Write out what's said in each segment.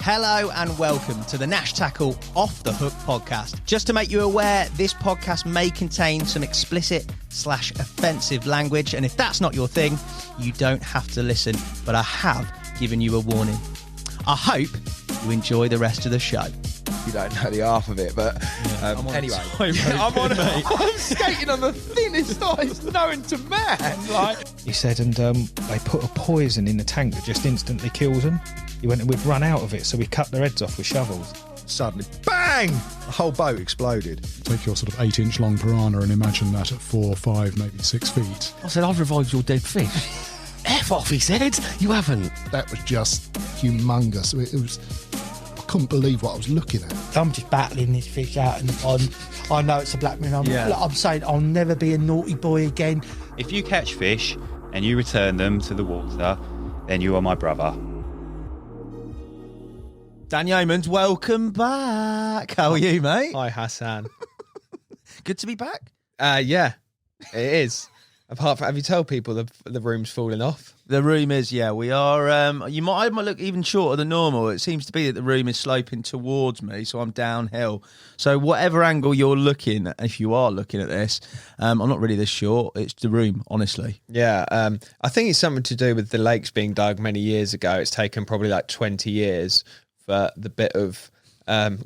Hello and welcome to the Nash Tackle Off the Hook podcast. Just to make you aware, this podcast may contain some explicit/offensive language, and if that's not your thing, you don't have to listen, but I have given you a warning. I hope you enjoy the rest of the show. You don't know the half of it, but anyway. I'm skating on the thinnest ice known to man. He said, and they put a poison in the tank that just instantly kills them. He went and we'd run out of it, so we cut their heads off with shovels. Suddenly, bang! The whole boat exploded. Take your sort of 8-inch long piranha and imagine that at 4, 5, maybe 6 feet. I said, I've revived your dead fish. F off, he said. You haven't. That was just humongous. It was... I couldn't believe what I was looking at. I'm just battling this fish out in the pond. I know it's a black man. I'm saying I'll never be a naughty boy again. If you catch fish and you return them to the water, then you are my brother. Dan Yeomans, welcome back. How are you, mate? Hi, Hassan. Good to be back. Yeah, it is. Apart from, have you told people the room's falling off? The room is, yeah, we are. I might look even shorter than normal. It seems to be that the room is sloping towards me, so I'm downhill. So whatever angle you're looking at, if you are looking at this, I'm not really this short. It's the room, honestly. Yeah, I think it's something to do with the lakes being dug many years ago. It's taken probably like 20 years for the bit of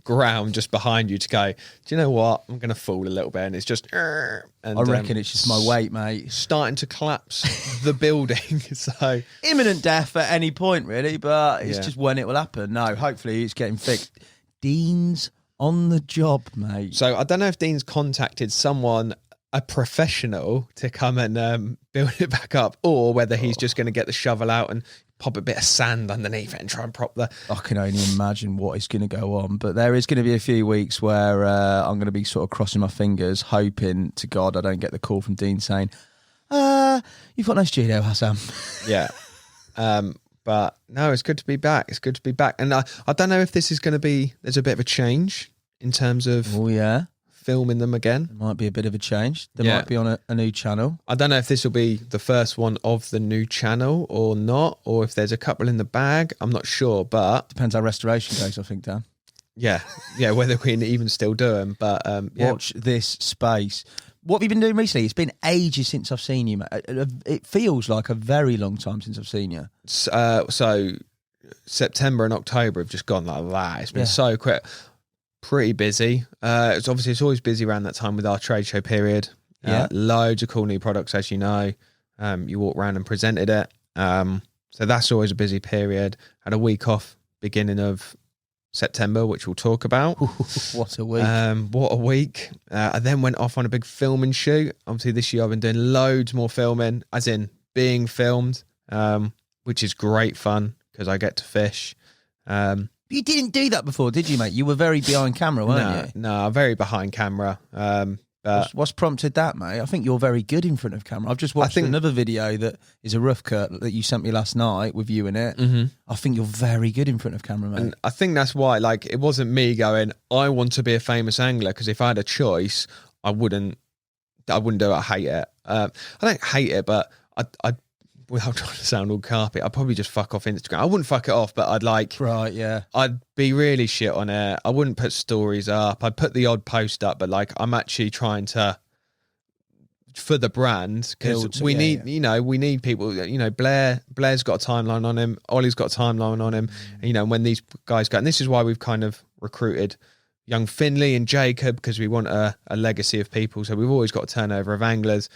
ground just behind you to go, do you know what? I'm going to fall a little bit. And it's just... And, I reckon it's just my weight, mate. Starting to collapse the building. So imminent death at any point, really, but it's just when it will happen. No, hopefully it's getting fixed. Dean's on the job, mate. So I don't know if Dean's contacted someone, a professional, to come and build it back up, or whether he's just going to get the shovel out and pop a bit of sand underneath it and try and prop the... I can only imagine what is going to go on, but there is going to be a few weeks where I'm going to be sort of crossing my fingers, hoping to God I don't get the call from Dean saying, you've got no studio, Hassan. Yeah. But no, it's good to be back. It's good to be back. And I don't know if this is going to be... There's a bit of a change in terms of... Oh, yeah. Filming them again. There might be a bit of a change. They might be on a new channel. I don't know if this will be the first one of the new channel or not, or if there's a couple in the bag. I'm not sure, but... Depends how restoration goes, I think, Dan. Yeah, whether we can even still do them. But watch this space. What have you been doing recently? It's been ages since I've seen you, mate. It feels like a very long time since I've seen you. So September and October have just gone like that. It's been so quick. Pretty busy. It's always busy around that time with our trade show period. Loads of cool new products, as you know. You walk around and presented it. So that's always a busy period. Had a week off beginning of September, which we'll talk about. What a week. What a week. I then went off on a big filming shoot. Obviously this year I've been doing loads more filming, as in being filmed, which is great fun because I get to fish. You didn't do that before, did you, mate? You were very behind camera, weren't you? No, very behind camera. What's prompted that, mate? I think you're very good in front of camera. I've just watched another video that is a rough cut that you sent me last night with you in it. Mm-hmm. I think you're very good in front of camera, mate. And I think that's why, like, it wasn't me going, I want to be a famous angler, because if I had a choice, I wouldn't do it. I hate it. I don't hate it, but I'd without trying to sound all carpet, I'd probably just fuck off Instagram. I wouldn't fuck it off, but I'd be really shit on it. I wouldn't put stories up. I'd put the odd post up, but like I'm actually trying to, for the brand, because we need people. You know, Blair's got a timeline on him. Ollie's got a timeline on him. And, you know, when these guys go, and this is why we've kind of recruited young Finley and Jacob, because we want a legacy of people. So we've always got a turnover of anglers.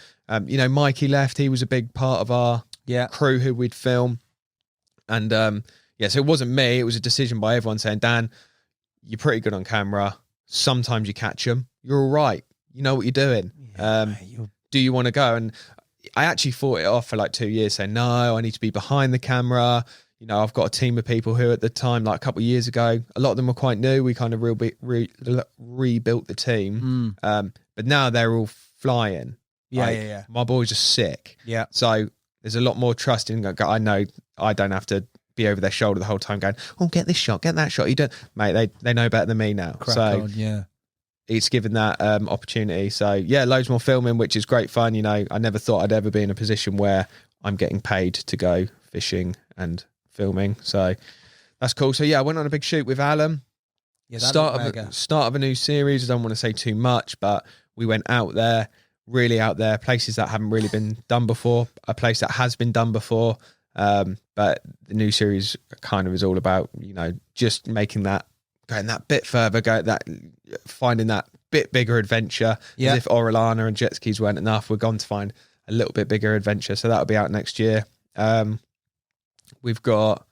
You know, Mikey left. He was a big part of our crew who we'd film. And so it wasn't me. It was a decision by everyone saying, Dan, you're pretty good on camera. Sometimes you catch them. You're all right. You know what you're doing. Do you want to go? And I actually fought it off for like 2 years saying, no, I need to be behind the camera. You know, I've got a team of people who at the time, like a couple of years ago, a lot of them were quite new. We kind of rebuilt the team. But now they're all flying. Yeah. My boys are sick. Yeah. So there's a lot more trust in. I know I don't have to be over their shoulder the whole time going, oh, get this shot, get that shot. You don't, mate. They know better than me now. Crack on, it's given that opportunity. So yeah, loads more filming, which is great fun. You know, I never thought I'd ever be in a position where I'm getting paid to go fishing and filming. So that's cool. So yeah, I went on a big shoot with Alan. Yeah, Start of a new series. I don't want to say too much, but we went out there, really out there, places that haven't really been done before, a place that has been done before. But the new series kind of is all about, you know, just making that, going that bit further, finding that bit bigger adventure. Yeah. As if Orellana and jet skis weren't enough, we're going to find a little bit bigger adventure. So that'll be out next year. We've got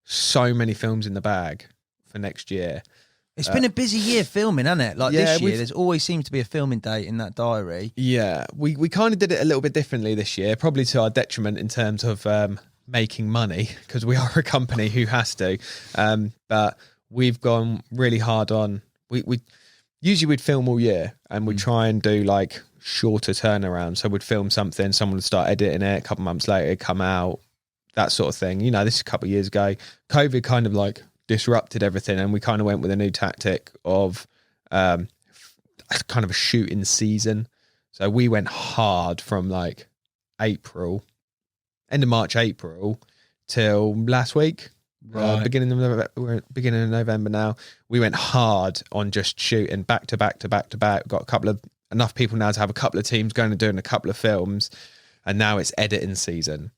so many films in the bag for next year. It's been a busy year filming, hasn't it? Like yeah, this year, there's always seemed to be a filming date in that diary. Yeah, we kind of did it a little bit differently this year, probably to our detriment in terms of making money, because we are a company who has to. But we've gone really hard on. We usually we'd film all year, and we'd try and do like shorter turnaround. So we'd film something, someone would start editing it, a couple months later it'd come out, that sort of thing. You know, this is a couple of years ago. COVID kind of like disrupted everything, and we kind of went with a new tactic of kind of a shooting season. So we went hard from like April, end of March, April till last week. Right. Beginning of November now. We went hard on just shooting back to back to back to back. Got enough people now to have a couple of teams going and doing a couple of films, and now it's editing season.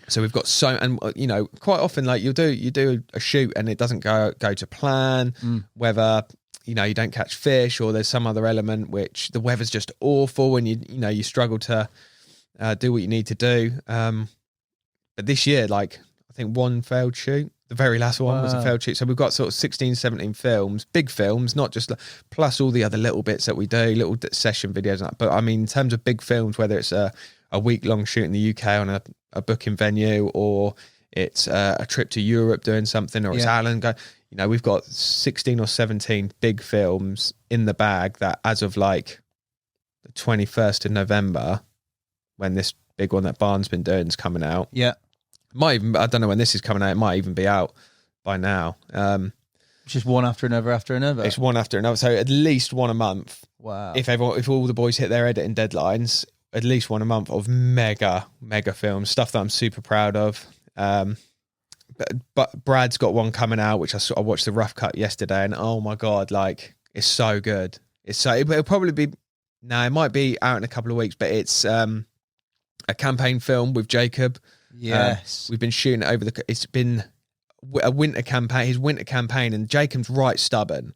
So we've got and you know, quite often like you do a shoot and it doesn't go to plan, whether you know you don't catch fish or there's some other element which the weather's just awful and you struggle to do what you need to do. But this year, like I think one failed shoot. The very last one was a failed shoot. So we've got sort of 16, 17 films, big films, not just plus all the other little bits that we do, little session videos. And that. But I mean, in terms of big films, whether it's a week-long shoot in the UK on a booking venue, or it's a trip to Europe doing something, or it's Alan go. You know, we've got 16 or 17 big films in the bag that, as of like the 21st of November, when this big one that Barnes been doing is coming out. Yeah. I don't know when this is coming out. It might even be out by now. It's just one after another after another. It's one after another. So at least one a month. Wow. If all the boys hit their editing deadlines, at least one a month of mega films, stuff that I'm super proud of. But Brad's got one coming out, which I watched the rough cut yesterday, and oh my God, like it's so good. It'll probably be, it might be out in a couple of weeks, but it's a campaign film with Jacob. Yes. We've been shooting it it's been a winter campaign, his winter campaign, and Jacob's right stubborn.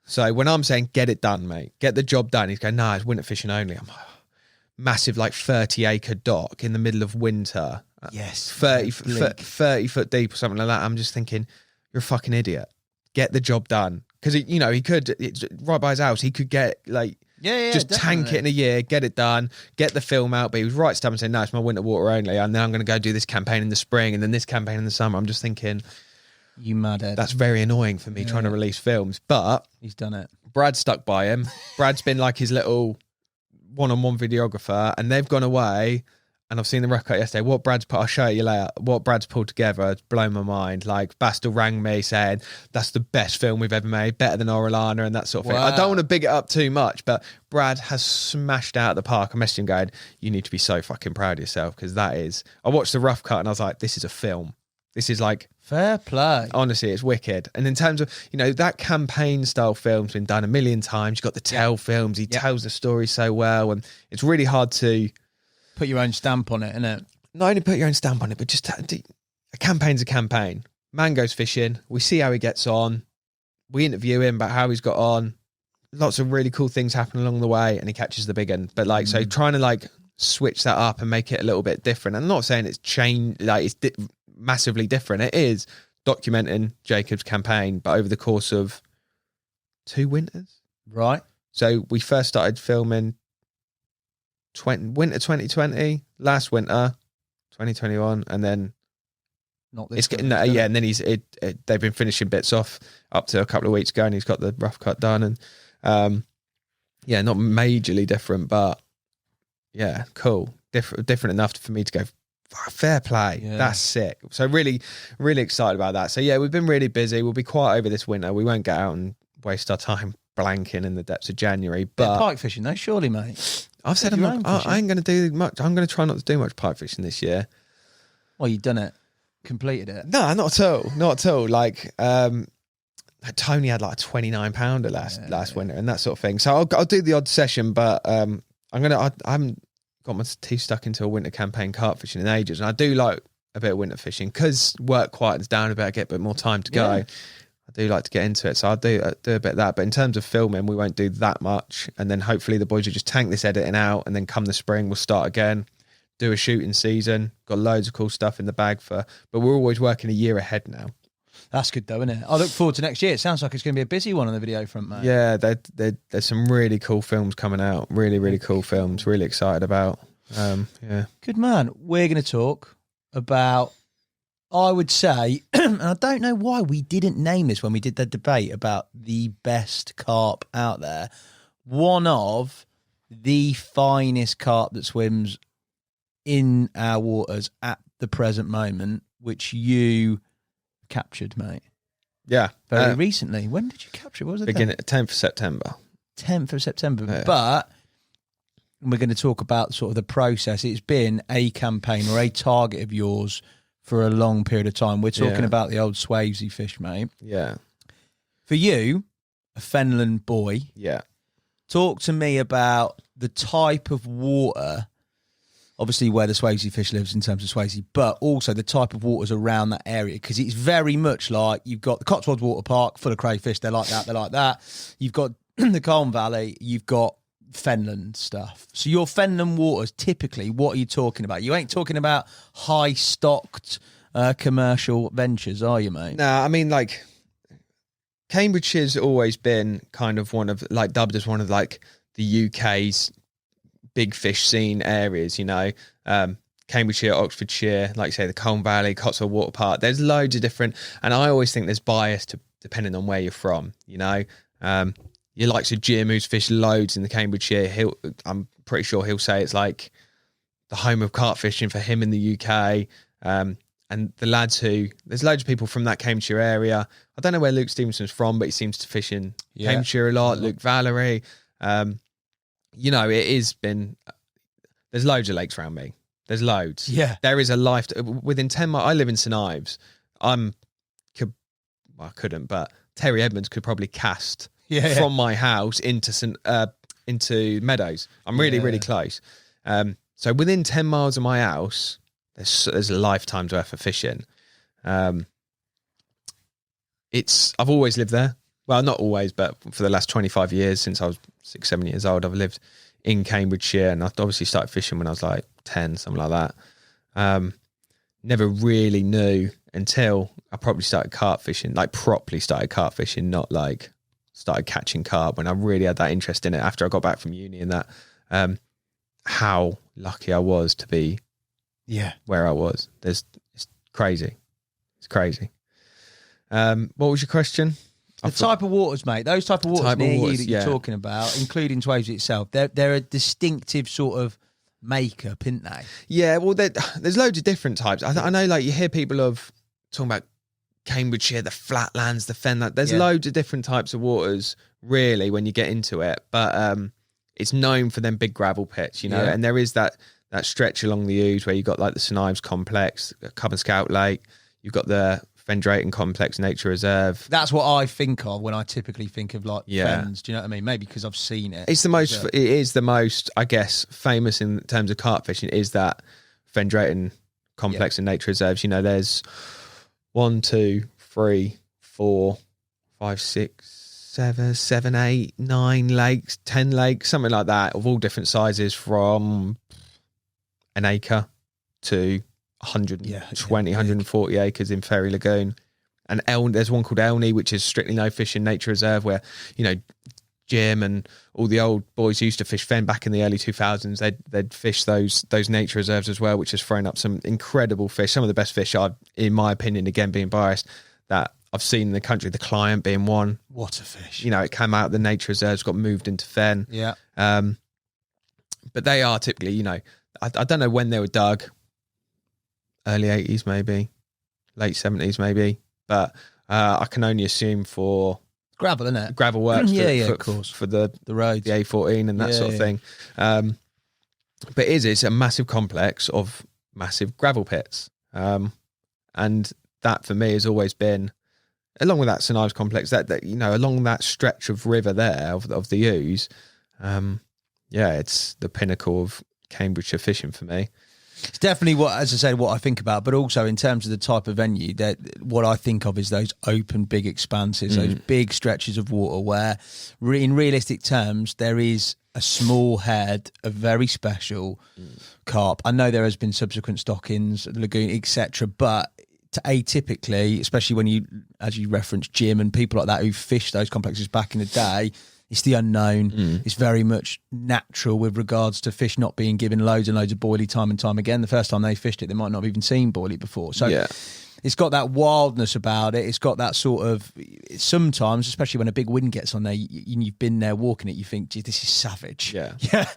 So when I'm saying, get it done, mate, get the job done, he's going, nah, it's winter fishing only. I'm like, massive, like 30-acre dock in the middle of winter. Yes. 30 foot deep or something like that. I'm just thinking, you're a fucking idiot. Get the job done. Because, he could, it's right by his house, he could get like, just definitely. tank it in a year, get it done, get the film out. But he was right stubborn saying, no, it's my winter water only. And then I'm going to go do this campaign in the spring and then this campaign in the summer. I'm just thinking, you madhead. that's very annoying for me trying to release films. But he's done it. Brad stuck by him. Brad's been like his little one-on-one videographer, and they've gone away. And I've seen the record yesterday. I'll show it you later. What Brad's pulled together has blown my mind. Like, Bastel rang me saying, that's the best film we've ever made, better than Orellana and that sort of thing. I don't want to big it up too much, but Brad has smashed out of the park. I messaged him going, you need to be so fucking proud of yourself, because that is... I watched the rough cut and I was like, this is a film. This is like... Fair play. Honestly, it's wicked. And in terms of, that campaign style film's been done a million times. You've got the Tell films. He tells the story so well, and it's really hard to... Put your own stamp on it, innit? Not only put your own stamp on it, but just a campaign's a campaign. Man goes fishing. We see how he gets on. We interview him about how he's got on. Lots of really cool things happen along the way, and he catches the big end. But so trying to switch that up and make it a little bit different. I'm not saying it's massively different. It is documenting Jacob's campaign, but over the course of 2 winters. Right. So we first started filming winter 2020, last winter 2021, and then not this. It's getting and then they've been finishing bits off up to a couple of weeks ago, and he's got the rough cut done, and not majorly different, but cool, different enough for me to go, fair play. That's sick. So really, really excited about that. So we've been really busy. We'll be quiet over this winter. We won't get out and waste our time blanking in the depths of January. But pike fishing though, surely, mate. I've said I ain't going to do much. I'm going to try not to do much pike fishing this year. Well, you've done it. completed it? No, not at all. Not at all. Like, Tony had like a 29-pounder last winter and that sort of thing. So I'll do the odd session, but I haven't got my teeth stuck into a winter campaign carp fishing in ages, and I do like a bit of winter fishing because work quietens down a bit. I get a bit more time to go. I do like to get into it, so I'll do a bit of that. But in terms of filming, we won't do that much, and then hopefully the boys will just tank this editing out, and then come the spring we'll start again, do a shooting season. Got loads of cool stuff in the bag but we're always working a year ahead now. That's good though, isn't it? I look forward to next year. It sounds like it's going to be a busy one on the video front, mate. Yeah, there's some really cool films coming out. Really, really cool films. Really excited about. Yeah. Good man. We're going to talk about, I would say, and I don't know why we didn't name this when we did the debate about the best carp out there. One of the finest carp that swims in our waters at the present moment, which you captured, mate. Yeah. Very recently. When did you capture it? What was the date? 10th of September. 10th of September. Yeah. But we're going to talk about sort of the process. It's been a campaign or a target of yours for a long period of time. We're talking about the old Swavesey Fish, mate. Yeah. For you, a Fenland boy. Yeah. Talk to me about the type of water, obviously where the Swavesey Fish lives in terms of Swavesey, but also the type of waters around that area, because it's very much like you've got the Cotswolds Water Park full of crayfish. They're like that. You've got the Colne Valley. You've got Fenland stuff. So your Fenland waters, typically, what are you talking about? You ain't talking about high-stocked commercial ventures, are you, mate? No, I mean, like, Cambridgeshire's always been kind of one of, like, dubbed as one of, like, the UK's big fish scene areas, you know. Cambridgeshire, Oxfordshire, like, say, the Colne Valley, Cotswold Water Park. There's loads of different, and I always think there's bias depending on where you're from, you know. Your likes of Jim, who's fished loads in the Cambridgeshire, I'm pretty sure he'll say it's like the home of carp fishing for him in the UK. And the lads there's loads of people from that Cambridgeshire area. I don't know where Luke Stevenson's from, but he seems to fish in Cambridgeshire a lot. Luke Valerie. You know, it has been, there's loads of lakes around me. There's loads. Yeah. There is a life, within 10 miles, I live in St Ives. I couldn't, but Terry Edmonds could probably cast from my house into Meadows. I'm really close. So within 10 miles of my house, there's a lifetime's worth of fishing. I've always lived there. Well, not always, but for the last 25 years, since I was 6-7 years old, I've lived in Cambridgeshire, and I obviously started fishing when I was like 10, something like that. Never really knew until I probably started carp fishing, like properly started carp fishing, not like started catching carp, when I really had that interest in it after I got back from uni, and that how lucky I was to be where I was. It's crazy. It's crazy. What was your question? The type of waters, mate. Those type of waters near you that you're yeah. talking about, including Swavesey itself, they're a distinctive sort of makeup, isn't they? Yeah, well, there's loads of different types. I know, like, you hear people of talking about Cambridgeshire, the flatlands, the fenland. There's loads of different types of waters, really, when you get into it. But it's known for them big gravel pits, you know. And there is that stretch along the Ouse where you've got, like, the St Ives Complex, Cub and Scout Lake. You've got the Fendraiton Complex Nature Reserve. That's what I think of when I typically think of, like, Fens. Do you know what I mean? Maybe because I've seen it. It's the most. It is the most, I guess, famous in terms of carp fishing. Is that Fendraiton Complex and Nature Reserves? You know, there's 1, 2, 3, 4, 5, 6, 7, 8, 9 lakes, 10 lakes, something like that, of all different sizes, from an acre to 120, 140 acres in Ferry Lagoon. And there's one called Elney, which is strictly no fishing nature reserve, where, you know, Jim and all the old boys used to fish fen back in the early 2000s. They'd fish those nature reserves as well, which has thrown up some incredible fish. Some of the best fish, in my opinion, again being biased, that I've seen in the country. The Client being one. What a fish! You know, it came out of the nature reserves, got moved into fen. Yeah. But they are typically, you know, I don't know when they were dug. Early 80s, maybe late 70s, maybe. But I can only assume for gravel, isn't it? Gravel works. Of course, for the roads, the A14 and that sort of thing. But it's a massive complex of massive gravel pits. And that for me has always been, along with that St Ives complex, that you know, along that stretch of river there of the Ouse, it's the pinnacle of Cambridgeshire fishing for me. It's definitely what, as I said, what I think about, but also in terms of the type of venue, that what I think of is those open, big expanses, those big stretches of water where, in realistic terms, there is a small head, a very special carp. I know there has been subsequent stockings, Lagoon, etc., but atypically, especially when you, as you referenced, Jim and people like that who fished those complexes back in the day, it's the unknown. It's very much natural with regards to fish not being given loads and loads of boilie time and time again. The first time they fished it, they might not have even seen boilie before. So it's got that wildness about it. It's got that sort of, sometimes, especially when a big wind gets on there, you've been there walking it, you think, gee, this is savage. Yeah.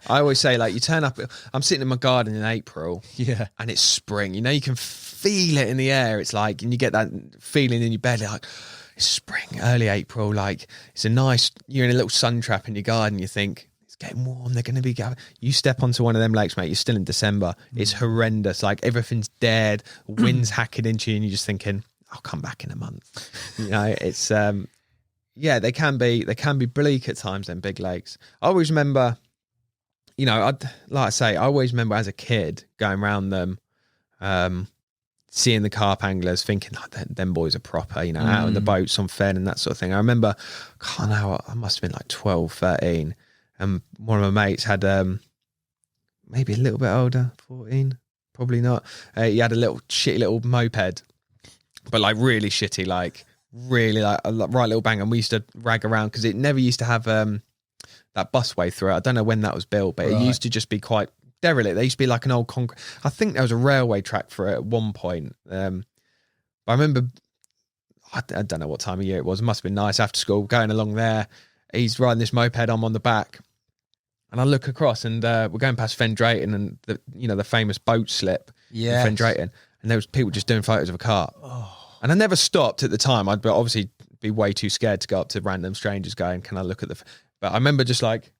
I always say, like, you turn up, I'm sitting in my garden in April, and it's spring. You know, you can feel it in the air. It's like, and you get that feeling in your belly, like, it's spring, early April, like, it's a nice, you're in a little sun trap in your garden, you think, it's getting warm, they're going to be going. You step onto one of them lakes, mate, you're still in December, it's horrendous, like, everything's dead, wind's hacking into you, and you're just thinking, I'll come back in a month. You know, it's, they can be bleak at times, them big lakes. I always remember, you know, like I say, I always remember as a kid going around them, seeing the carp anglers, thinking, oh, them boys are proper, you know, out on the boats on Fen and that sort of thing. I remember, I must have been like 12, 13, and one of my mates had, maybe a little bit older, 14, probably not. He had a shitty little moped, but like really shitty, like really like a right little bang. And we used to rag around because it never used to have that busway through it. I don't know when that was built, but it used to just be quite derelict. There used to be like an old concrete. I think there was a railway track for it at one point. But I remember, I don't know what time of year it was. It must have been nice after school, going along there. He's riding this moped. I'm on the back, and I look across, and we're going past Fen Drayton and the famous boat slip in Fen Drayton, and there was people just doing photos of a carp. And I never stopped at the time. I'd obviously be way too scared to go up to random strangers going, can I look at the... But I remember just like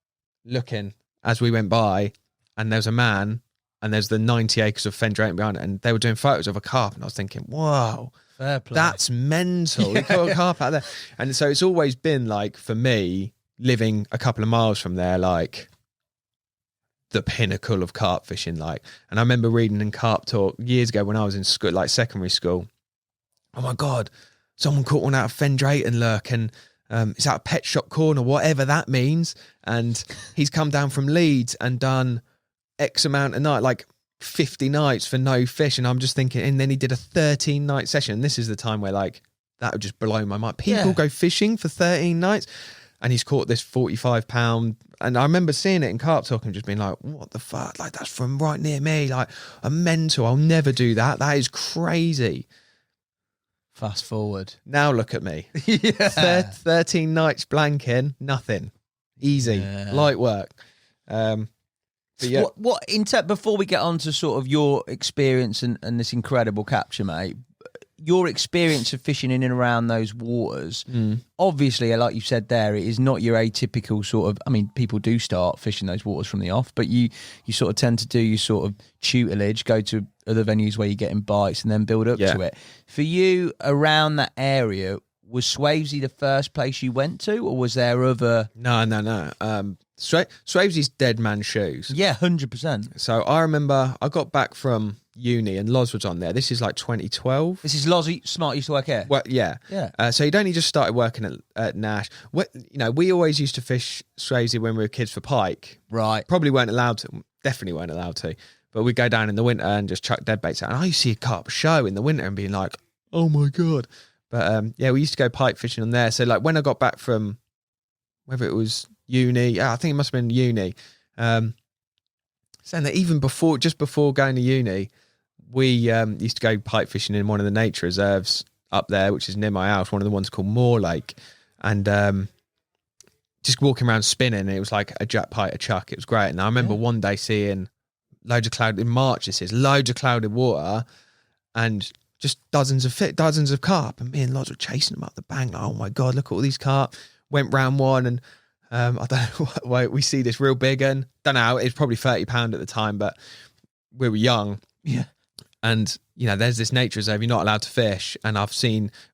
looking as we went by, and there's a man, and there's the 90 acres of Fen Drayton behind it, and they were doing photos of a carp, and I was thinking, whoa, fair play. That's mental. You got a carp out there. And so it's always been like, for me, living a couple of miles from there, like the pinnacle of carp fishing. Like, and I remember reading in Carp Talk years ago when I was in school, like secondary school, oh my God, someone caught one out of Fen Drayton lurk, and it's out of Pet Shop Corner, whatever that means. And he's come down from Leeds and done X amount of night, like 50 nights for no fish. And I'm just thinking, and then he did a 13-night session. And this is the time where like, that would just blow my mind. People go fishing for 13 nights, and he's caught this 45-pound. And I remember seeing it in Carp Talk and just being like, what the fuck? Like, that's from right near me. Like, a mental. I'll never do that. That is crazy. Fast forward. Now look at me. 13 nights blanking, nothing. Easy. Light work. But yeah. Before we get on to sort of your experience and this incredible capture, mate, your experience of fishing in and around those waters, obviously, like you said there, it is not your atypical sort of, I mean, people do start fishing those waters from the off, but you sort of tend to do your sort of tutelage, go to other venues where you're getting bites and then build up to it. For you, around that area, was Swavesey the first place you went to, or was there other... No. Swavesey's dead man's shoes. Yeah, 100%. So I remember I got back from uni and Loz was on there. This is like 2012. This is Loz Smart used to work here? Well, yeah. So he'd only just started working at Nash. We always used to fish Swavesey when we were kids for pike. Right. Probably weren't allowed to. Definitely weren't allowed to. But we'd go down in the winter and just chuck dead baits out. And I used to see a carp show in the winter and being like, oh my God. But we used to go pike fishing on there. So like when I got back from, whether it was uni, I think it must have been uni, saying that even just before going to uni, we used to go pike fishing in one of the nature reserves up there, which is near my house, one of the ones called Moor Lake, and just walking around spinning, and it was like a jack pike, a chuck. It was great. And I remember one day seeing loads of cloud in March, loads of clouded water, and just dozens of carp, and me and Loz were chasing them up the bank. Like, oh my God, look at all these carp. Went round one, and I don't know why we see this real big one. Don't know, it was probably £30 at the time, but we were young. Yeah. And, you know, there's this nature reserve, you're not allowed to fish. And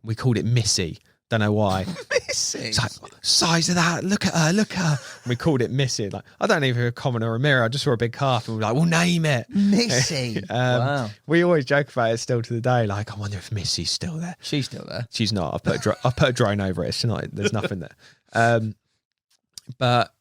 we called it Missy. Don't know why. Missy. It's like, size of that, look at her. And we called it Missy. Like, I don't even have a common or a mirror. I just saw a big calf and we were like, we'll name it. Missy. Wow. We always joke about it still to the day. Like, I wonder if Missy's still there. She's still there. She's not. I've put a drone over it. It's not, there's nothing there. But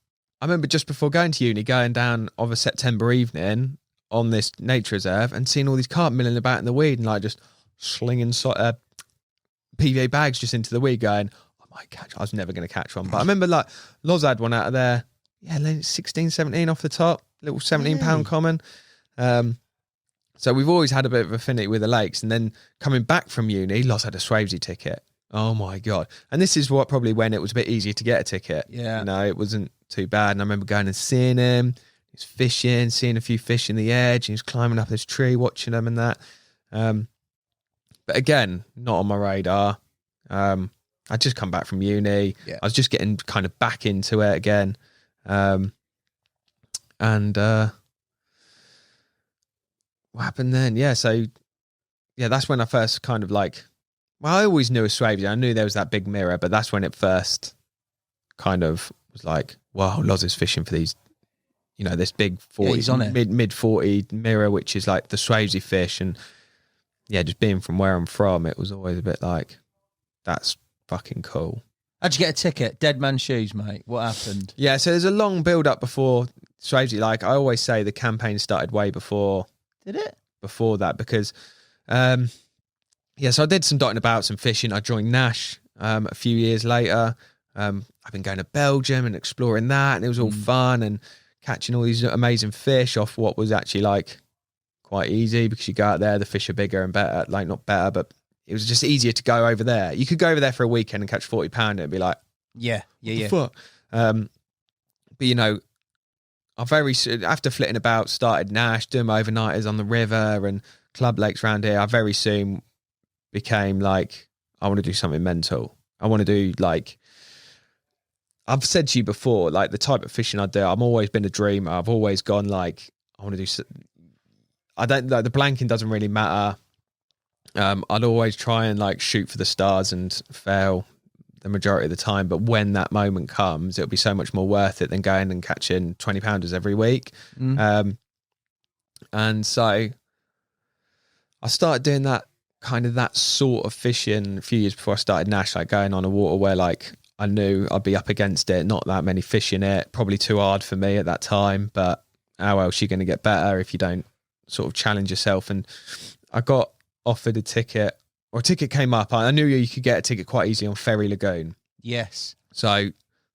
I remember just before going to uni, going down of a September evening on this nature reserve and seeing all these carp milling about in the weed and like just slinging PVA bags just into the weed going, I might catch. I was never going to catch one. But I remember like Loz had one out of there. Yeah, 16, 17 off the top, little 17-pound common. So we've always had a bit of affinity with the lakes. And then coming back from uni, Loz had a Swavesey ticket. Oh my God. And this is probably when it was a bit easier to get a ticket. Yeah. You know, it wasn't too bad. And I remember going and seeing him. He was fishing, seeing a few fish in the edge. And he was climbing up this tree, watching them and that. But again, not on my radar. I'd just come back from uni. Yeah. I was just getting kind of back into it again. What happened then? Yeah, so yeah, that's when I first kind of like, well, I always knew a Swavesey. I knew there was that big mirror, but that's when it first kind of was like, wow, Loz is fishing for these, you know, this big 40, he's on it. mid 40 mirror, which is like the Swavesey fish. And yeah, just being from where I'm from, it was always a bit like, that's fucking cool. How'd you get a ticket? Dead man shoes, mate. What happened? Yeah, so there's a long build up before Swavesey. Like I always say, the campaign started way before. Did it? Before that, because yeah, so I did some dotting about, some fishing. I joined Nash a few years later. I've been going to Belgium and exploring that, and it was all fun and catching all these amazing fish off what was actually like quite easy, because you go out there, the fish are bigger and better, like not better, but it was just easier to go over there. You could go over there for a weekend and catch 40 pound and it'd be like, yeah. Fuck? But you know, I very soon, after flitting about, started Nash, doing my overnighters on the river and club lakes around here. I very soon became like, I want to do something mental. I want to do like, I've said to you before, like the type of fishing I do, I've always been a dreamer. I've always gone like, I want to do, I don't like, the blanking doesn't really matter. I'd always try and like shoot for the stars and fail the majority of the time, but when that moment comes, it'll be so much more worth it than going and catching 20 pounders every week. And so I started doing that kind of that sort of fishing a few years before I started Nash, like going on a water where like I knew I'd be up against it, not that many fish in it, probably too hard for me at that time, but how else are you going to get better if you don't sort of challenge yourself? And I got offered a ticket, or a ticket came up. I knew you could get a ticket quite easily on Ferry Lagoon. Yes. So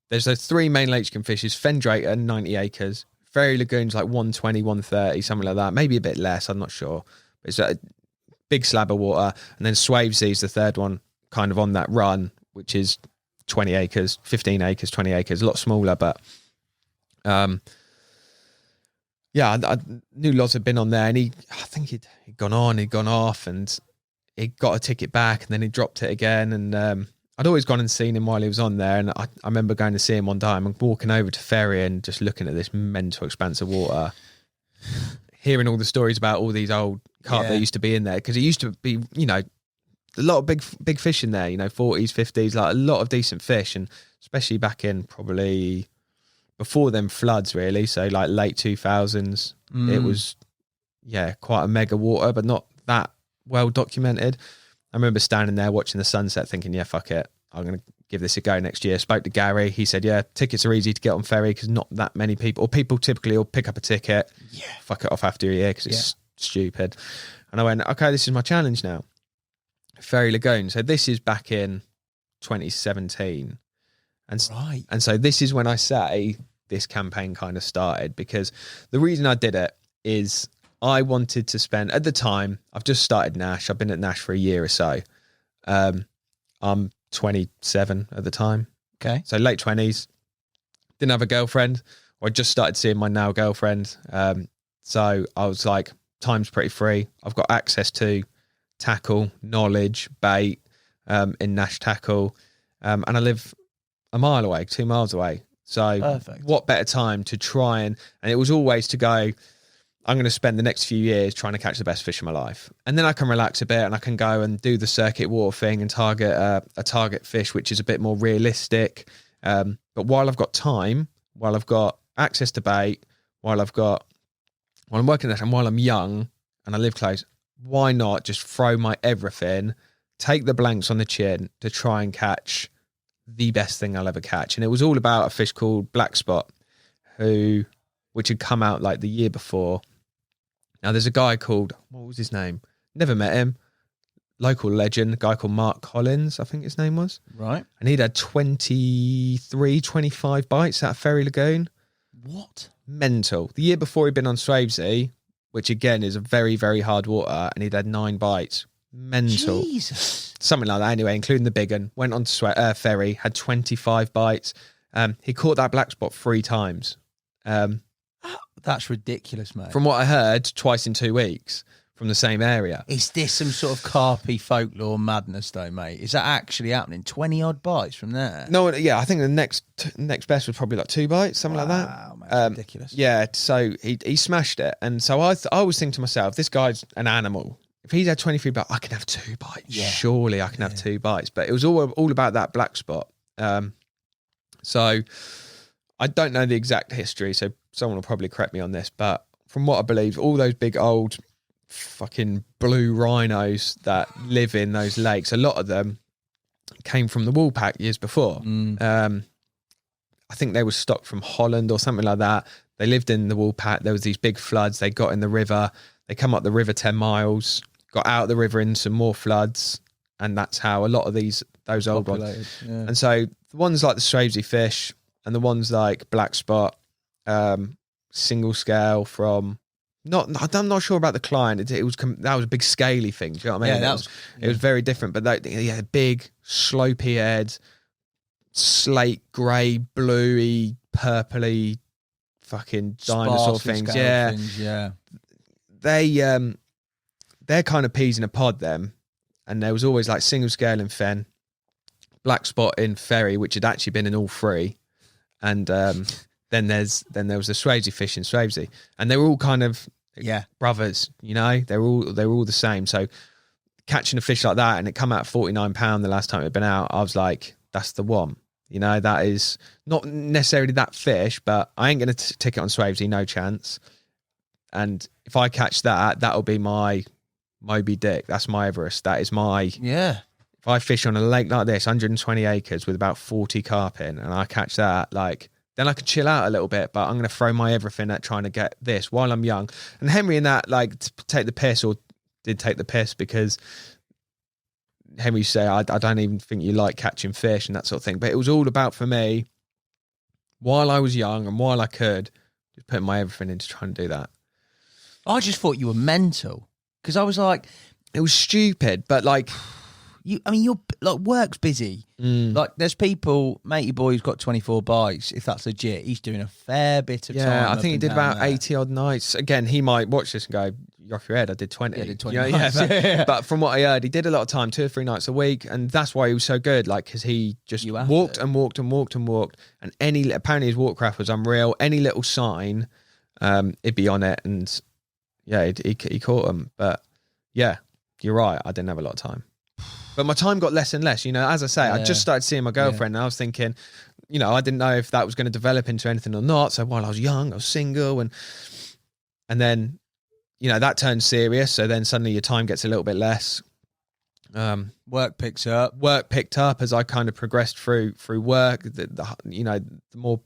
there's those three main lakes you can fish. Is Fendrater, 90 acres. Ferry Lagoon's like 120, 130, something like that. Maybe a bit less, I'm not sure. But it's a big slab of water. And then Swavesey's the third one, kind of on that run, which is 20 acres, 15 acres, 20 acres, a lot smaller. But yeah, I knew Loz had been on there, and I think he'd gone on, he'd gone off, and he got a ticket back, and then he dropped it again. And I'd always gone and seen him while he was on there, and I remember going to see him one time and walking over to Ferry and just looking at this mental expanse of water, hearing all the stories about all these old carp that used to be in there, because it used to be, you know, a lot of big fish in there, you know, 40s, 50s, like a lot of decent fish, and especially back in probably before them floods, really. So like late 2000s, it was, quite a mega water, but not that well documented. I remember standing there watching the sunset thinking, yeah, fuck it, I'm going to give this a go next year. Spoke to Gary. He said, yeah, tickets are easy to get on Ferry because not that many people, or people typically will pick up a ticket, fuck it off after a year because it's stupid. And I went, okay, this is my challenge now. Ferry Lagoon. So this is back in 2017. And so this is when I say this campaign kind of started, because the reason I did it is I wanted to spend, at the time, I've just started Nash. I've been at Nash for a year or so. I'm 27 at the time. Okay. So late 20s. Didn't have a girlfriend, or I just started seeing my now girlfriend. So I was like, time's pretty free. I've got access to tackle, knowledge, bait, in Nash tackle. And I live a mile away, 2 miles away. So perfect. What better time to try and it was always to go, I'm going to spend the next few years trying to catch the best fish of my life. And then I can relax a bit and I can go and do the circuit water thing and target a target fish, which is a bit more realistic. But while I've got time, while I've got access to bait, while I'm working at it and while I'm young and I live close, why not just throw my everything, take the blanks on the chin to try and catch the best thing I'll ever catch. And it was all about a fish called black spot, which had come out like the year before. Now there's a guy called, what was his name? Never met him. Local legend, a guy called Mark Collins, I think his name was. Right. And he'd had 23, 25 bites out of Ferry Lagoon. What? Mental. The year before he'd been on Swavesey, which again is a very, very hard water, and he'd had 9 bites. Mental. Jesus. Something like that anyway, including the big one. Went on to Ferry, had 25 bites. He caught that black spot 3 times. That's ridiculous, mate. From what I heard, twice in 2 weeks from the same area. Is this some sort of carpy folklore madness, though, mate? Is that actually happening? 20 odd bites from there? No, yeah, I think the next best was probably like 2 bites, something like that. Wow, mate, that's ridiculous. Yeah, so he smashed it, and so I always think to myself, this guy's an animal. If he's had 23 bites, I can have 2 bites. Yeah. Surely I can have 2 bites. But it was all about that black spot. So I don't know the exact history, so someone will probably correct me on this, but from what I believe, all those big old fucking blue rhinos that live in those lakes, a lot of them came from the Woolpack years before. I think they were stocked from Holland or something like that. They lived in the Woolpack. There was these big floods. They got in the river. They come up the river 10 miles, got out of the river into some more floods, and that's how a lot of those old ones. Yeah. And so the ones like the Swavesey Fish and the ones like black spot, single scale from I'm not sure about the client. That was a big scaly thing. Do you know what I mean? Yeah, it was very different. But he had big slopey head, slate grey, bluey, purpley, fucking dinosaur Sparsely things. scaled Yeah, things, yeah. They're kind of peas in a pod. Them, and there was always like single scale in Fen, black spot in Ferry, which had actually been in all 3, and then there was the Swavesey Fish in Swavesey, and they were all kind of brothers, you know. They were all the same. So catching a fish like that, and it come out £49 the last time it had been out, I was like, that's the one. You know, that is not necessarily that fish, but I ain't going to tick it on Swavesey, no chance. And if I catch that, that'll be my Moby Dick. That's my Everest. That is my If I fish on a lake like this, 120 acres with about 40 carp in, and I catch that, like, then I can chill out a little bit, but I'm going to throw my everything at trying to get this while I'm young. And Henry and that, like, take the piss, or did take the piss, because Henry used to say, I don't even think you like catching fish and that sort of thing. But it was all about, for me, while I was young and while I could, just putting my everything into trying to do that. I just thought you were mental, because I was like, it was stupid, but like, you're like, work's busy. Like, there's people, matey boy who's got 24 bites. If that's legit, he's doing a fair bit of time. Yeah, I think he did about there. 80 odd nights. Again, he might watch this and go, "You're off your head. I did 20." Yeah, I did 20 You know, nights. but from what I heard, he did a lot of time, 2 or 3 nights a week, and that's why he was so good. Like, because he just walked and walked and walked and walked, and apparently his walkcraft was unreal. Any little sign, it'd be on it, and yeah, he caught them. But yeah, you're right. I didn't have a lot of time. But my time got less and less, you know. As I say, I just started seeing my girlfriend, and I was thinking, you know, I didn't know if that was going to develop into anything or not. So while I was young, I was single, and then, you know, that turned serious. So then suddenly your time gets a little bit less. Work picks up. Work picked up as I kind of progressed through work. You know, the more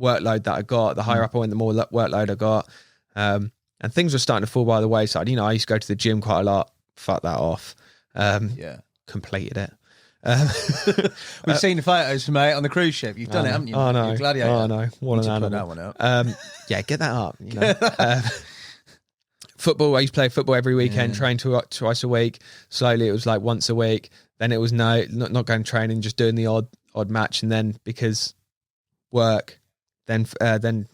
workload that I got, the higher up I went, the more workload I got, and things were starting to fall by the wayside. You know, I used to go to the gym quite a lot. Fuck that off. Completed it. We've seen the photos, mate, on the cruise ship. You've done it, haven't you? Oh no, Gladiator. Oh no, what an animal. That one up. Yeah, get that up. You know. Football. I used to play football every weekend. Train twice a week. Slowly, it was like once a week. Then it was not going training, just doing the odd match, and then because work, then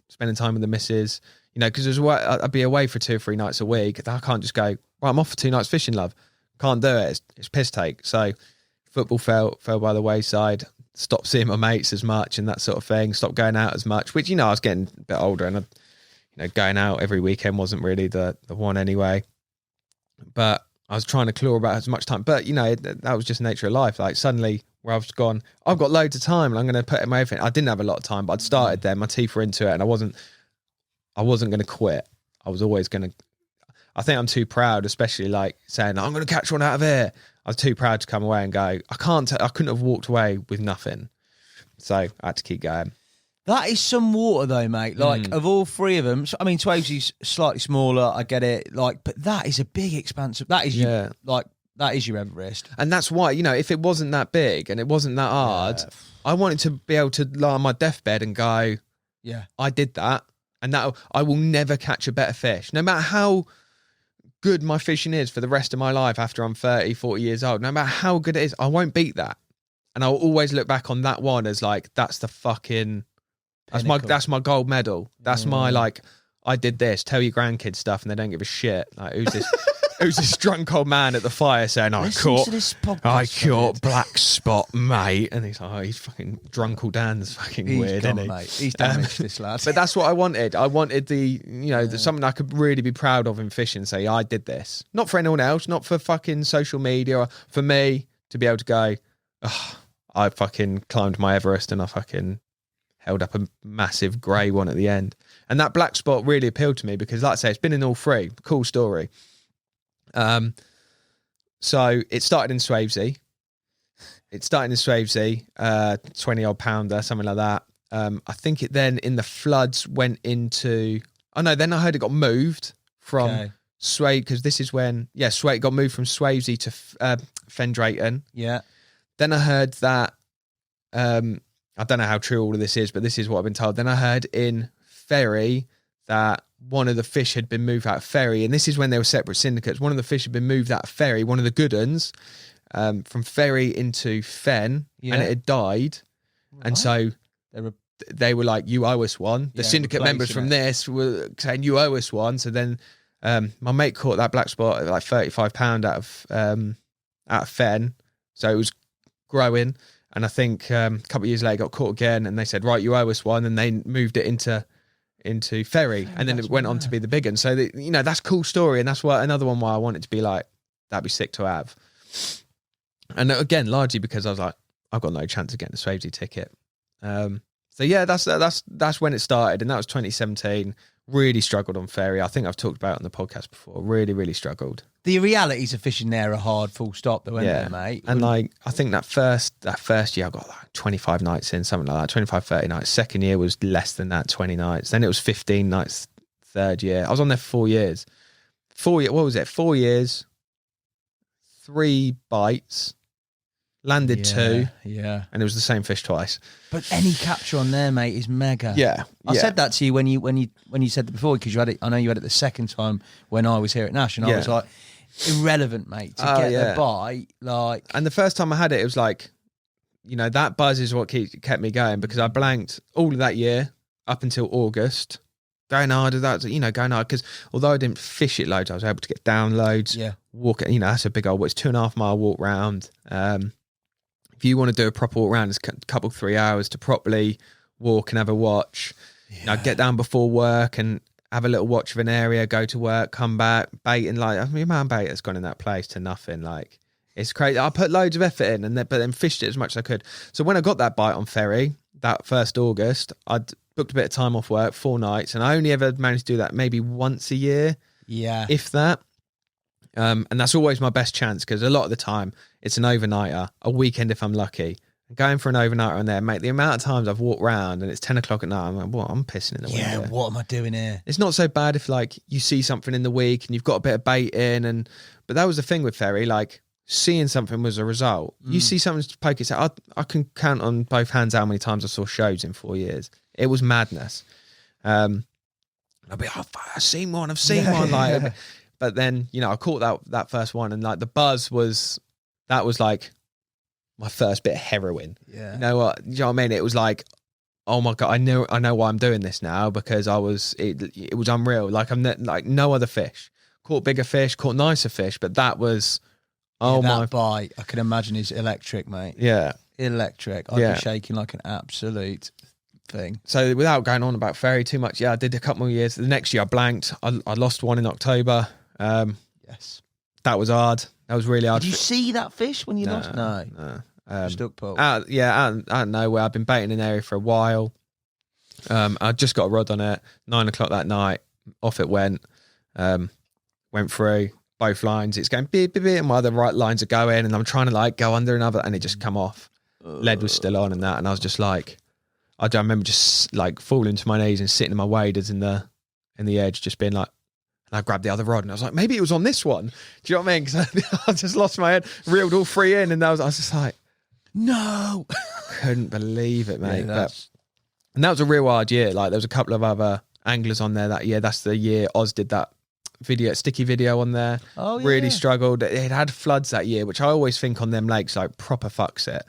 spending time with the missus. You know, because I'd be away for 2 or 3 nights a week. I can't just go, right, I'm off for 2 nights fishing, love. Can't do it. It's piss take. So football fell by the wayside. Stopped seeing my mates as much and that sort of thing. Stopped going out as much, which, you know, I was getting a bit older, and going out every weekend wasn't really the one anyway. But I was trying to claw about as much time. But, that was just the nature of life. Like suddenly where I've gone, I've got loads of time and I'm going to put in my everything. I didn't have a lot of time, but I'd started there. My teeth were into it and I wasn't going to quit. I was always going to, I think I'm too proud, especially like saying, I'm going to catch one out of here. I was too proud to come away and go, I couldn't have walked away with nothing. So I had to keep going. That is some water though, mate. Like of all three of them, I mean, Swavesey's slightly smaller. I get it. Like, but that is a big expanse. That is that is your Everest. And that's why, if it wasn't that big and it wasn't that hard, I wanted to be able to lie on my deathbed and go, yeah, I did that. And that I will never catch a better fish. No matter how good my fishing is for the rest of my life after I'm 30, 40 years old, no matter how good it is, I won't beat that. And I'll always look back on that one as like, that's the fucking... That's my gold medal. That's my like, I did this. Tell your grandkids stuff, and they don't give a shit. Like who's this? Who's this drunk old man at the fire saying, I caught black spot, mate? And he's like, oh, he's fucking drunk old Dan's fucking weird, isn't he? Mate. He's damaged this lad. But that's what I wanted. I wanted something I could really be proud of in fishing. Say, I did this. Not for anyone else. Not for fucking social media. Or for me to be able to go, oh, I fucking climbed my Everest and I fucking held up a massive grey one at the end. And that black spot really appealed to me because, like I say, it's been in all three. Cool story. So it started in Swavesey. 20-odd pounder, something like that. I think it then, in the floods, went into... Oh, no, then I heard it got moved from Swavesey, because this is when... Yeah, it got moved from Swavesey to Fendraighton. Yeah. Then I heard that... I don't know how true all of this is, but this is what I've been told. Then I heard in Ferry that one of the fish had been moved out of Ferry, and this is when they were separate syndicates. One of the fish had been moved out of Ferry, one of the good ones, from Ferry into Fen, and it had died. Right. And so they were like, you owe us one. The syndicate members from this were saying, you owe us one. So then my mate caught that black spot at like 35 pound out of Fen. So it was growing. And I think a couple of years later, got caught again, and they said, "Right, you owe us one," and they moved it into Ferry, and then it went on to be the big one. So that's a cool story, and that's why another one why I wanted to be like, that'd be sick to have. And again, largely because I was like, I've got no chance of getting a Swavesey ticket. So yeah, that's when it started, and that was 2017. Really struggled on Ferry. I think I've talked about it on the podcast before. Really, really struggled. The realities of fishing there are hard, full stop, though, aren't they, mate? And like, I think that first year I got like 25 nights in, something like that, 25, 30 nights. Second year was less than that, 20 nights. Then it was 15 nights third year. I was on there for 4 years. 4 years, what was it? 4 years, 3 bites, landed 2. Yeah. And it was the same fish twice. But any capture on there, mate, is mega. Yeah. I said that to you when you said it before, because you had it. I know you had it the second time when I was here at Nash, and I was like, irrelevant, mate, to get the bite. Like, and the first time I had it, it was like, that buzz is what kept me going, because I blanked all of that year up until August, going hard at that, going hard, because although I didn't fish it loads, I was able to get down loads, walk, that's a big old, it's 2.5 mile walk round. If you want to do a proper walk round, it's a couple, 3 hours to properly walk and have a watch. Get down before work and have a little watch of an area, go to work, come back, baiting, like, man, bait that's gone in that place to nothing. Like, it's crazy. I put loads of effort in, but then fished it as much as I could. So when I got that bite on Ferry, that 1st August, I'd booked a bit of time off work, 4 nights, and I only ever managed to do that maybe once a year. Yeah. If that. And that's always my best chance, because a lot of the time it's an overnighter, a weekend if I'm lucky. Going for an overnighter on there, mate, the amount of times I've walked round and it's 10 o'clock at night, I'm like, what? I'm pissing in the window. Yeah, what am I doing here? It's not so bad if, like, you see something in the week and you've got a bit of bait in, but that was the thing with Ferry, like, seeing something was a result. You see something to poke its out. I can count on both hands how many times I saw shows in 4 years. It was madness. I'd be, I've seen one, like, but then, I caught that first one, and like the buzz was like my first bit of heroin. Yeah. You know what? Do you know what I mean? It was like, oh my God, I know why I'm doing this now, because it was unreal. Like, I'm like no other fish. Caught bigger fish, caught nicer fish, but that was, that bite, I can imagine, is electric, mate. Yeah. Electric. I'd be shaking like an absolute thing. So without going on about Ferry too much, I did a couple more years. The next year I blanked. I lost one in October. Yes. That was hard. That was really hard. Did you see that fish when you lost? No. Just duck pull. Out of nowhere. I've been baiting an area for a while. I just got a rod on it. 9 o'clock that night. Off it went. Went through both lines. It's going beep, beep, beep, and my other right lines are going, and I'm trying to like go under another, and it just come off. Lead was still on and that, and I was just like, I remember just like falling to my knees and sitting in my waders in the edge, just being like, and I grabbed the other rod and I was like, maybe it was on this one. Do you know what I mean? Because I just lost my head, reeled all three in, and I was just like, no. Couldn't believe it, mate. Yeah, and that was a real hard year. Like there was a couple of other anglers on there that year. That's the year Oz did that sticky video on there. Oh, yeah. Really struggled. It had floods that year, which I always think on them lakes like proper fucks it.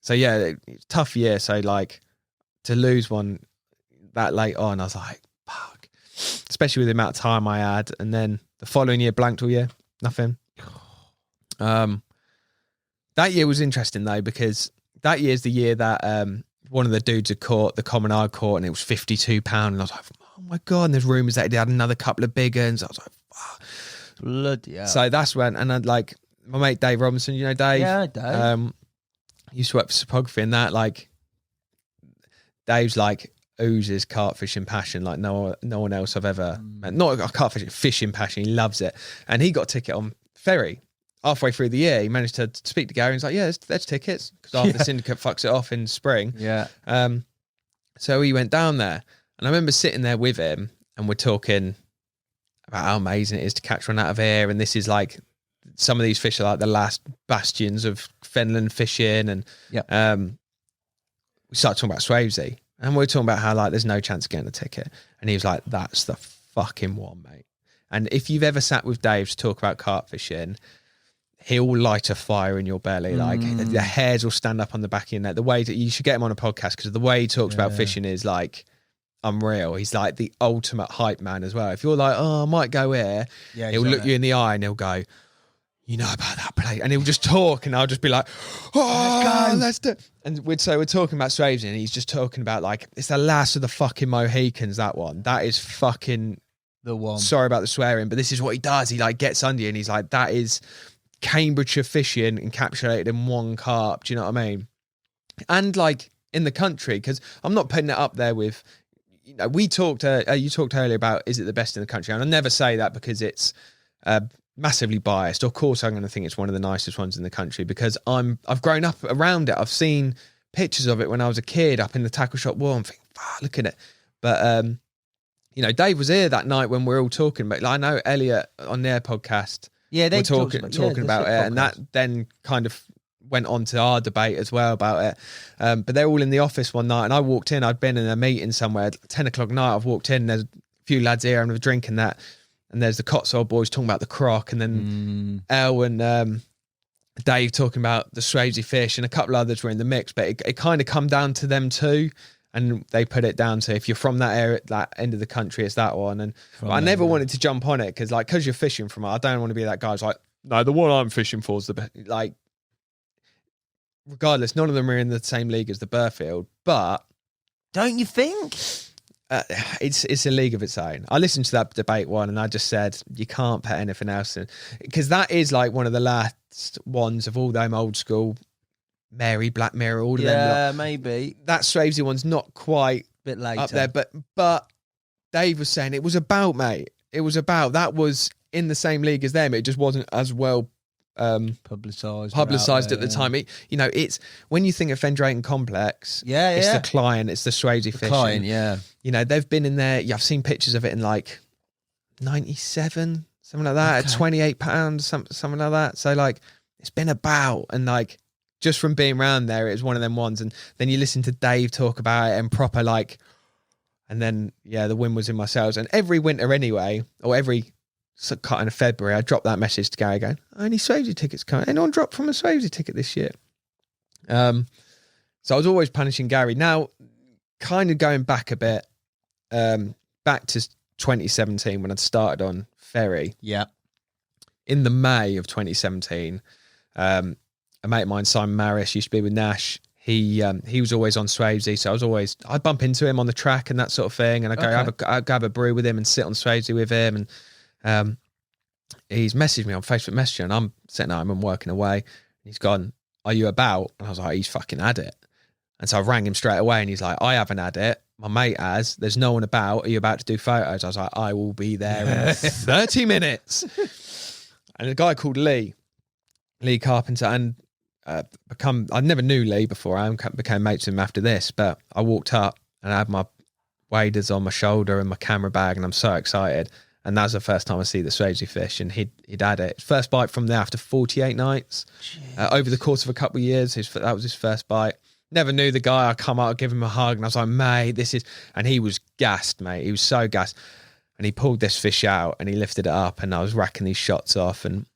So yeah, tough year. So like to lose one that late on, I was like, fuck. Especially with the amount of time I had, and then the following year blanked all year, nothing. That year was interesting though, because that year's the year that one of the dudes had caught the common I caught, and it was £52, and I was like, oh my god! And there's rumours that he had another couple of big uns. I was like, fuck. Bloody hell. So that's when, and I'd like my mate Dave Robinson, you know Dave? Yeah, Dave. Used to work for photography, and that like Dave's like oozes cartfishing passion like no one else I've ever met. Not a cartfishing, fishing passion. He loves it, and he got a ticket on Ferry. Halfway through the year, he managed to speak to Gary and he's like, yeah, there's tickets, because after the syndicate fucks it off in spring. Yeah. So he went down there, and I remember sitting there with him, and we're talking about how amazing it is to catch one out of here, and this is like, some of these fish are like the last bastions of fenland fishing, and we started talking about Swavesey, and we were talking about how like there's no chance of getting a ticket, and he was like, that's the fucking one, mate. And if you've ever sat with Dave to talk about carp fishing, he'll light a fire in your belly. Like the hairs will stand up on the back of your neck. The way that you should get him on a podcast, because the way he talks about fishing is like unreal. He's like the ultimate hype man as well. If you're like, oh, I might go here, he'll look you in the eye and he'll go, you know about that place, and he'll just talk, and I'll just be like, oh, let's do it. And we're talking about Swavesey, and he's just talking about like, it's the last of the fucking Mohicans, that one. That is fucking the one. Sorry about the swearing, but this is what he does. He like gets under you, and he's like, that is Cambridgeshire fishing encapsulated in one carp. Do you know what I mean? And like in the country, because I'm not putting it up there with, you know, you talked earlier about, is it the best in the country? And I never say that because it's massively biased. Of course, I'm going to think it's one of the nicest ones in the country, because I've grown up around it. I've seen pictures of it when I was a kid up in the tackle shop wall. I'm thinking, look at it. But you know, Dave was here that night when we were all talking. But like, I know Elliot on their podcast. Yeah, they were talking about it, and that then kind of went on to our debate as well about it. But they're all in the office one night, and I walked in. I'd been in a meeting somewhere at 10 o'clock at night. I've walked in. There's a few lads here having a drink and that. And there's the Cotswold boys talking about the croc, and then Elle and Dave talking about the Swavesey Fish, and a couple others were in the mix. But it kind of come down to them too, and they put it down to, if you're from that area, that end of the country, it's that one. And I never wanted to jump on it, because you're fishing from it, I don't want to be that guy who's like, no, the one I'm fishing for is the best. Like, regardless, none of them are in the same league as the Burfield, but don't you think? It's a league of its own. I listened to that debate one, and I just said, you can't put anything else in, because that is like one of the last ones of all them old school Mary, Black Mirror, all of them. Yeah, maybe. That Swavesey one's not quite bit later up there, but Dave was saying it was about, mate. It was about, that was in the same league as them. It just wasn't as well publicised at the time. You know, it's when you think of Fen Drayton Complex, it's the client, it's the Swavesey Fish. Client, yeah. You know, they've been in there. Yeah, I've seen pictures of it in like 97, something like that, at £28, something like that. So like, it's been about, and like, just from being around there, it was one of them ones. And then you listen to Dave talk about it and proper like, and then the wind was in my sails. And every winter anyway, or every cut in February, I dropped that message to Gary going, any Swavesey tickets coming? Anyone dropped from a Swavesey ticket this year? So I was always punishing Gary. Now, kind of going back a bit, back to 2017 when I'd started on Ferry. Yeah. In the May of 2017, a mate of mine, Simon Maris, used to be with Nash. he was always on Swavesey, so I'd bump into him on the track and that sort of thing, and I'd go have a brew with him and sit on Swavesey with him, and he's messaged me on Facebook Messenger, and I'm sitting at home and working away, and he's gone, "Are you about?" And I was like, "He's fucking had it." And so I rang him straight away, and he's like, "I haven't had it. My mate has. There's no one about. Are you about to do photos?" I was like, "I will be there in 30 minutes." And a guy called Lee Carpenter, and I never knew Lee before. I became mates with him after this, but I walked up and I had my waders on my shoulder and my camera bag, and I'm so excited. And that was the first time I see the Swavesey fish, and he'd had it. First bite from there after 48 nights. Over the course of a couple of years, that was his first bite. Never knew the guy. I come out, I give him a hug, and I was like, "Mate, this is..." And he was gassed, mate. He was so gassed. And he pulled this fish out and he lifted it up, and I was racking these shots off, and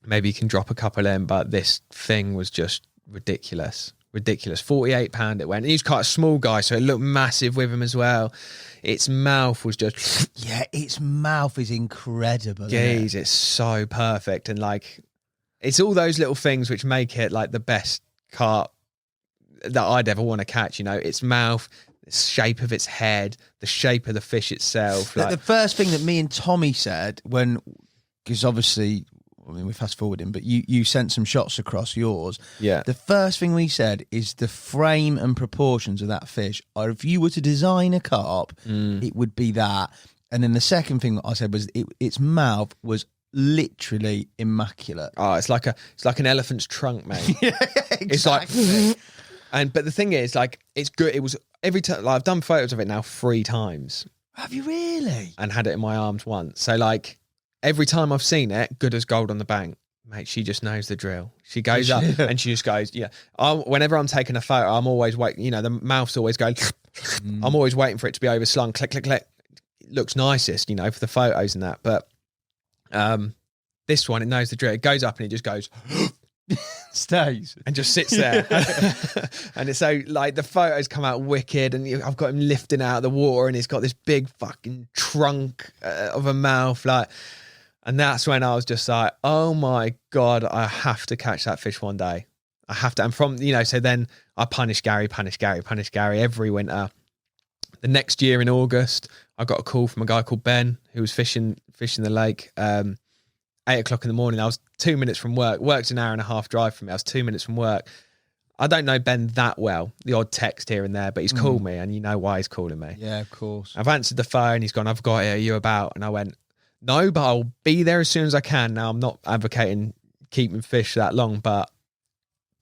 maybe you can drop a couple in, but this thing was just ridiculous. 48 pound it went. He's quite a small guy, so it looked massive with him as well. Its mouth was just... Yeah, its mouth is incredible. Geez, it's so perfect. And like, it's all those little things which make it like the best carp that I'd ever want to catch, you know. Its mouth, the shape of its head, the shape of the fish itself. The first thing that me and Tommy said because obviously, I mean, we fast forwarding, but you sent some shots across yours. Yeah. The first thing we said is the frame and proportions of that fish. Or if you were to design a carp, it would be that. And then the second thing that I said was its mouth was literally immaculate. Oh, it's like an elephant's trunk, mate. Yeah, exactly. It's like, but the thing is, like, it's good. It was every time. Like, I've done photos of it now 3 times. Have you really? And had it in my arms once. So like, every time I've seen it, good as gold on the bank. Mate, she just knows the drill. She goes up and she just goes, yeah. Whenever I'm taking a photo, I'm always waiting. You know, the mouth's always going. I'm always waiting for it to be overslung. Click, click, click. It looks nicest, you know, for the photos and that. But this one, it knows the drill. It goes up and it just goes. Stays and just sits there. And it's so, like, the photos come out wicked, and I've got him lifting out of the water, and he's got this big fucking trunk of a mouth, like. And that's when I was just like, oh my God, I have to catch that fish one day. I have to. And from, you know, so then I punish Gary every winter. The next year in August, I got a call from a guy called Ben who was fishing the lake. 8 o'clock in the morning. I was 2 minutes from work. Work's an hour and a half drive from me. I was 2 minutes from work. I don't know Ben that well, the odd text here and there, but he's called me, and you know why he's calling me. Yeah, of course. I've answered the phone. He's gone, "I've got it. Are you about?" And I went, "No, but I'll be there as soon as I can." Now, I'm not advocating keeping fish that long, but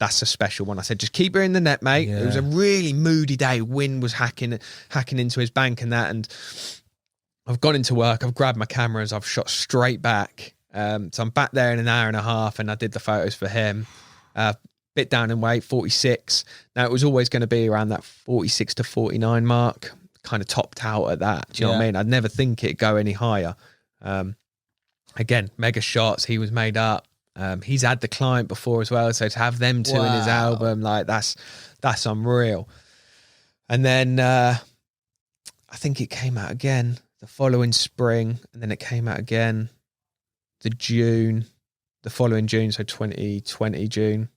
that's a special one. I said, "Just keep her in the net, mate." Yeah. It was a really moody day. Wind was hacking into his bank and that. And I've gone into work. I've grabbed my cameras. I've shot straight back. So I'm back there in an hour and a half, and I did the photos for him. Bit down in weight, 46. Now, it was always going to be around that 46 to 49 mark, kind of topped out at that. Do you know what I mean? I'd never think it'd go any higher. Again, mega shots. He was made up. He's had the client before as well, so to have them two in his album, like, that's unreal. And then I think it came out again the following spring, and then it came out again the following June, so 2020 June.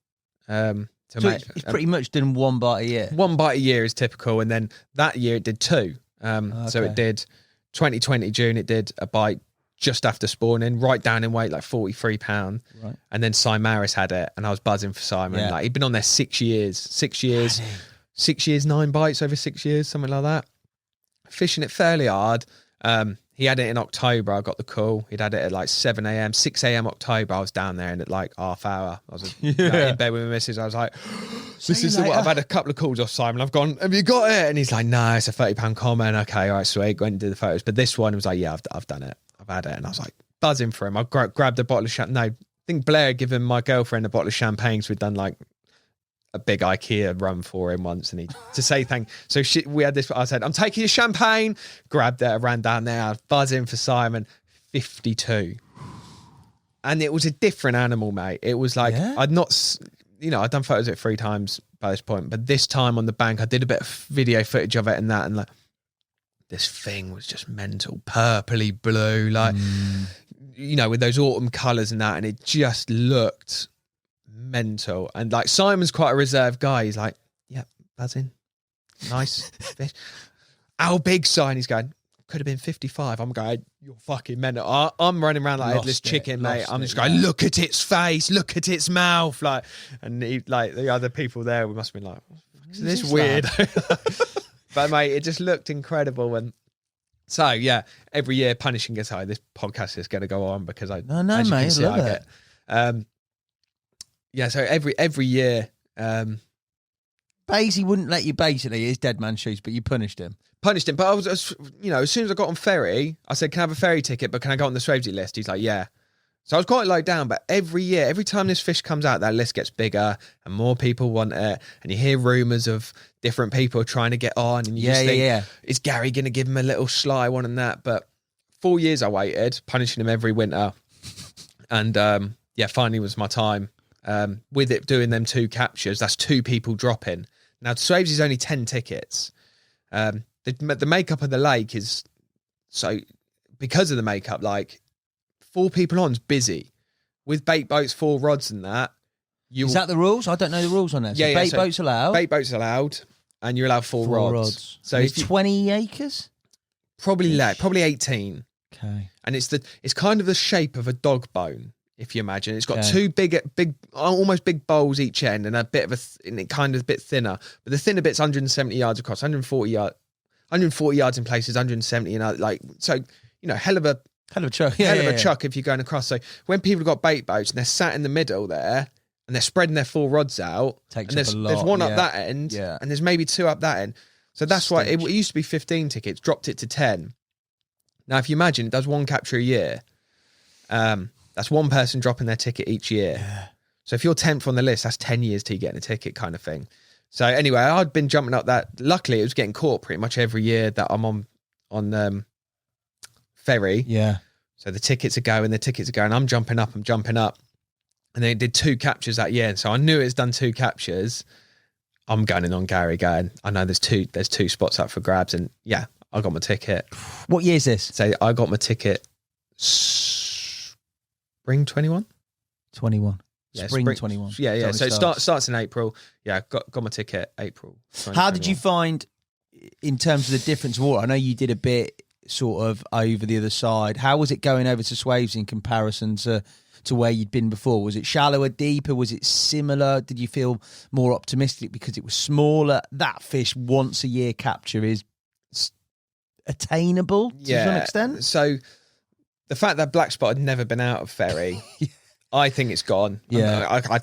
So it's pretty much done one bite a year. One bite a year is typical, and then that year it did 2. So it did 2020 June. It did a bite just after spawning, right down in weight, like 43 pound. Right. And then Simon Maris had it, and I was buzzing for Simon. Yeah. Like, he'd been on there 6 years. 6 years. 6 years, 9 bites over 6 years, something like that. Fishing it fairly hard. He had it in October. I got the call. He'd had it at like 7 a.m., 6 a.m. October. I was down there, and at like half hour, I was in bed with my missus. I was like, this is what I've had a couple of calls off Simon. I've gone, "Have you got it?" And he's like, "No, it's a £30 comment." Okay, all right, sweet. Went and did the photos. But this one was like, "Yeah, I've done it. I've had it." And I was like, buzzing for him. I grabbed a bottle of champagne. No, I think Blair had given my girlfriend a bottle of champagne, so we'd done like a big IKEA run for him once, and to say thank. So we had this. I said, "I'm taking your champagne." Grabbed it, ran down there. I was buzzing for Simon. 52, and it was a different animal, mate. It was like I'd not, I'd done photos of it 3 times by this point, but this time on the bank, I did a bit of video footage of it and that, and like, this thing was just mental, purpley blue, like with those autumn colours and that, and it just looked mental. And like, Simon's quite a reserved guy. He's like, buzzing, nice fish. How big sign? He's going, could have been 55. I'm going, you're fucking mental. I'm running around like this chicken, mate. I'm just going, look at its face, look at its mouth, like, and like the other people there, we must have been like, is this weird? But mate, it just looked incredible. And so yeah, every year punishing gets high. This podcast is going to go on because I no, mate, I love it. Yeah, so every year, Basie wouldn't let you basically his dead man shoes, but you punished him. But I was, as soon as I got on Ferry, I said, can I have a ferry ticket, but can I go on the Swavesey list? He's like, yeah. So I was quite low down, but every year, every time this fish comes out, that list gets bigger and more people want it. And you hear rumours of different people trying to get on. And you just think, is Gary going to give him a little sly one and that? But 4 years I waited, punishing him every winter. And finally was my time. With it doing them 2 captures, that's 2 people dropping. Now, Swavesey's only 10 tickets. The makeup of the lake is, so because of the makeup, like 4 people on's busy. With bait boats, 4 rods and that. Is that the rules? I don't know the rules on that. So bait boats allowed? Bait boats allowed, and you're allowed 4 rods. So it's 20 acres? Probably less, probably 18. Okay. And it's kind of the shape of a dog bone, if you imagine. It's got 2 big, almost big bowls each end, and a bit of kind of a bit thinner. But the thinner bit's 170 yards across, 140 yards in places, 170 and like so. Hell of a chuck, chuck if you're going across. So when people have got bait boats and they're sat in the middle there and they're spreading their 4 rods out, and there's 1 up that end, and there's maybe 2 up that end. So that's why it used to be 15 tickets, dropped it to 10. Now, if you imagine, it does 1 capture a year. That's 1 person dropping their ticket each year. Yeah. So if you're 10th on the list, that's 10 years till you getting a ticket kind of thing. So anyway, I'd been jumping up that. Luckily, it was getting caught pretty much every year that I'm on Ferry. Yeah. So the tickets are going. I'm jumping up. And they did 2 captures that year. So I knew it's done 2 captures. I'm going in on Gary going, I know there's 2 spots up for grabs. And yeah, I got my ticket. What year is this? So I got my ticket spring 21? 21. Yeah, spring 21. Yeah. So it starts in April. Yeah, got my ticket April. How did you find, in terms of the difference of water? I know you did a bit sort of over the other side. How was it going over to Swavesey in comparison to where you'd been before? Was it shallower, deeper? Was it similar? Did you feel more optimistic because it was smaller? That fish once a year capture is attainable to some extent. So the fact that black spot had never been out of Ferry, I think it's gone. Yeah. I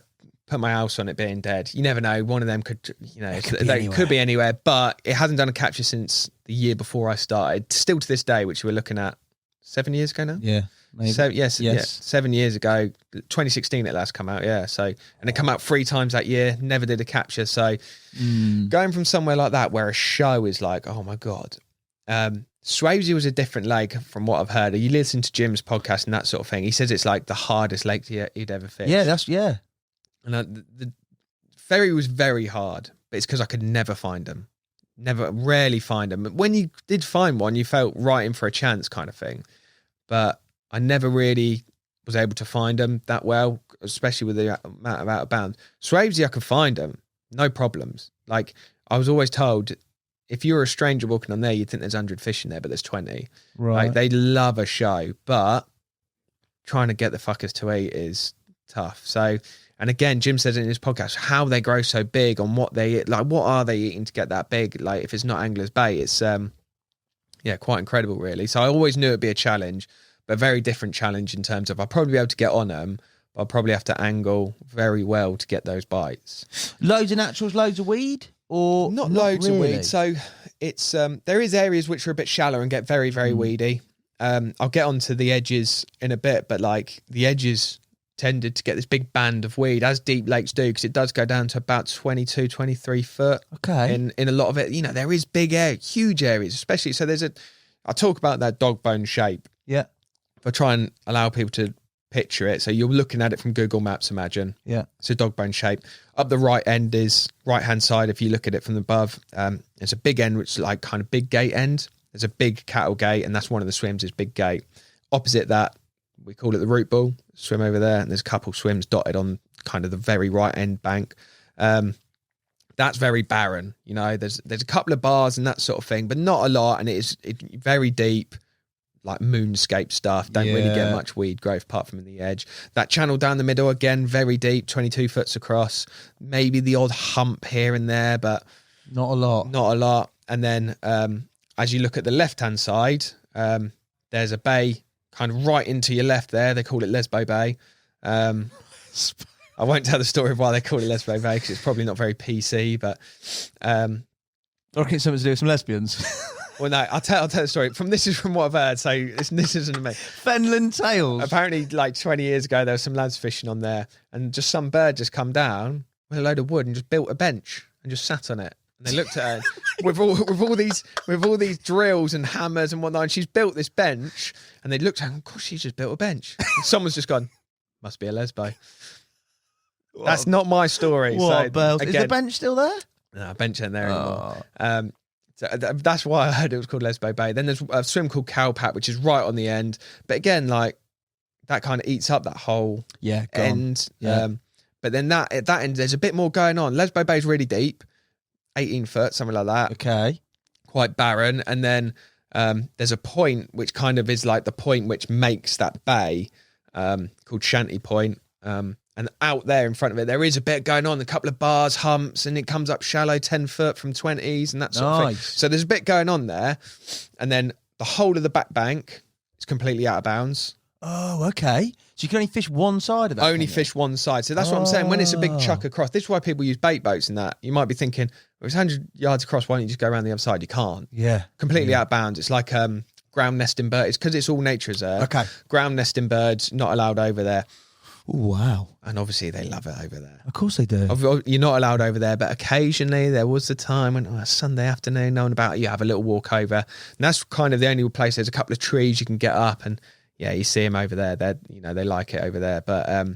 put my house on it being dead. You never know. One of them could be anywhere, but it hasn't done a capture since the year before I started. Still to this day, which we're looking at 7 years ago now. Yeah. Maybe. So, yes. 7 years ago, 2016 it last come out. Yeah. So, and it come out 3 times that year, never did a capture. So going from somewhere like that where a show is like, oh my God. Swavesey was a different lake from what I've heard. You listen to Jim's podcast and that sort of thing. He says it's like the hardest lake he'd ever fished. Yeah, And the Ferry was very hard, but it's because I could never find them. Rarely find them. When you did find one, you felt right in for a chance kind of thing. But I never really was able to find them that well, especially with the amount of out of bounds. Swavesey, I could find them, no problems. Like I was always told, if you're a stranger walking on there, you'd think there's 100 fish in there, but there's 20. Right. Like they love a show, but trying to get the fuckers to eat is tough. So, and again, Jim says in his podcast, how they grow so big on what they eat, like what are they eating to get that big? Like if it's not angler's bait, it's quite incredible really. So I always knew it'd be a challenge, but a very different challenge in terms of I'll probably be able to get on them, but I'll probably have to angle very well to get those bites. Loads of naturals, loads of weed? Or not loads really? Of weed. So it's there is areas which are a bit shallow and get very, very weedy. I'll get onto the edges in a bit, but like the edges tended to get this big band of weed, as deep lakes do, because it does go down to about 22, 23 foot. Okay. In a lot of it, there is big huge areas, especially. So I talk about that dog bone shape. Yeah. If I try and allow people to picture it. So you're looking at it from Google Maps, imagine. Yeah. It's a dog bone shape. Up the right end is right-hand side. If you look at it from above, it's a big end, which is like kind of big gate end. There's a big cattle gate, and that's one of the swims is big gate. Opposite that, we call it the root ball, swim over there, and there's a couple swims dotted on kind of the very right end bank. that's very barren. You know, there's a couple of bars and that sort of thing, but not a lot. And it's very deep, like moonscape stuff. Don't really get much weed growth apart from in the edge. That channel down the middle, again, very deep, 22 foot across. Maybe the odd hump here and there, but not a lot. Not a lot. And then as you look at the left-hand side, there's a bay kind of right into your left there. They call it Lesbo Bay. I won't tell the story of why they call it Lesbo Bay because it's probably not very PC, but I reckon it's something to do with some lesbians. Well, no, I'll tell the story. This is from what I've heard, so this isn't me. Fenland Tales. Apparently, like 20 years ago, there were some lads fishing on there, and just some bird just come down with a load of wood and just built a bench and just sat on it. And they looked at her with all these drills and hammers and whatnot. And she's built this bench, and they looked at her and, of course, she's just built a bench. And someone's just gone, must be a lesbo. That's not my story. What, so, is the bench still there? No, bench ain't there anymore. So that's why I heard it was called Lesbo Bay. Then there's a swim called Cowpat, which is right on the end. But again, like that kind of eats up that whole end. Yeah. But then at that end, there's a bit more going on. Lesbo Bay is really deep, 18 foot, something like that. Okay. Quite barren. And then there's a point which kind of is like the point which makes that bay called Shanty Point. And out there in front of it, there is a bit going on, a couple of bars, humps, and it comes up shallow, 10 foot from 20s and that sort of thing. So there's a bit going on there. And then the whole of the back bank is completely out of bounds. Oh, okay. So you can only fish one side of that? Only fish one side. So that's what I'm saying. When it's a big chuck across, this is why people use bait boats and that. You might be thinking, well, it's 100 yards across, why don't you just go around the other side? You can't. Yeah. Completely out of bounds. It's like ground nesting birds. Because it's all nature reserve. Okay. Ground nesting birds, not allowed over there. Ooh, wow. And obviously they love it over there. Of course they do. You're not allowed over there, but occasionally there was the time when Sunday afternoon, knowing about it, you have a little walk over. And that's kind of the only place. There's a couple of trees you can get up and yeah, you see them over there. They like it over there. But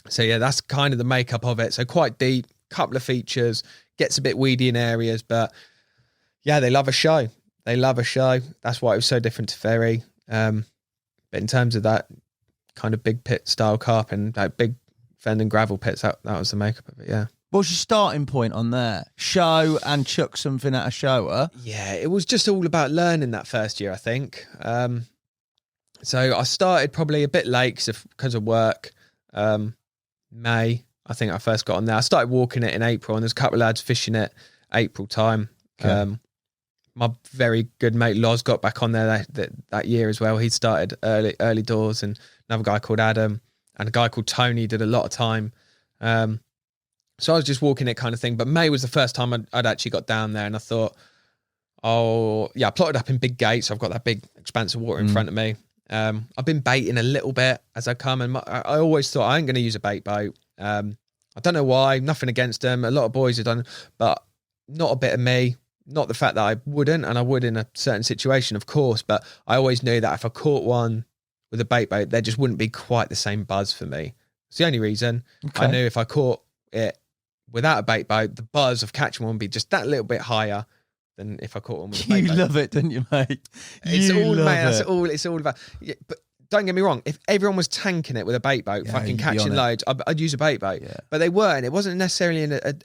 so yeah, that's kind of the makeup of it. So quite deep, couple of features, gets a bit weedy in areas, but yeah, they love a show. They love a show. That's why it was so different to Ferry. But in terms of that kind of big pit style carp and like big fen and gravel pits, that was the makeup of it. Yeah. What's your starting point on there? Show and chuck something at a shower? Yeah, it was just all about learning that first year, I think. So I started probably a bit late because of work. May, I think I first got on there. I started walking it in April, and there's a couple of lads fishing it April time. Okay. My very good mate Loz got back on there that year as well. He started early doors, and another guy called Adam and a guy called Tony did a lot of time. So I was just walking it kind of thing. But May was the first time I'd actually got down there, and I thought, oh yeah, I plotted up in big gates. I've got that big expanse of water in front of me. I've been baiting a little bit as I come, and I always thought I ain't going to use a bait boat. I don't know why. Nothing against them. A lot of boys have done, but not a bit of me. Not the fact that I wouldn't, and I would in a certain situation, of course. But I always knew that if I caught one with a bait boat, there just wouldn't be quite the same buzz for me. It's the only reason. Okay. I knew if I caught it without a bait boat, the buzz of catching one would be just that little bit higher than if I caught one with a bait boat. You love it, don't you, mate? It's all about. Yeah, but don't get me wrong. If everyone was tanking it with a bait boat, fucking catching loads, I'd use a bait boat. Yeah. But they weren't. It wasn't necessarily an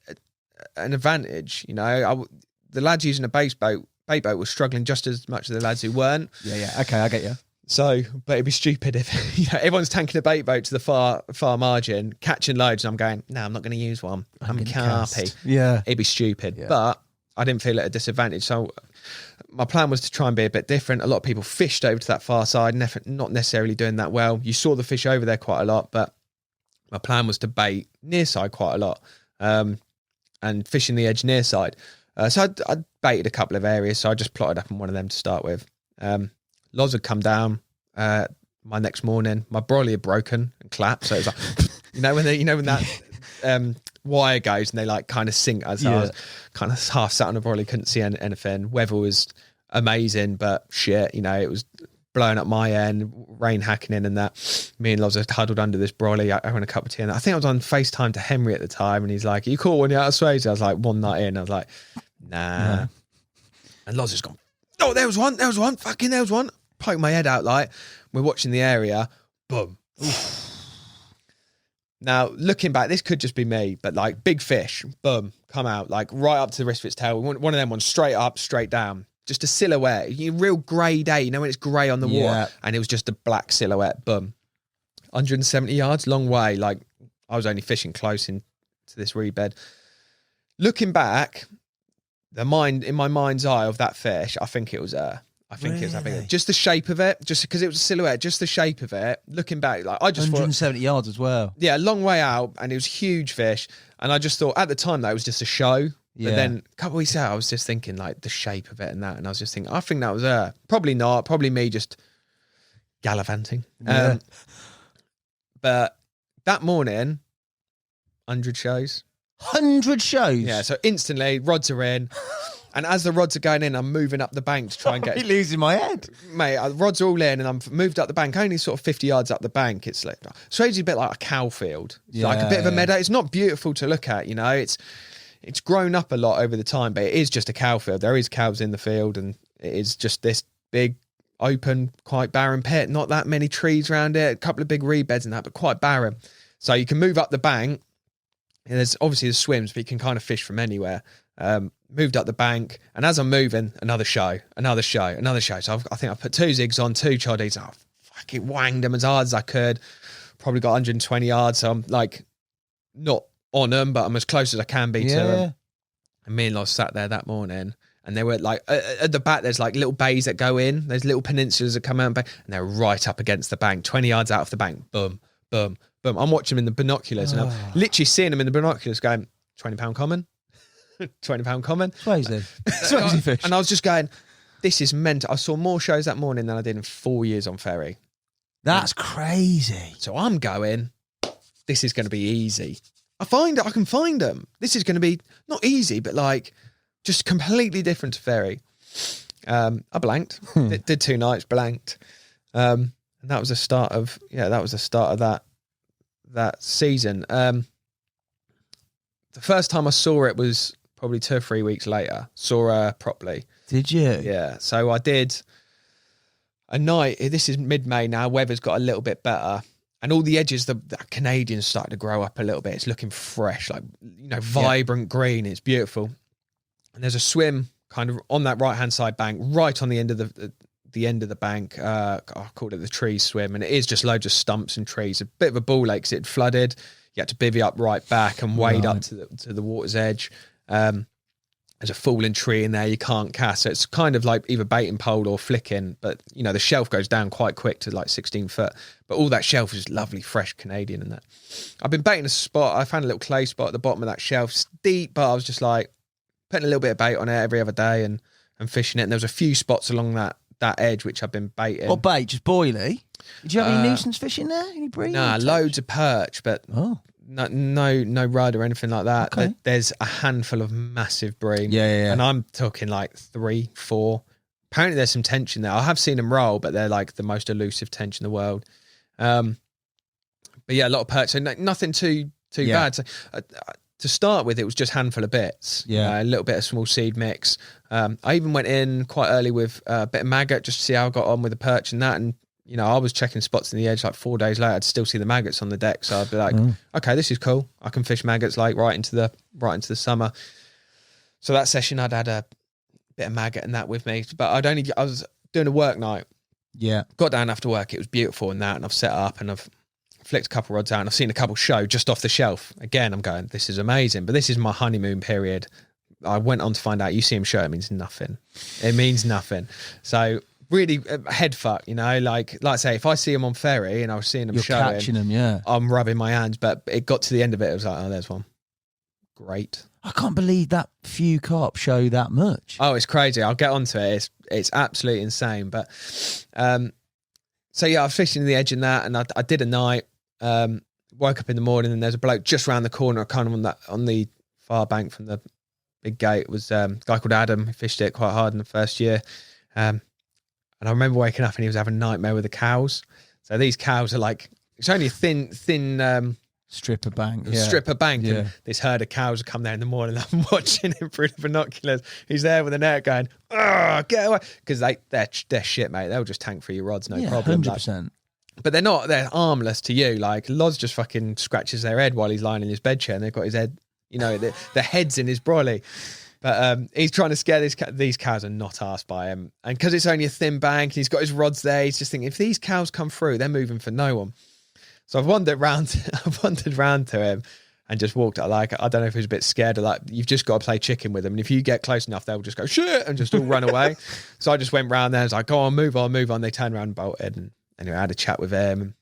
advantage. You know, the lads using a bait boat was struggling just as much as the lads who weren't. Yeah. Okay, I get you. So, but it'd be stupid if everyone's tanking a bait boat to the far margin, catching loads, and I'm going, no, I'm not going to use one. I'm carpy. Yeah, it'd be stupid. Yeah. But I didn't feel at a disadvantage. So my plan was to try and be a bit different. A lot of people fished over to that far side, not necessarily doing that well. You saw the fish over there quite a lot, but my plan was to bait near side quite a lot and fishing the edge near side. So I baited a couple of areas. So I just plotted up on one of them to start with. Loz had come down my next morning. My brolly had broken and clapped. So it was like, when that wire goes and they like kind of sink as I was kind of half sat on a brolly, couldn't see anything. Weather was amazing, but shit, it was blowing up my end, rain hacking in and that. Me and Loz had huddled under this brolly, having a cup of tea. And I think I was on FaceTime to Henry at the time, and he's like, "You caught one out of Swavesey?" I was like, one night in. I was like, nah. No. And Loz has gone, "Oh, there was one, fucking there was one." Poke my head out, like, we're watching the area, boom. Now, looking back, this could just be me, but like big fish, boom, come out, like right up to the wrist of its tail. One of them ones straight up, straight down. Just a silhouette, real grey day, when it's grey on the water, and it was just a black silhouette, boom. 170 yards, long way. Like, I was only fishing close into this reed bed. Looking back, in my mind's eye of that fish, I think it was just the shape of it, just because it was a silhouette, just the shape of it. Looking back, like I just 170 yards as well. Yeah, a long way out, and it was huge fish. And I just thought at the time that it was just a show. Yeah. But then a couple of weeks out, I was just thinking like the shape of it and that, and I was just thinking, I think that was her. Probably not. Probably me just gallivanting. Yeah. But that morning, 100 shows. 100 shows. Yeah. So instantly, rods are in. And as the rods are going in, I'm moving up the bank to try and get... I'm losing my head. Mate, rods are all in, and I'm moved up the bank, only sort of 50 yards up the bank. It's like... Swavesey's a bit like a cow field. It's like a bit of a meadow. It's not beautiful to look at, It's grown up a lot over the time, but it is just a cow field. There is cows in the field, and it is just this big, open, quite barren pit. Not that many trees around it. A couple of big reed beds and that, but quite barren. So you can move up the bank. And there's obviously the swims, but you can kind of fish from anywhere. Moved up the bank, and as I'm moving, another show. So I think I put 2 zigs on, 2 choddies. I fucking wanged them as hard as I could. Probably got 120 yards, so I'm like not on them, but I'm as close as I can be to them. And me and Loz sat there that morning, and they were like at the back. There's like little bays that go in. There's little peninsulas that come out, and they're right up against the bank, 20 yards out of the bank. Boom, boom, boom. I'm watching them in the binoculars, and I'm literally seeing them in the binoculars, going £20 common. £20 common. Swavesey fish. And I was just going, this is mental. I saw more shows that morning than I did in 4 years on Ferry. That's crazy. So I'm going, this is going to be easy. I can find them. This is going to be not easy, but like just completely different to Ferry. I blanked. Did 2 nights, blanked. And that was the start of that season. The first time I saw it was probably 2 or 3 weeks later. Saw her properly. Did you? Yeah. So I did a night. This is mid-May now. Weather's got a little bit better. And all the edges, the Canadians started to grow up a little bit. It's looking fresh, like, vibrant green. It's beautiful. And there's a swim kind of on that right-hand side bank, right on the end of the bank. I called it the trees swim. And it is just loads of stumps and trees. A bit of a ball lake because it had flooded. You had to bivvy up right back and wade up to the water's edge. There's a fallen tree in there you can't cast. So it's kind of like either baiting pole or flicking. But, the shelf goes down quite quick to like 16 foot. But all that shelf is lovely, fresh Canadian and that. I've been baiting a spot. I found a little clay spot at the bottom of that shelf. It's deep, but I was just like putting a little bit of bait on it every other day and fishing it. And there was a few spots along that edge which I've been baiting. What bait? Just boilie? Did you have any nuisance fish in there? Any bream? Nah, loads of perch, but... No rud or anything like that. Okay. There's a handful of massive bream. Yeah. And I'm talking like 3, 4. Apparently there's some tension there. I have seen them roll, but they're like the most elusive tension in the world. But yeah, a lot of perch. So nothing too bad. So, to start with, it was just a handful of bits. Yeah. A little bit of small seed mix. I even went in quite early with a bit of maggot just to see how I got on with the perch and that. And I was checking spots in the edge like 4 days later. I'd still see the maggots on the deck. So I'd be like, okay, this is cool. I can fish maggots like right into the summer. So that session, I'd had a bit of maggot and that with me. But I was doing a work night. Yeah. Got down after work. It was beautiful and that. And I've set up and I've flicked a couple rods out and I've seen a couple show just off the shelf. Again, I'm going, this is amazing. But this is my honeymoon period. I went on to find out you see them show, it means nothing. It means nothing. So... really head fuck, like I say, if I see them on Ferry and I was seeing them You're showing, catching them, yeah. I'm rubbing my hands, but it got to the end of it, it was like, oh, there's one. Great. I can't believe that few carp show that much. Oh, it's crazy. I'll get onto it. It's absolutely insane. But so yeah, I was fishing the edge in that, and I did a night. Woke up in the morning, and there's a bloke just around the corner, kind of on the far bank from the big gate. It was a guy called Adam who fished it quite hard in the first year. And I remember waking up and he was having a nightmare with the cows. So these cows are like, it's only a thin strip of bank. Strip of bank. And this herd of cows will come there in the morning. I'm watching him through the binoculars. He's there with a net going, get away. Because they're shit, mate. They'll just tank for your rods, no problem. 100%. But they're harmless to you. Like, Loz just fucking scratches their head while he's lying in his bed chair and they've got his head, you know, the head's in his brolly. But he's trying to scare these cows are not arsed by him. And because it's only a thin bank and he's got his rods there, he's just thinking, if these cows come through, they're moving for no one. So I've wandered round to him and just walked out. Like, I don't know if he was a bit scared or like, you've just got to play chicken with them. And if you get close enough, they'll just go, shit, and just all run away. So I just went round there and was like, go on, move on, move on. They turned around and bolted. And anyway, I had a chat with him. And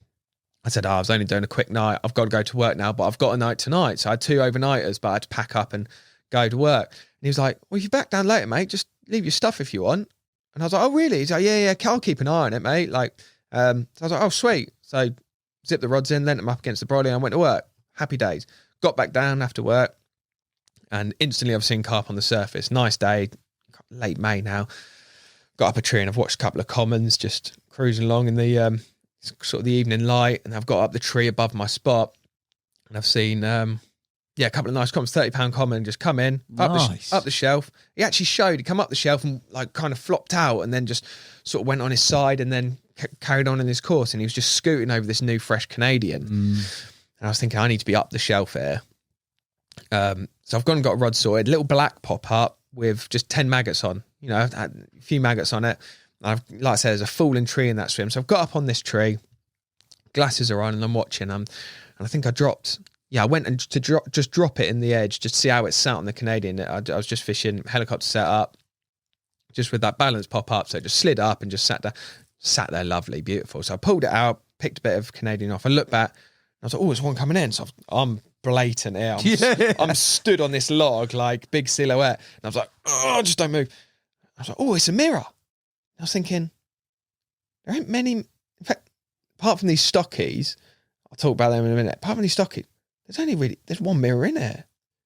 I said, I was only doing a quick night. I've got to go to work now, but I've got a night tonight. So I had 2 overnighters, but I had to pack up and go to work. And he was like, well, if you're back down later, mate, just leave your stuff if you want. And I was like, oh, really? He's like, yeah, I'll keep an eye on it, mate. Like, so I was like, oh, sweet. So zipped the rods in, lent them up against the brolly, and I went to work. Happy days. Got back down after work, and instantly I've seen carp on the surface. Nice day, late May now. Got up a tree and I've watched a couple of commons just cruising along in the sort of the evening light, and I've got up the tree above my spot, and I've seen a couple of nice commons, £30 common, just come in up the shelf. He actually showed, he come up the shelf and like kind of flopped out, and then just sort of went on his side, and then carried on in his course, and he was just scooting over this new fresh Canadian. And I was thinking, I need to be up the shelf here. So I've gone and got a rod sorted, little black pop up with just 10 maggots on, you know, I've had a few maggots on it. Like I said, there's a fallen tree in that swim. So I've got up on this tree, glasses are on, and I'm watching them. And I think I dropped, I went and to drop it in the edge, just to see how it sat on the Canadian. I was just fishing, helicopter set up, just with that balance pop up. So it just slid up and just sat there lovely, beautiful. So I pulled it out, picked a bit of Canadian off. I looked back, I was like, oh, there's one coming in. So I'm blatant here. I'm stood on this log, like big silhouette. And I was like, oh, just don't move. I was like, oh, it's a mirror. I was thinking, there ain't many, in fact, apart from these stockies, I'll talk about them in a minute. Apart from these stockies, there's one mirror in there.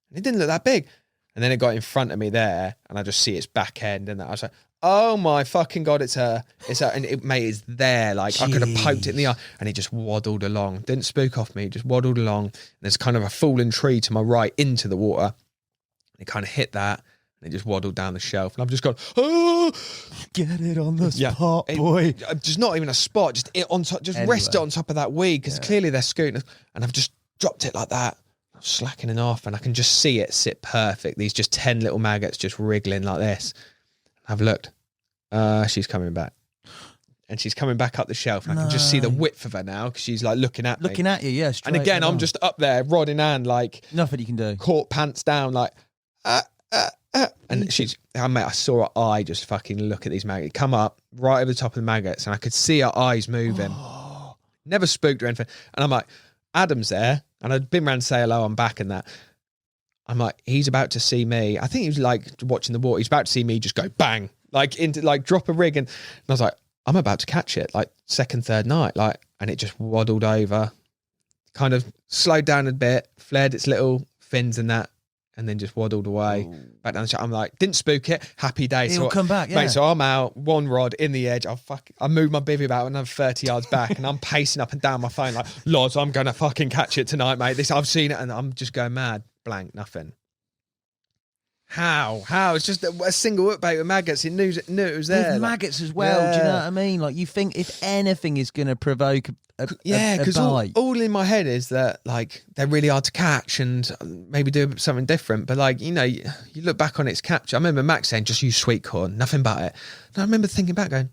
And it didn't look that big. And then it got in front of me there, and I just see its back end. And I was like, oh my fucking God, it's her. And it, mate, it's there. Like, jeez. I could have poked it in the eye, and it just waddled along. Didn't spook off me, just waddled along. And there's kind of a fallen tree to my right into the water. It kind of hit that, and it just waddled down the shelf. And I've just gone, oh, get it on the spot, boy. Just not even a spot, just it on top, just anywhere. Rest it on top of that weed, because clearly they're scooting. And I've just dropped it like that. I'm slackening off, and I can just see it sit perfect. These just 10 little maggots just wriggling like this. I've looked. She's coming back. And she's coming back up the shelf. And I can just see the width of her now, because she's like looking at me. Looking at you, yeah. And again, I'm just up there, rod in hand, like... Nothing you can do. Caught pants down, like... And she's... mate, I saw her eye just fucking look at these maggots. Come up, right over the top of the maggots, and I could see her eyes moving. Never spooked or anything. And I'm like, Adam's there. And I'd been around to say hello, I'm back and that. I'm like, he's about to see me. I think he was like watching the water. He's about to see me just go bang, like into like drop a rig. And I was like, I'm about to catch it, like second, third night. Like, and it just waddled over, kind of slowed down a bit, flared its little fins and that, and then just waddled away back down the shot. I'm like, didn't spook it. Happy day. He'll come back, yeah. Mate, so I'm out, one rod in the edge. I moved my bivvy about another 30 yards back, and I'm pacing up and down my phone like, Loz, I'm going to fucking catch it tonight, mate. I've seen it, and I'm just going mad. Blank, nothing. How? It's just a single hookbait with maggots. It knew it was there. With maggots as well, do you know what I mean? Like, you think if anything is going to provoke a because bite. all in my head is that, like, they're really hard to catch and maybe do something different. But, like, you know, you look back on its capture. I remember Max saying, just use sweet corn, nothing but it. And I remember thinking back going,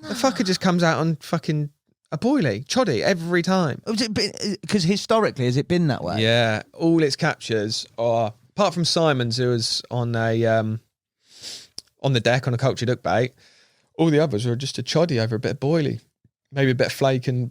the fucker just comes out on fucking a boilie, choddy, every time. Because historically, has it been that way? Yeah, all its captures are... Apart from Simon's, who was on the deck on a cultured hookbait, all the others are just a choddy over a bit of boilie, maybe a bit of flake and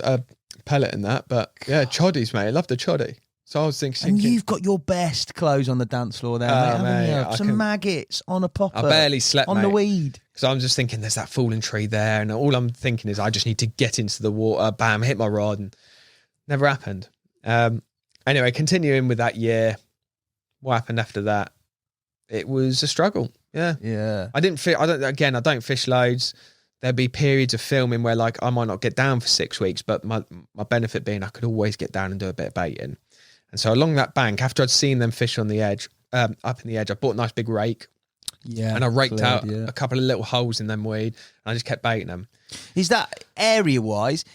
pellet and that. But yeah, choddies, mate. I love the choddy. So I was thinking, and you've got your best clothes on the dance floor there, mate. Some maggots on a popper. I barely slept, on the weed. Because I'm just thinking, there's that fallen tree there, and all I'm thinking is, I just need to get into the water. Bam, hit my rod, and never happened. Anyway, continuing with that year. What happened after that? It was a struggle. Yeah. I don't fish loads. There'd be periods of filming where, like, I might not get down for 6 weeks, but my benefit being I could always get down and do a bit of baiting. And so along that bank, after I'd seen them fish on the edge, up in the edge, I bought a nice big rake, Yeah. And I raked cleared, out yeah. a couple of little holes in them weed, and I just kept baiting them. Is that area-wise,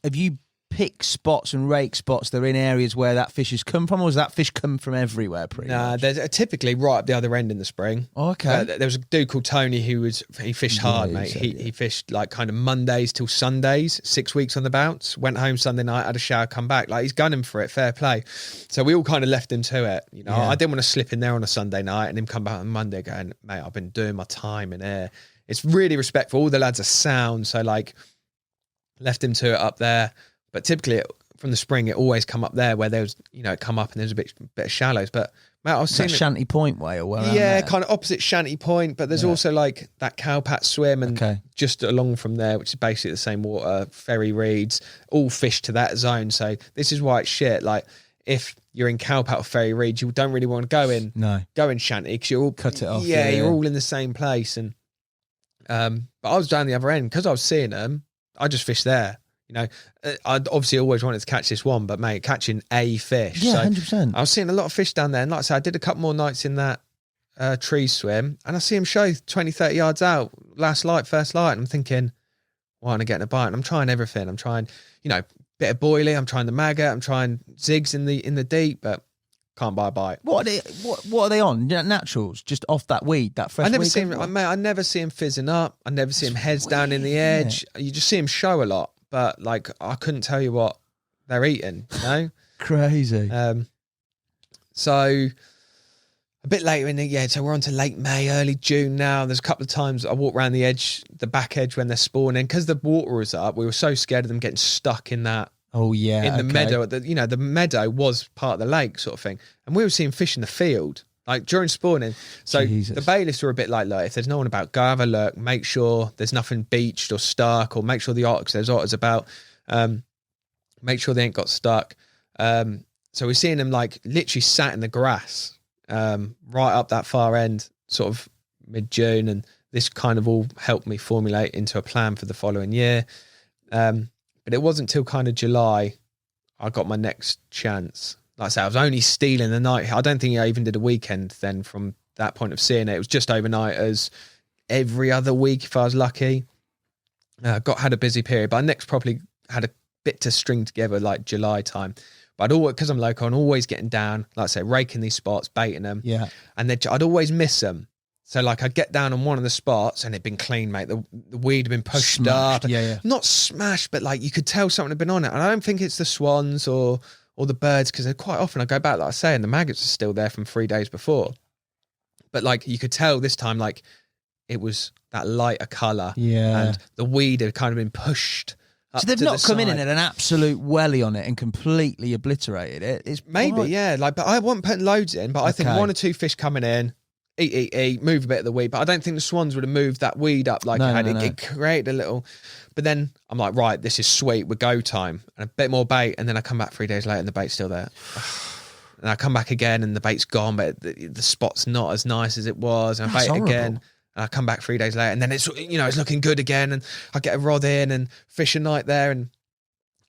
have you picked spots and rake spots that are in areas where that fish has come from, or does that fish come from everywhere pretty much? They're typically right up the other end in the spring. Oh, okay. There was a dude called Tony he fished hard, mate. He fished like kind of Mondays till Sundays, 6 weeks on the bounce, went home Sunday night, had a shower, come back. Like, he's gunning for it, fair play. So we all kind of left him to it. You know, Yeah. I didn't want to slip in there on a Sunday night and him come back on Monday going, mate, I've been doing my time in there. It's really respectful. All the lads are sound. So like, left him to it up there. But typically from the spring, it always come up there where there was, you know, it come up and there's a bit of shallows. But mate, I was seeing Shanty Point way or where? yeah, kind of opposite Shanty Point, but there's also like that cowpat swim and Okay. just along from there, which is basically the same water, Ferry reeds, all fish to that zone. So this is why it's shit. Like, if you're in cowpat or Ferry reeds, you don't really want to go in Shanty because you're all Cut it off, Yeah, yeah. you're all in the same place. And but I was down the other end because I was seeing them. I just fished there. You know, I obviously always wanted to catch this one, but mate, catching a fish. Yeah, So 100%. I was seeing a lot of fish down there. And like I said, I did a couple more nights in that tree swim, and I see him show 20, 30 yards out, last light, first light. And I'm thinking, why am I getting a bite? And I'm trying everything. I'm trying, you know, bit of boilie. I'm trying the maggot. I'm trying zigs in the deep, but can't buy a bite. What are they on? Naturals, just off that weed, that fresh. I never weed? see him, mate. I never see him fizzing up. I never see him heads down in the edge. You just see him show a lot, but like, I couldn't tell you what they're eating. You know, Crazy. So a bit later in the so we're on to late May, early June now. There's a couple of times I walk around the edge, the back edge when they're spawning, because the water was up. We were so scared of them getting stuck in that. Oh yeah, in the meadow. The meadow was part of the lake, sort of thing, and we were seeing fish in the field, like during spawning. So Jesus. the bailiffs were a bit like, look, if there's no one about, go have a look, make sure there's nothing beached or stuck, or make sure there's otters about, make sure they ain't got stuck. So we're seeing them like literally sat in the grass, right up that far end, sort of mid-June, and this kind of all helped me formulate into a plan for the following year. But it wasn't till kind of July I got my next chance. Like I said, I was only stealing the night. I don't think I even did a weekend then from that point of seeing it. It was just overnighters every other week if I was lucky. Had a busy period, but I next probably had a bit to string together like July time. But because I'm local, I'm always getting down, like I say, raking these spots, baiting them. Yeah. And then I'd always miss them. So like I'd get down on one of the spots and it'd been clean, mate. The weed had been pushed Smashed, up. yeah. Not smashed, but like you could tell something had been on it. And I don't think it's the swans or the birds, because quite often I go back, like I say, and the maggots are still there from 3 days before. But like you could tell this time, like it was that lighter colour. Yeah. And the weed had kind of been pushed up. So they've to not the come in side. and had an absolute welly on it and completely obliterated it. It's Maybe, quite- yeah. Like, but I wasn't putting loads in, but I think Okay. one or two fish coming in, eat, move a bit of the weed. But I don't think the swans would have moved that weed up like No, it had. no, no. It created a little. But then I'm like, right, this is sweet. We're go time. And a bit more bait. And then I come back 3 days later and the bait's still there. And I come back again and the bait's gone, but the spot's not as nice as it was. And I That's bait horrible. again. And I come back 3 days later and then it's looking good again. And I get a rod in and fish a night there. And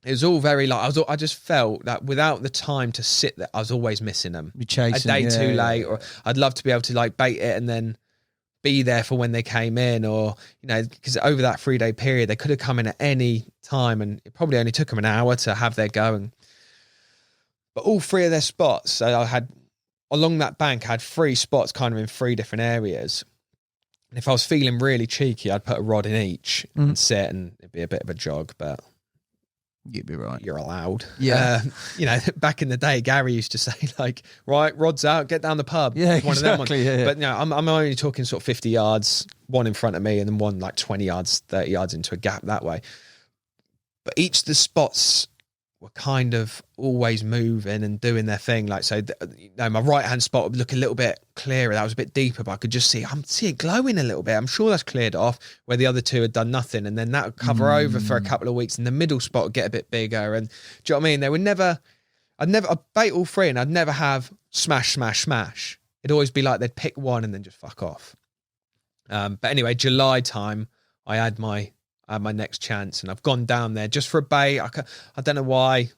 it was all very like, I just felt that without the time to sit there, I was always missing them. Be chasing, A day yeah, too yeah, late, yeah. or I'd love to be able to like bait it and then be there for when they came in, or, you know, because over that 3 day period, they could have come in at any time and it probably only took them an hour to have their go. But all three of their spots, so I had, along that bank, I had 3 spots kind of in 3 different areas. And if I was feeling really cheeky, I'd put a rod in each and sit, and it'd be a bit of a jog, but You'd be right. you're allowed. Yeah. Back in the day, Gary used to say, like, right, rod's out, get down the pub. Yeah, One of them exactly, ones. yeah. But no, I'm only talking sort of 50 yards, one in front of me, and then one like 20 yards, 30 yards into a gap that way. But each of the spots were kind of always moving and doing their thing. Like, so, my right-hand spot would look a little bit clearer. That was a bit deeper, but I could just see it glowing a little bit. I'm sure that's cleared off, where the other two had done nothing. And then that would cover over for a couple of weeks, and the middle spot would get a bit bigger. And do you know what I mean? They would never, I'd bait all 3 and I'd never have smash. It'd always be like they'd pick one and then just fuck off. But anyway, July time, I had my next chance, and I've gone down there just for a bait. I don't know why.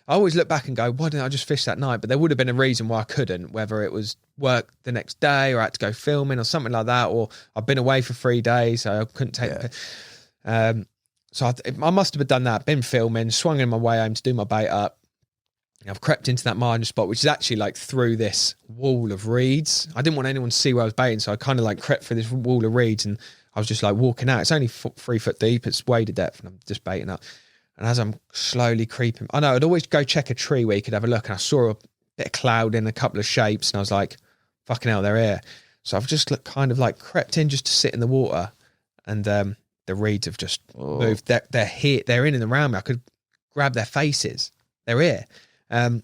I always look back and go, why didn't I just fish that night? But there would have been a reason why I couldn't, whether it was work the next day or I had to go filming or something like that, or I've been away for 3 days, so I couldn't take so I must have done that, been filming, swung in my way home to do my bait up. I've crept into that margin spot, which is actually like through this wall of reeds. I didn't want anyone to see where I was baiting, so I kind of like crept through this wall of reeds, and I was just like walking out. It's only 3 foot deep, it's way to depth, and I'm just baiting up. And as I'm slowly creeping, I know I'd always go check a tree where you could have a look, and I saw a bit of cloud in a couple of shapes, and I was like, fucking hell, they're here. So I've just kind of like crept in just to sit in the water, and the reeds have just moved. They're here, they're in and around me. I could grab their faces. They're here. And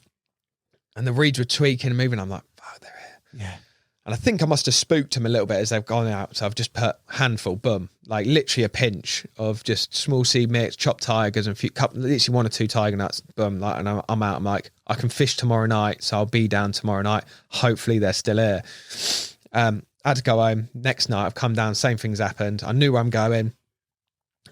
the reeds were tweaking and moving. I'm like, fuck, they're here. Yeah. And I think I must have spooked them a little bit as they've gone out. So I've just put handful, boom, like literally a pinch of just small sea mix, chopped tigers, and literally 1 or 2 tiger nuts, boom. Like, and I'm out. I'm like, I can fish tomorrow night, so I'll be down tomorrow night. Hopefully they're still here. I had to go home. Next night I've come down, same thing's happened. I knew where I'm going,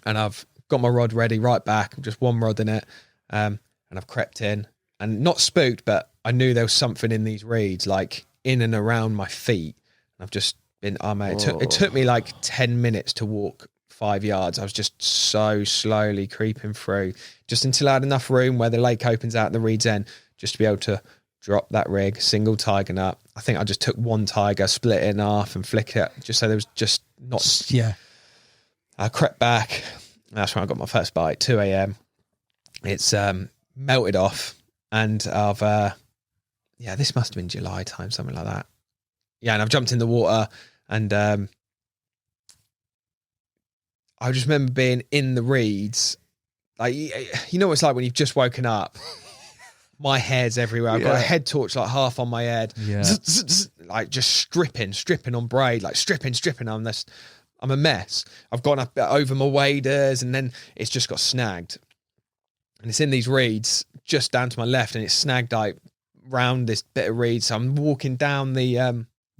and I've got my rod ready right back, just one rod in it, and I've crept in and not spooked, but I knew there was something in these reeds, like in and around my feet. I've just been, mate, it took me like 10 minutes to walk 5 yards. I was just so slowly creeping through, just until I had enough room where the lake opens out at the reeds end, just to be able to drop that rig, single tiger nut. I think I just took 1 tiger, split it in half and flick it, just so there was just not. Yeah. I crept back. That's when I got my first bite, 2 a.m. It's melted off, and I've this must have been July time, something like that. Yeah, and I've jumped in the water, and I just remember being in the reeds. Like, you know what it's like when you've just woken up. My hair's everywhere. I've got a head torch like half on my head. Yeah. Like just stripping on braid, like stripping. I'm a mess. I've gone up over my waders, and then it's just got snagged. And it's in these reeds just down to my left, and it's snagged like round this bit of reeds. So I'm walking down the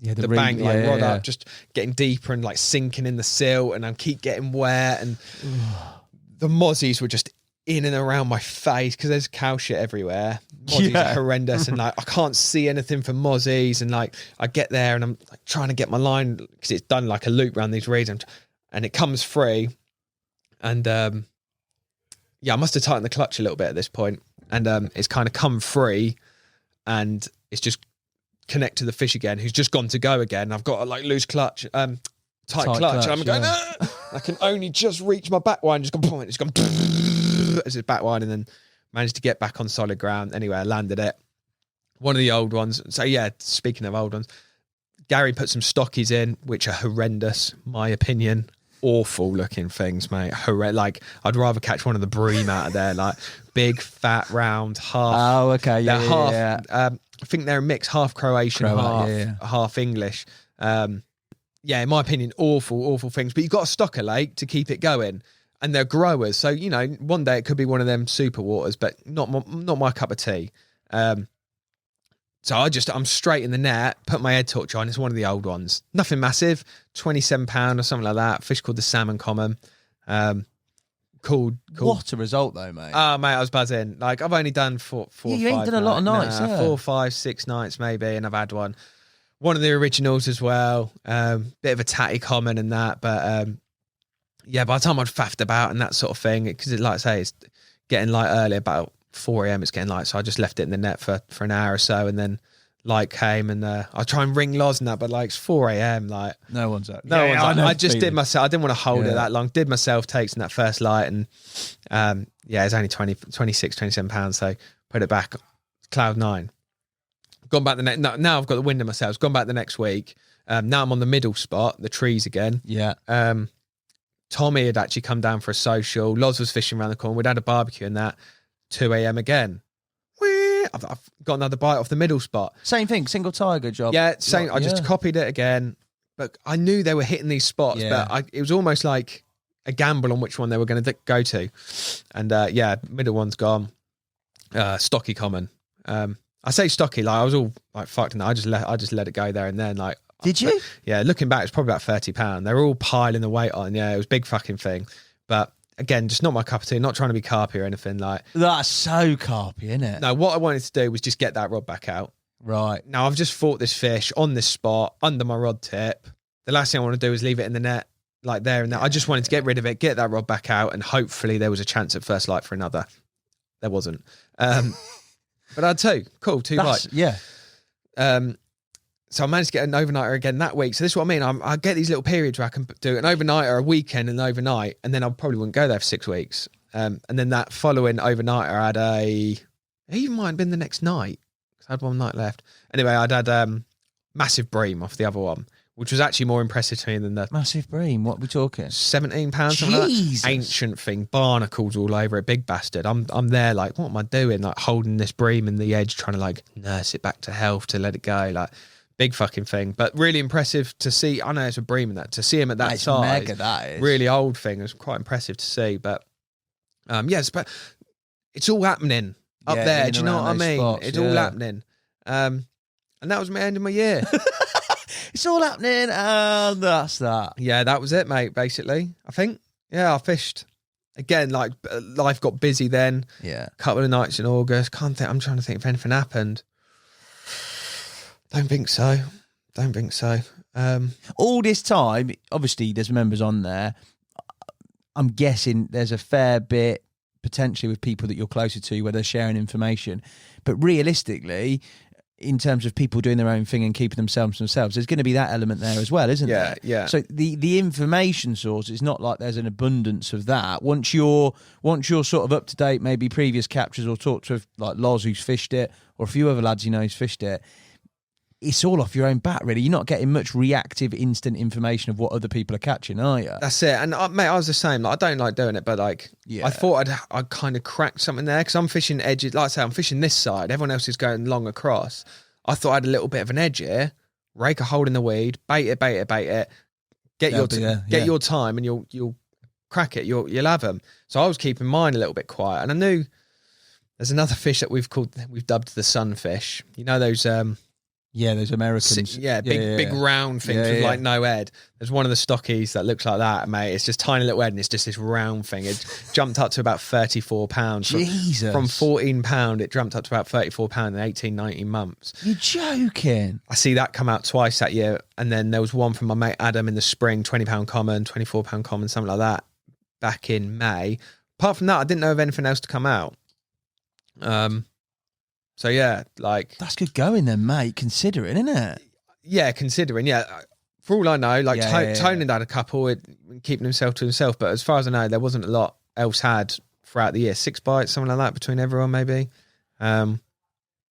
bank, like rod up, just getting deeper and like sinking in the silt, and I keep getting wet, and the mozzies were just in and around my face because there's cow shit everywhere. Mozzies are horrendous, and like I can't see anything for mozzies, and like I get there and I'm like trying to get my line because it's done like a loop around these reeds, and it comes free, and I must have tightened the clutch a little bit at this point, and it's kind of come free, and it's just connect to the fish again, who's just gone to go again. I've got a like loose clutch, tight clutch. I'm going, I can only just reach my back wine. Just gone, it's gone as it's back wine, and then managed to get back on solid ground. Anyway, I landed it. One of the old ones. So yeah, speaking of old ones, Gary put some stockies in, which are horrendous, my opinion. Awful looking things, mate. Like I'd rather catch one of the bream out of there, like big, fat, round, half. Oh, okay, yeah. I think they're a mix, half Croatian, half English. In my opinion, awful things. But you've got to stock a lake to keep it going, and they're growers. So you know, one day it could be one of them super waters, but not my cup of tea. So I'm straight in the net, put my head torch on. It's one of the old ones, nothing massive, £27 or something like that. Fish called the salmon common. Cool. What a result, though, mate. Oh, mate, I was buzzing. Like, I've only done four you ain't done a lot of nights, 4, 5, 6 nights maybe, and I've had one of the originals as well. Bit of a tatty common and that, but by the time I'd faffed about and that sort of thing, because like I say, it's getting light early, about 4 a.m. it's getting light, so I just left it in the net for an hour or so, and then light came, and I'll try and ring Loz and that, but like it's 4 a.m. like no one's out. I just did myself. I didn't want to hold it that long. Did my self takes in that first light, and it's only 26, 27 pounds, so put it back. Cloud 9. Gone back the next. Now I've got the wind in myself. Gone back the next week. Now I'm on the middle spot, the trees again. Yeah. Tommy had actually come down for a social. Loz was fishing around the corner. We'd had a barbecue and that. 2 a.m. again. I've got another bite off the middle spot. Same thing, single tiger job. Yeah, same. I just copied it again, but I knew they were hitting these spots, but it was almost like a gamble on which one they were going to go to. And middle one's gone. Stocky common. I say stocky, like I was all like fucked, and I just let it go there and then. Like, did you? Yeah, looking back, it's probably about £30. They were all piling the weight on. Yeah, it was a big fucking thing, but again, just not my cup of tea. Not trying to be carpy or anything. Like That's so carpy, isn't it? no, what I wanted to do was just get that rod back out. Right. Now I've just fought this fish on this spot under my rod tip. The last thing I want to do is leave it in the net like there and there. I just wanted to get rid of it, get that rod back out, and hopefully there was a chance at first light for another. There wasn't. But I had two. Cool, two bites. Yeah. So I managed to get an overnighter again that week. So this is what I mean. I get these little periods where I can do an overnighter, a weekend, and an overnight, and then I probably wouldn't go there for 6 weeks. And then that following overnighter, I had it even might have been the next night, because I had one night left. Anyway, I'd had massive bream off the other one, which was actually more impressive to me than the Massive bream. What are we talking? £17, something like Jesus. that. Ancient thing, barnacles all over it, big bastard. I'm there like, what am I doing? Like holding this bream in the edge, trying to like nurse it back to health to let it go. Like big fucking thing, but really impressive to see. I know it's a bream in that, to see him at that It's size. mega, that is. Really old thing. It was quite impressive to see, but yes, but it's all happening up Yeah, there. in Do you and know around what I those mean? spots, It's all yeah. happening. And that was my end of my year. It's all happening, and that's that. Yeah, that was it, mate, basically. I think. Yeah, I fished. Again, like, life got busy then. Yeah. Couple of nights in August. I'm trying to think if anything happened. Don't think so. All this time, obviously, there's members on there. I'm guessing there's a fair bit potentially with people that you're closer to where they're sharing information. But realistically, in terms of people doing their own thing and keeping themselves, there's going to be that element there as well, isn't there? Yeah. So the information source, it's not like there's an abundance of that. Once you're sort of up to date, maybe previous captures or talk to like Loz who's fished it or a few other lads who's fished it, it's all off your own bat, really. You're not getting much reactive, instant information of what other people are catching, are you? That's it. And mate, I was the same. Like, I don't like doing it, but like, Yeah. I thought I'd kind of cracked something there because I'm fishing edges. Like I say, I'm fishing this side. Everyone else is going long across. I thought I had a little bit of an edge here. Rake a hole in the weed, bait it. Get your time, and you'll crack it. You'll have them. So I was keeping mine a little bit quiet, and I knew there's another fish that we've dubbed the sunfish. You know those Yeah, those Americans. big round things with like no head. There's one of the stockies that looks like that, mate. It's just tiny little head and it's just this round thing. It jumped up to about £34. Jesus. From £14, it jumped up to about £34 in 18, 19 months. You're joking. I see that come out twice that year. And then there was one from my mate Adam in the spring, £20 common, £24 common, something like that, back in May. Apart from that, I didn't know of anything else to come out. So yeah, like That's good going then, mate, considering, isn't it? yeah, considering, yeah. For all I know, like Tony had a couple, keeping himself to himself. But as far as I know, there wasn't a lot else had throughout the year. 6 bites, something like that, between everyone, maybe. So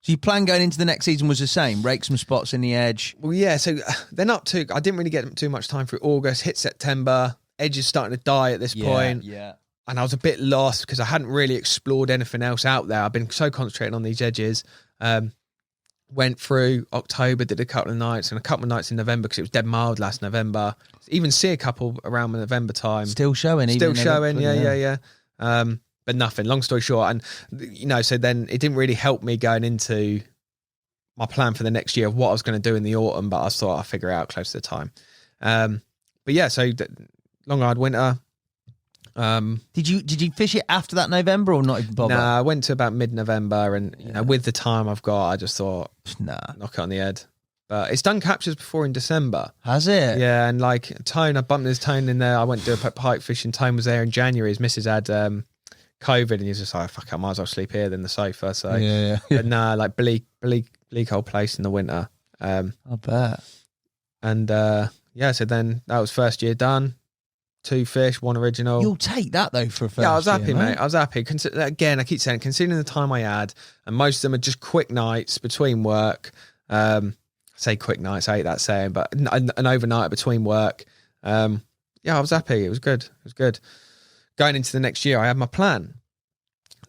your plan going into the next season was the same, rake some spots in the edge. Well, yeah, so they're not too... I didn't really get too much time through August, hit September. Edge is starting to die at this point. Yeah. And I was a bit lost because I hadn't really explored anything else out there. I've been so concentrating on these edges. Went through October, did a couple of nights and a couple of nights in November because it was dead mild last November. Even see a couple around November time. Still showing. Yeah. But nothing, long story short. And, you know, so then it didn't really help me going into my plan for the next year of what I was going to do in the autumn, but I thought I'd figure it out close to the time. But yeah, so long hard winter. Did you fish it after that November or not even bother? Nah, I went to about mid-November and you know, with the time I've got, I just thought, knock it on the head. But it's done captures before in December. Has it? Yeah, and like Tone, I bumped his Tone in there. I went to do a pike fishing. Tone was there in January. His missus had COVID and he's just like, fuck, I might as well sleep here than the sofa. So, yeah. But nah, like bleak old place in the winter. I bet. And yeah, so then that was first year done. 2 fish, 1 original. You'll take that though for a first Yeah, I was happy, year, mate. I was happy. Again, I keep saying, considering the time I had, and most of them are just quick nights between work. I say quick nights, I hate that saying, but an overnight between work. Yeah, I was happy. It was good. Going into the next year, I had my plan.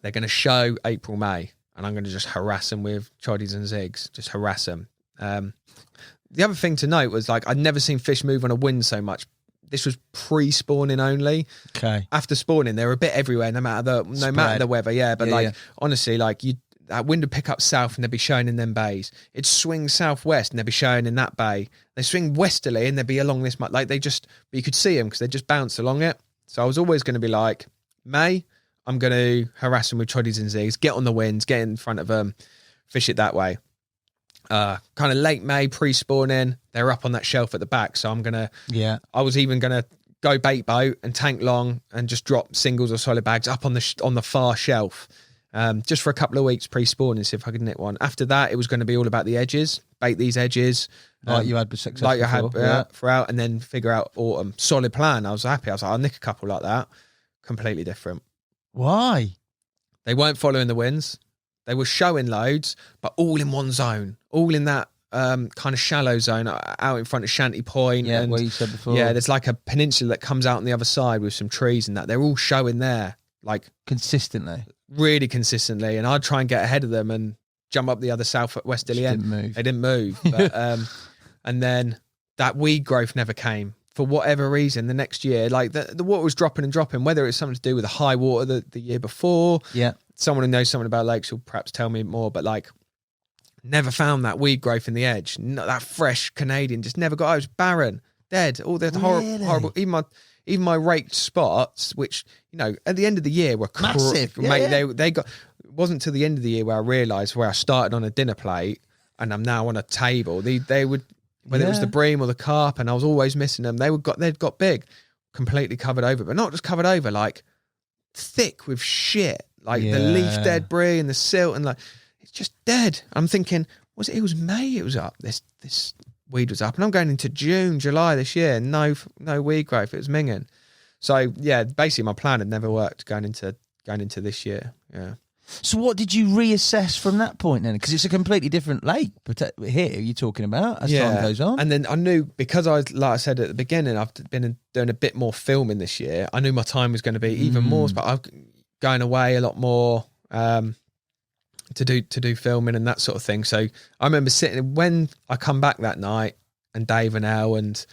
They're going to show April, May, and I'm going to just harass them with choddies and zigs. Just harass them. The other thing to note was, like, I'd never seen fish move on a wind so much. This was pre-spawning only. Okay. After spawning, they were a bit everywhere, no matter the weather. Yeah, but honestly, like that wind would pick up south and they'd be showing in them bays. It'd swing southwest and they'd be showing in that bay. They swing westerly and they'd be along this. Like you could see them because they just bounce along it. So I was always going to be like, May, I'm going to harass them with troddies and zigs, get on the winds, get in front of them, fish it that way. Kind of late May, pre-spawning, they're up on that shelf at the back. So I was even going to go bait boat and tank long and just drop singles or solid bags up on the far shelf. Just for a couple of weeks pre-spawning, see if I could knit one. After that, it was going to be all about the edges, bait these edges. Like you had with success like before. I had throughout, and then figure out autumn. Solid plan. I was happy. I was like, I'll nick a couple like that. Completely different. Why? They weren't following the winds. They were showing loads, but all in one zone. All in that kind of shallow zone out in front of Shanty Point. Yeah, and what you said before. Yeah, there's like a peninsula that comes out on the other side with some trees and that. They're all showing there, like consistently. Really consistently. And I'd try and get ahead of them and jump up the other southwesterly end. They didn't move. But, and then that weed growth never came. For whatever reason, the next year, like the water was dropping and dropping, whether it's something to do with the high water the year before. Yeah. Someone who knows something about lakes will perhaps tell me more, but like never found that weed growth in the edge. That fresh Canadian just never got. I was barren, dead. All the horrible, even my raked spots, which, you know, at the end of the year were massive. They got, it wasn't till the end of the year where I realised where I started on a dinner plate and I'm now on a table. They would, whether it was the bream or the carp, and I was always missing them. They'd got big, completely covered over, but not just covered over, like thick with shit, like the leaf dead brie and the silt, and like it's just dead. I'm thinking, it was May it was up. This weed was up, and I'm going into June, July this year, no weed growth. It was minging. So yeah, basically my plan had never worked going into this year. Yeah. So what did you reassess from that point then? Because it's a completely different lake here you're talking about as time goes on. And then I knew, because like I said at the beginning, I've been doing a bit more filming this year. I knew my time was going to be even more, but I'm going away a lot more to do filming and that sort of thing. So I remember sitting, when I come back that night, and Dave and Elle and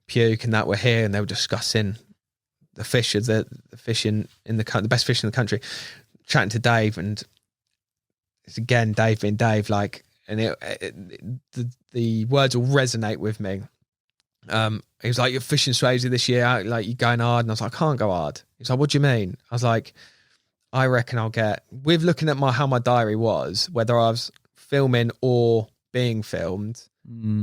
Puke and that were here, and they were discussing the fish, the fish in the best fish in the country. Chatting to Dave, and it's again Dave being Dave, like, and the words will resonate with me. He was like, "You're fishing Swavesey this year, like you're going hard," and I was like, "I can't go hard." He's like, "What do you mean?" I was like, "I reckon I'll get," with looking at how my diary was, whether I was filming or being filmed,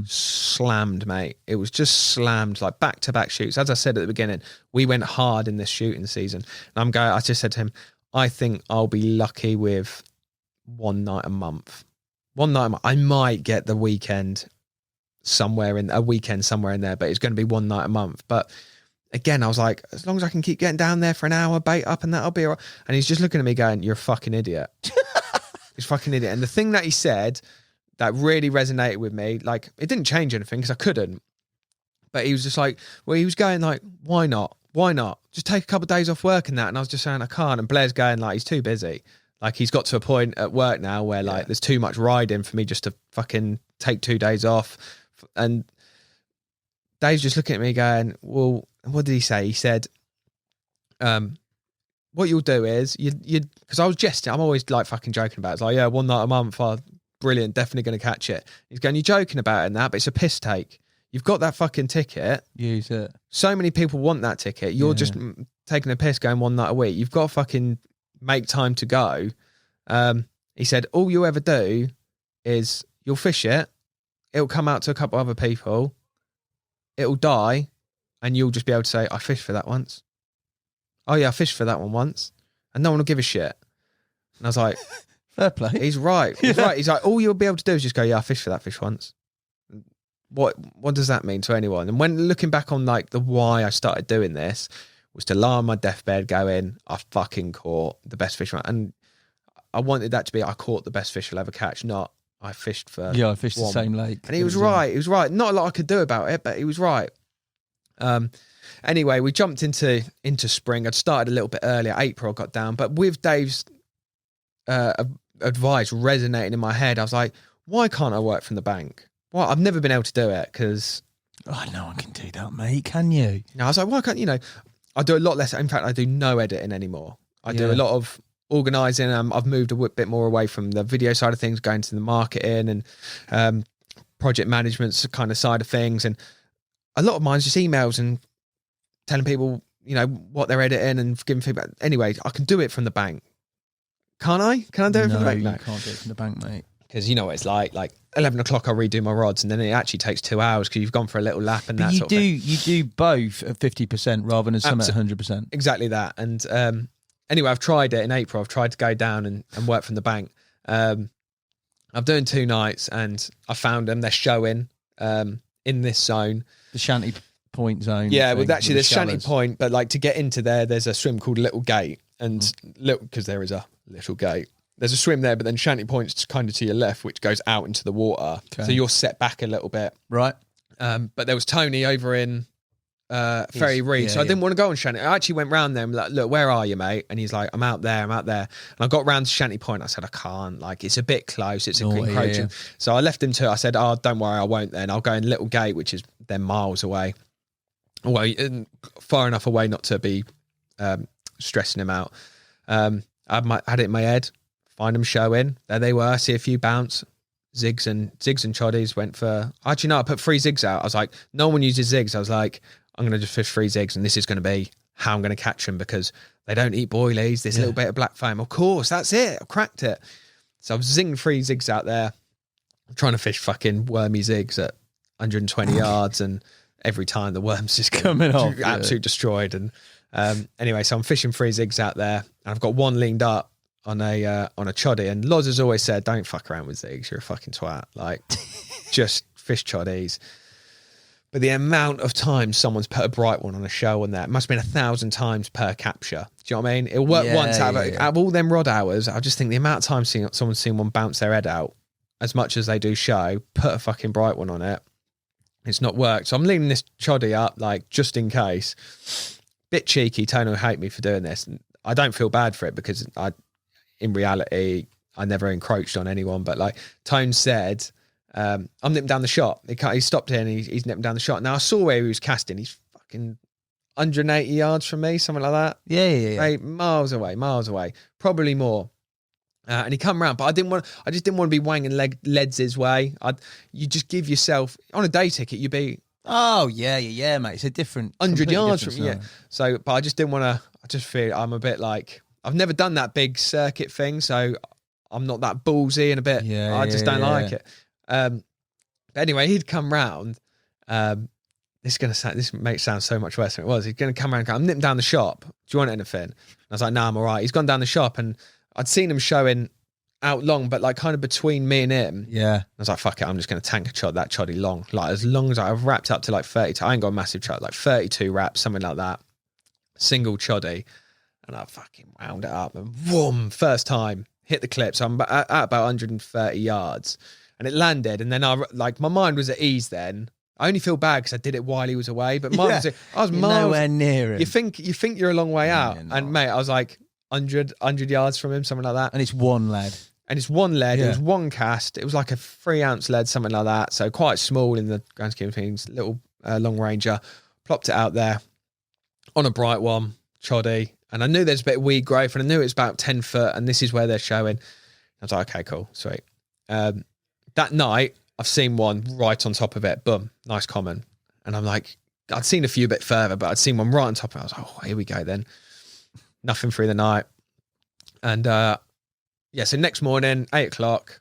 slammed, mate. It was just slammed, like back-to-back shoots. As I said at the beginning, we went hard in this shooting season, and I just said to him, I think I'll be lucky with one night a month. I might get the weekend somewhere in there, but it's going to be one night a month. But again, I was like, as long as I can keep getting down there for an hour, bait up, and that'll be all right. And he's just looking at me going, "You're a fucking idiot." He's a fucking idiot. And the thing that he said that really resonated with me, like, it didn't change anything because I couldn't. But he was just like, he was going like, why not? Why not? Just take a couple of days off work and that. And I was just saying, I can't. And Blair's going like, he's too busy. Like, he's got to a point at work now where like there's too much riding for me just to fucking take 2 days off. And Dave's just looking at me going, well, what did he say? He said, what you'll do is you because I was jesting. I'm always like fucking joking about it. It's like, yeah, one night a month. Brilliant. Definitely going to catch it. He's going, you're joking about it and that, but it's a piss take. You've got that fucking ticket. Use it. So many people want that ticket. You're just taking a piss going one night a week. You've got to fucking make time to go. He said, all you ever do is you'll fish it. It'll come out to a couple other people. It'll die. And you'll just be able to say, I fished for that once. Oh yeah, I fished for that one once. And no one will give a shit. And I was like, fair play. He's right. He's right. He's like, all you'll be able to do is just go, yeah, I fished for that fish once. What does that mean to anyone? And when looking back on like the why I started doing this was to lie on my deathbed going, I fucking caught the best fish. And I wanted that to be, I caught the best fish I'll ever catch, not I fished for I fished the same lake. And he was right. He was right. Not a lot I could do about it, but he was right. Anyway, we jumped into spring. I'd started a little bit earlier. April got down, but with Dave's advice resonating in my head, I was like, why can't I work from the bank? Well, I've never been able to do it because... Oh, no one can do that, mate, can you? No, I was like, why can't, I do a lot less. In fact, I do no editing anymore. I do a lot of organising. I've moved a bit more away from the video side of things, going to the marketing and project management kind of side of things. And a lot of mine's just emails and telling people what they're editing and giving feedback. Anyway, I can do it from the bank. Can't I? Can I do it from the bank? No, you can't do it from the bank, mate. Because you know what it's like 11 o'clock I'll redo my rods, and then it actually takes 2 hours because you've gone for a little lap and that sort of thing. You do both at 50% rather than some at 100%. Exactly that. And anyway, I've tried it in April. I've tried to go down and work from the bank. I'm doing 2 nights and I found them. They're showing in this zone. The Shanty Point zone. Yeah, well, actually there's Shanty Point, but like to get into there's a swim called Little Gate, and because there is a little gate. There's a swim there, but then Shanty Point's kind of to your left, which goes out into the water. Okay. So you're set back a little bit. Right. But there was Tony over in Ferry Reed, so I didn't want to go on Shanty. I actually went round there and like, look, where are you, mate? And he's like, I'm out there. And I got round to Shanty Point. I said, I can't. Like, it's a bit close. It's encroaching. Yeah. So I left him to it. I said, oh, don't worry, I won't then. I'll go in Little Gate, which is then miles away. Well, far enough away not to be stressing him out. I had it in my head. Find them showing. There they were. See a few bounce. Zigs and choddies went for... Actually, no, I put 3 zigs out. I was like, no one uses zigs. I was like, I'm going to just fish 3 zigs, and this is going to be how I'm going to catch them because they don't eat boilies. This little bit of black foam. Of course, that's it. I cracked it. So I was zinging 3 zigs out there. I'm trying to fish fucking wormy zigs at 120 yards, and every time the worms just coming off. Absolutely destroyed. And anyway, so I'm fishing 3 zigs out there, and I've got one leaned up on a choddy, and Loz has always said, don't fuck around with zigs, you're a fucking twat, like just fish choddies. But the amount of times someone's put a bright one on a show on that, it must have been 1,000 times per capture. Do you know what I mean? It'll work once out of all them rod hours. I just think the amount of times someone's seen one bounce their head out as much as they do show, put a fucking bright one on it, it's not worked. So I'm leaving this choddy up like just in case. Bit cheeky. Tony will hate me for doing this. I don't feel bad for it because in reality, I never encroached on anyone. But like Tone said, I'm nipping down the shot. He stopped here and he's nipping down the shot. Now I saw where he was casting. He's fucking 180 yards from me, something like that. Yeah. Right, miles away, probably more. And he come round, but I just didn't want to be wanging leads his way. You just give yourself on a day ticket. You'd be mate. It's a different 100 yards from you. So, but I just didn't want to. I just feel I'm a bit like I've never done that big circuit thing, so I'm not that ballsy and a bit. I just don't like it. But anyway, he'd come round. This makes sound so much worse than it was. He's going to come around and go, I'm nipping down the shop. Do you want anything? And I was like, no, I'm all right. He's gone down the shop and I'd seen him showing out long, but like kind of between me and him. Yeah. I was like, fuck it, I'm just going to tank that choddy long. Like as long as I've wrapped up to like 30, I ain't got a massive chod, like 32 wraps, something like that. Single choddy. And I fucking wound it up and whoom, first time, hit the clip. So I'm at about 130 yards and it landed. And then my mind was at ease then. I only feel bad because I did it while he was away, but mine was, I was miles, nowhere near him. You think you're a long way out. And mate, I was like 100 yards from him, something like that. And it's one lead. Yeah. It was one cast. It was like a 3-ounce lead, something like that. So quite small in the grand scheme of things. Little long ranger. Plopped it out there on a bright one, choddy. And I knew there's a bit of weed growth and I knew it was about 10 foot and this is where they're showing. I was like, okay, cool, sweet. That night, I've seen one right on top of it. Boom, nice common. And I'm like, I'd seen a few a bit further, but I'd seen one right on top of it. I was like, oh, here we go then. Nothing through the night. And so next morning, 8 o'clock,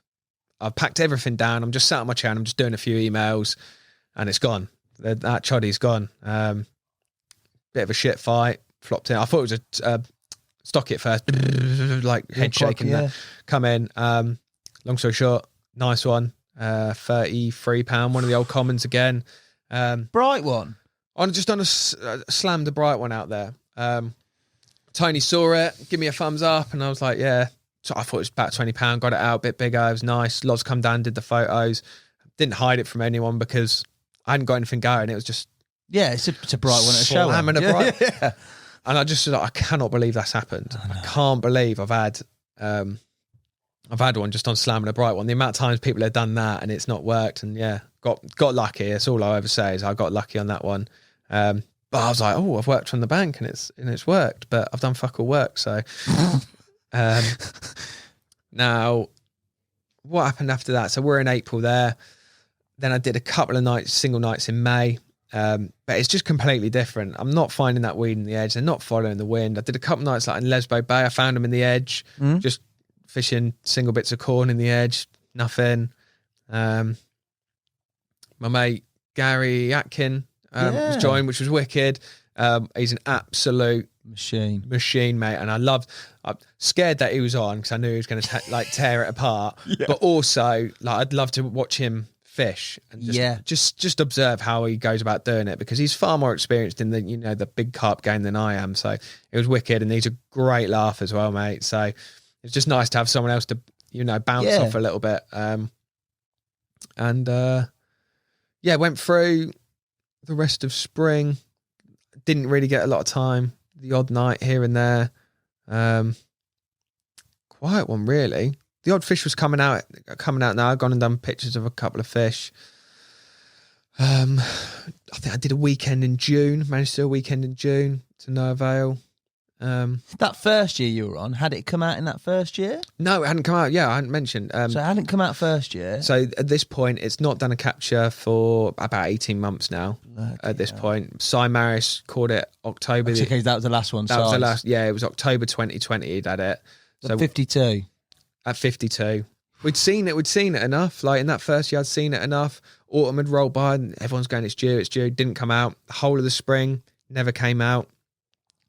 I've packed everything down. I'm just sat on my chair and I'm just doing a few emails and it's gone. That choddy's gone. Bit of a shit fight. Flopped in. I thought it was a stock it first, like head shaking. That come in. Long story short, nice one. £33. One of the old commons again. Bright one. Slammed a bright one out there. Tony saw it, give me a thumbs up, and I was like, yeah. So I thought it was about £20. Got it out, a bit bigger. It was nice. Loz come down, did the photos. Didn't hide it from anyone because I hadn't got anything going. It was just it's a bright one at a show. Slamming a bright. Yeah. And I just I cannot believe that's happened. I can't believe I've had one just on slamming a bright one. The amount of times people have done that and it's not worked, and got lucky. That's all I ever say is I got lucky on that one. But I was like, oh, I've worked from the bank and it's worked, but I've done fuck all work. So now what happened after that? So we're in April there. Then I did a couple of single nights in May. But it's just completely different. I'm not finding that weed in the edge. They're not following the wind. I did a couple nights like in Lesbo Bay. I found them in the edge, just fishing single bits of corn in the edge. Nothing. My mate Gary Atkin was joined, which was wicked. He's an absolute machine, mate. And I'm scared that he was on because I knew he was going to like tear it apart. But also, like, I'd love to watch him fish and just observe how he goes about doing it, because he's far more experienced in the big carp game than I am. So it was wicked, and he's a great laugh as well, mate. So it's just nice to have someone else to bounce off a little bit. Went through the rest of spring. Didn't really get a lot of time. The odd night here and there. Quiet one, really. The odd fish was coming out now. I've gone and done pictures of a couple of fish. I think I did a weekend in June. Managed to do a weekend in June to no avail. That first year you were on, had it come out in that first year? No, it hadn't come out. Yeah, I hadn't mentioned. So it hadn't come out first year. So at this point, it's not done a capture for about 18 months now. At this point, Cy Maris caught it October. Okay, that was the last one. That was the last. Yeah, it was October 2020. He'd had it. So 52. At 52, we'd seen it enough. Like in that first year, I'd seen it enough. Autumn had rolled by, and everyone's going, it's due. Didn't come out. The whole of the spring never came out.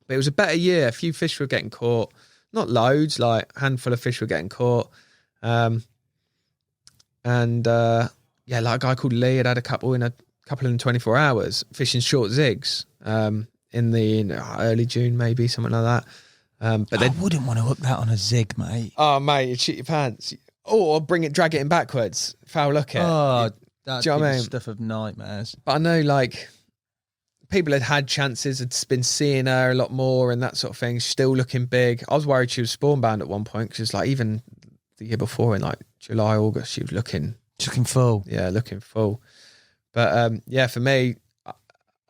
But it was a better year. A few fish were getting caught. Not loads, like a handful of fish were getting caught. Like a guy called Lee had a couple in 24 hours, fishing short zigs in early June, maybe, something like that. But I wouldn't want to hook that on a zig, mate. Oh, mate, you'd shit your pants. Or drag it in backwards, foul look it. Oh, that's you know the stuff of nightmares. But I know, like, people had chances, had been seeing her a lot more and that sort of thing, still looking big. I was worried she was spawn bound at one point, because it's like, even the year before in like July, August, she was looking full. Yeah, looking full. But for me,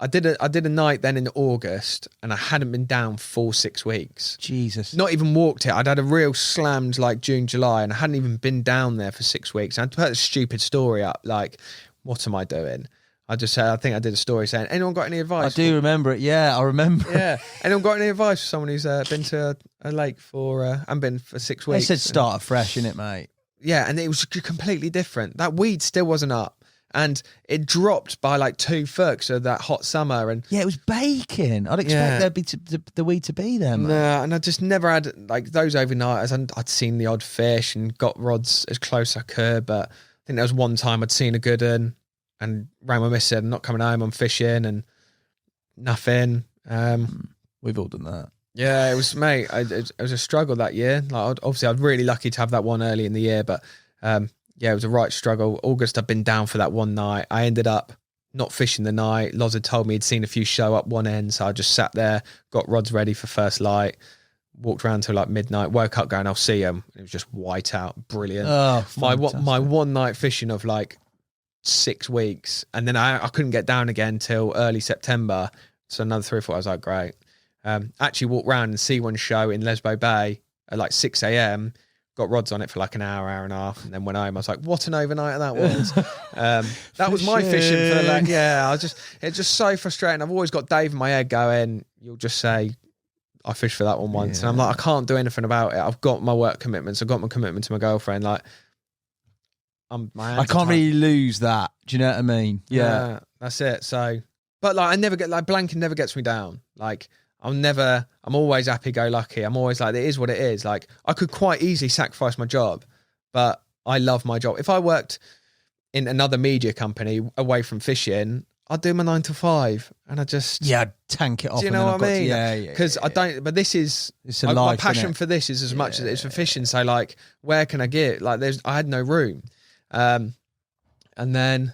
I did a night then in August, and I hadn't been down for 6 weeks. Jesus. Not even walked it. I'd had a real slammed like June, July, and I hadn't even been down there for 6 weeks. And I put a stupid story up, like, what am I doing? I just said, I think I did a story saying, anyone got any advice? I do remember it. Yeah, I remember. Yeah. Anyone got any advice for someone who's been to a lake and been for 6 weeks? They said start afresh, innit, mate? Yeah, and it was completely different. That weed still wasn't up. And it dropped by like 2 foot because of that hot summer. And yeah, it was baking. I'd expect there'd be the weed to be there, man. No, and I just never had like those overnighters. I'd seen the odd fish and got rods as close as I could, but I think there was one time I'd seen a good one and rang my missus, I'm not coming home, I'm fishing, and nothing. We've all done that. Yeah, it was, mate. It was a struggle that year. Like, obviously, I was really lucky to have that one early in the year, but it was a right struggle. August, I'd been down for that one night. I ended up not fishing the night. Loz had told me he'd seen a few show up one end, so I just sat there, got rods ready for first light, walked around till like midnight, woke up going, I'll see him. It was just white out, brilliant. Oh, my one night fishing of like 6 weeks, and then I couldn't get down again till early September. So another 3 or 4 hours, like, great. Actually walked round and see one show in Lesbo Bay at like 6 a.m. Got rods on it for like an hour and a half, and then went home. I was like, what an overnight that was. That was my fishing for the leg. Yeah, it's just so frustrating. I've always got Dave in my head going, you'll just say, I fished for that one once. And I'm like, I can't do anything about it. I've got my work commitments. I've got my commitment to my girlfriend. Like, I can't really lose that. Do you know what I mean? Yeah, that's it. So, but like, I never get, like, blanking never gets me down. Like, I'm always happy-go-lucky. I'm always like, it is what it is. Like, I could quite easily sacrifice my job, but I love my job. If I worked in another media company away from fishing, I'd do my 9 to 5, and I'd tank it off. Do you know what I mean? Yeah. Because I don't. But this is my passion for this is as much as it is for fishing. So like, where can I get? Like, I had no room, and then,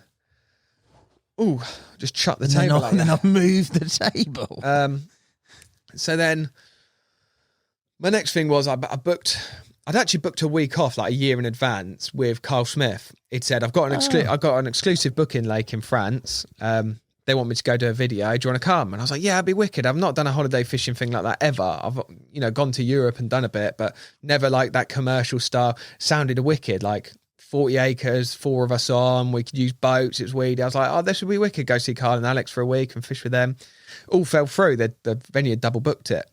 just shut the table. And then I've moved the table. So then my next thing was I'd actually booked a week off like a year in advance with Carl Smith. He'd said, I've got an exclusive booking lake in France. They want me to go do a video. Do you want to come? And I was like, yeah, I'd be wicked. I've not done a holiday fishing thing like that ever. I've, gone to Europe and done a bit, but never like that commercial style. Sounded wicked. Like, 40 acres, 4 of us on. We could use boats. It was weedy. I was like, oh, this would be wicked. Go see Carl and Alex for a week and fish with them. All fell through. The venue had double booked it.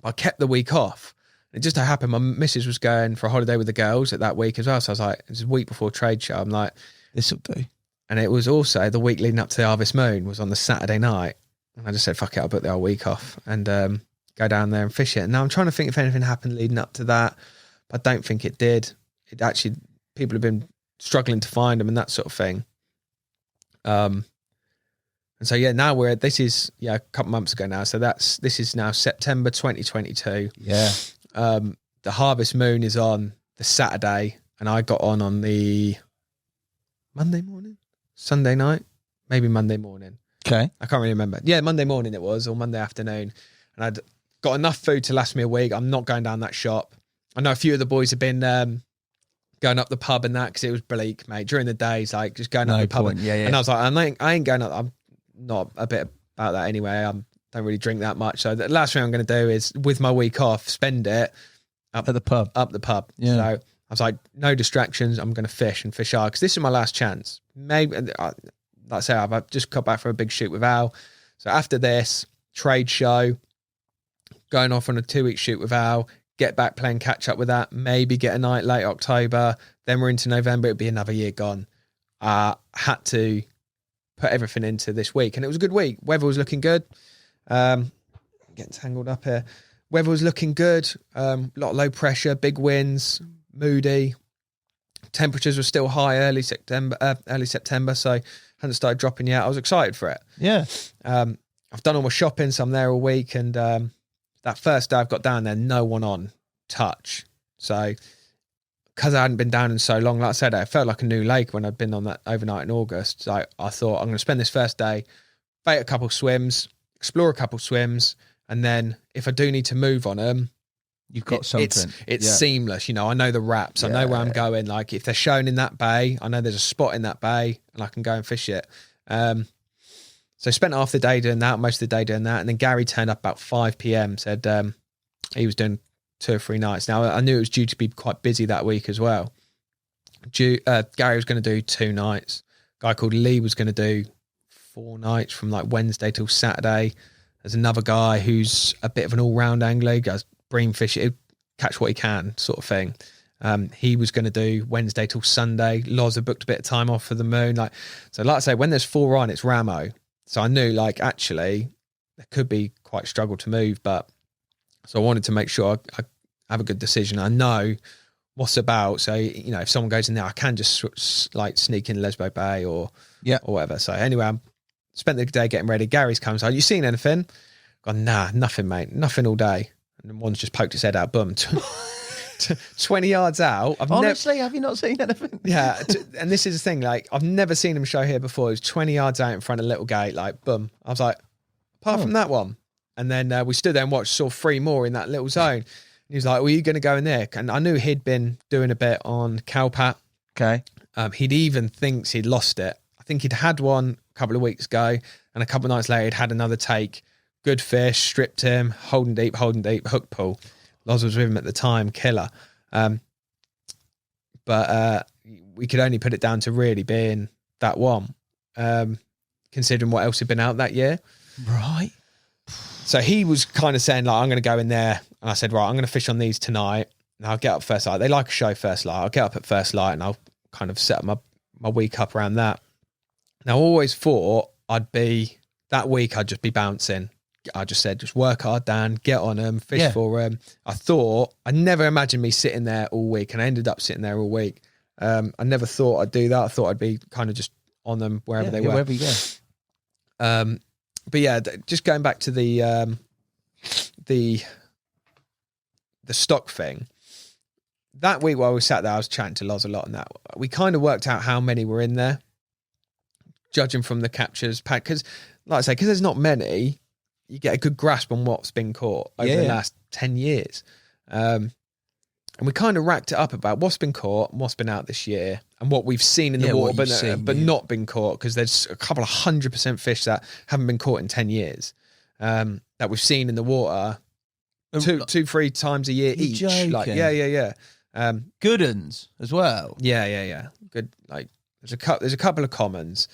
I kept the week off. It just so happened my missus was going for a holiday with the girls at that week as well. So I was like, it's a week before trade show. I'm like, This'll do. and it was also the week leading up to the Harvest Moon was on the Saturday night. And I just said, fuck it, I'll book the whole week off and go down there and fish it. And now I'm trying to think if anything happened leading up to that. But I don't think it did. It actually, people have been struggling to find them and that sort of thing. And so, yeah, now this is a couple months ago now. So this is now September 2022. Yeah. The Harvest Moon is on the Saturday and I got on the Monday morning, Sunday night, maybe Monday morning. Okay. I can't really remember. Yeah, Monday morning it was, or Monday afternoon. And I'd got enough food to last me a week. I'm not going down that shop. I know a few of the boys have been going up the pub and that because it was bleak, mate. During the days, like just going up the pub. And I was like, I ain't going up. I'm not a bit about that anyway. I don't really drink that much. So the last thing I'm going to do is, with my week off, spend it at the pub. Up the pub. Yeah. So I was like, no distractions. I'm going to fish and fish hard because this is my last chance. Maybe, like I say, I've just got back from a big shoot with Al. So after this trade show, going off on a 2-week shoot with Al, get back playing catch up with that, maybe get a night late October. Then we're into November. It'd be another year gone. Had to put everything into this week. And it was a good week. Weather was looking good. Getting tangled up here. Weather was looking good. A lot of low pressure, big winds, moody. Temperatures were still high early September, so hadn't started dropping yet. I was excited for it. Yeah. I've done all my shopping, so I'm there all week. And that first day I've got down there, no one on touch. So because I hadn't been down in so long, like I said, it felt like a new lake when I'd been on that overnight in August. So I thought I'm going to spend this first day, bait a couple swims, explore a couple swims, and then if I do need to move on them, you've got something. It's seamless. You know, I know the wraps. I know where I'm going. Like if they're shown in that bay, I know there's a spot in that bay and I can go and fish it. So spent half the day doing that, most of the day doing that. And then Gary turned up about 5 p.m, said he was doing 2 or 3 nights. Now I knew it was due to be quite busy that week as well. Gary was going to do 2 nights. A guy called Lee was going to do 4 nights from like Wednesday till Saturday. There's another guy who's a bit of an all-round angler. He goes bream fish, he'll catch what he can, sort of thing. He was going to do Wednesday till Sunday. Loz had booked a bit of time off for the moon. Like I say, when there's 4 on, it's Ramo. So I knew, like, actually, there could be quite a struggle to move. But so I wanted to make sure I have a good decision. I know what's about. So, you know, if someone goes in there, I can just like sneak in Lesbo Bay or whatever. So anyway, I spent the day getting ready. Gary's come. So, you seen anything? Gone, nah, nothing, mate. Nothing all day. And then one's just poked his head out, boom. 20 yards out. Honestly, have you not seen anything? Yeah. And this is the thing, like, I've never seen him show here before. It was 20 yards out in front of a little gate, like, boom. I was like, apart from that one. And then we stood there and watched, saw 3 more in that little zone. And he was like, well, are you going to go in there? And I knew he'd been doing a bit on Cowpat. Okay. He'd even thinks he'd lost it. I think he'd had one a couple of weeks ago. And a couple of nights later, he'd had another take. Good fish, stripped him, holding deep, hook pull. Loz was with him at the time, killer. But we could only put it down to really being that one, considering what else had been out that year. Right. So he was kind of saying, like, I'm going to go in there. And I said, right, I'm going to fish on these tonight. And I'll get up first light. They like a show first light. I'll get up at first light and I'll kind of set up my week up around that. Now, I always thought I'd just be bouncing. I just said, just work hard, Dan, get on them, fish for them. I never imagined me sitting there all week, and I ended up sitting there all week. I never thought I'd do that. I thought I'd be kind of just on them wherever they were. Wherever you go. But yeah, just going back to the stock thing. That week while we sat there, I was chatting to Loz a lot, and that we kind of worked out how many were in there, judging from the captures pack. Because, like I say, because there's not many, you get a good grasp on what's been caught over the last 10 years. And we kind of racked it up about what's been caught and what's been out this year and what we've seen in the water, but not been caught, because there's a couple of 100% fish that haven't been caught in 10 years that we've seen in the water 2-3 times a year each. Joking. Like, yeah. Good uns as well. Yeah. Good. Like there's a couple of commons.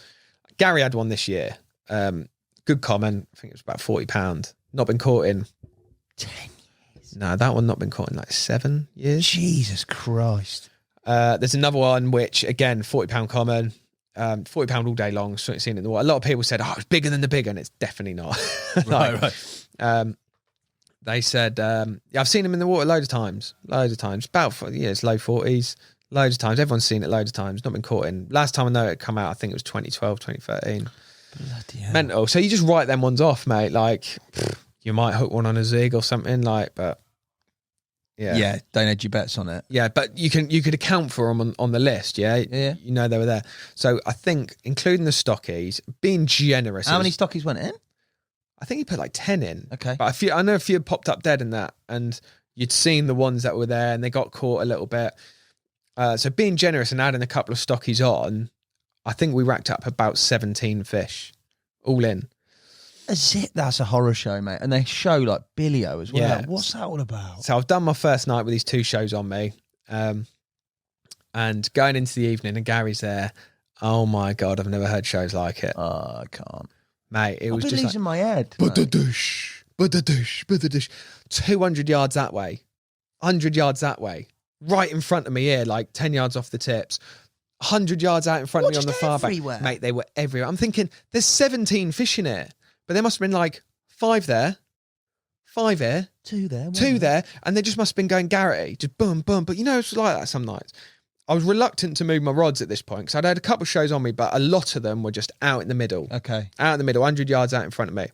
Gary had one this year. Good common. I think it was about £40. Not been caught in 10 years. No, that one not been caught in like 7 years. Jesus Christ. There's another one which again £40 common. £40 all day long. Seen it in the water. A lot of people said, "Oh, it's bigger than the big," and it's definitely not. Right. They said, I've seen them in the water loads of times. About, it's low 40s, loads of times. Everyone's seen it loads of times, not been caught in. Last time I know it come out, I think it was 2012, 2013. Bloody hell. Mental. So you just write them ones off, mate. Like, you might hook one on a zig or something, like, but yeah. Yeah, don't hedge your bets on it. Yeah, but you could account for them on the list, yeah? Yeah. You know they were there. So I think, including the stockies, being generous. How many stockies went in? I think he put like 10 in. Okay. But I know a few had popped up dead in that, and you'd seen the ones that were there and they got caught a little bit. So being generous and adding a couple of stockies on, I think we racked up about 17 fish, all in. That's a horror show, mate. And they show like Billio as well. Yeah. What's that all about? So I've done my first night with these 2 shows on me. And going into the evening and Gary's there. Oh my God, I've never heard shows like it. Oh, I can't. Mate, it was I've been just losing my head. but the dish. 200 yards that way, 100 yards that way, right in front of me here, like 10 yards off the tips, 100 yards out in front of me on the far everywhere? back. Mate, they were everywhere. I'm thinking, there's 17 fish in here, but there must have been like 5 there, 5 here, 2 there. 2 there, and they just must have been going Garrity, just boom, boom. But you know, it's like that some nights. I was reluctant to move my rods at this point because I'd had a couple of shows on me, but a lot of them were just out in the middle. Okay. Out in the middle, 100 yards out in front of me.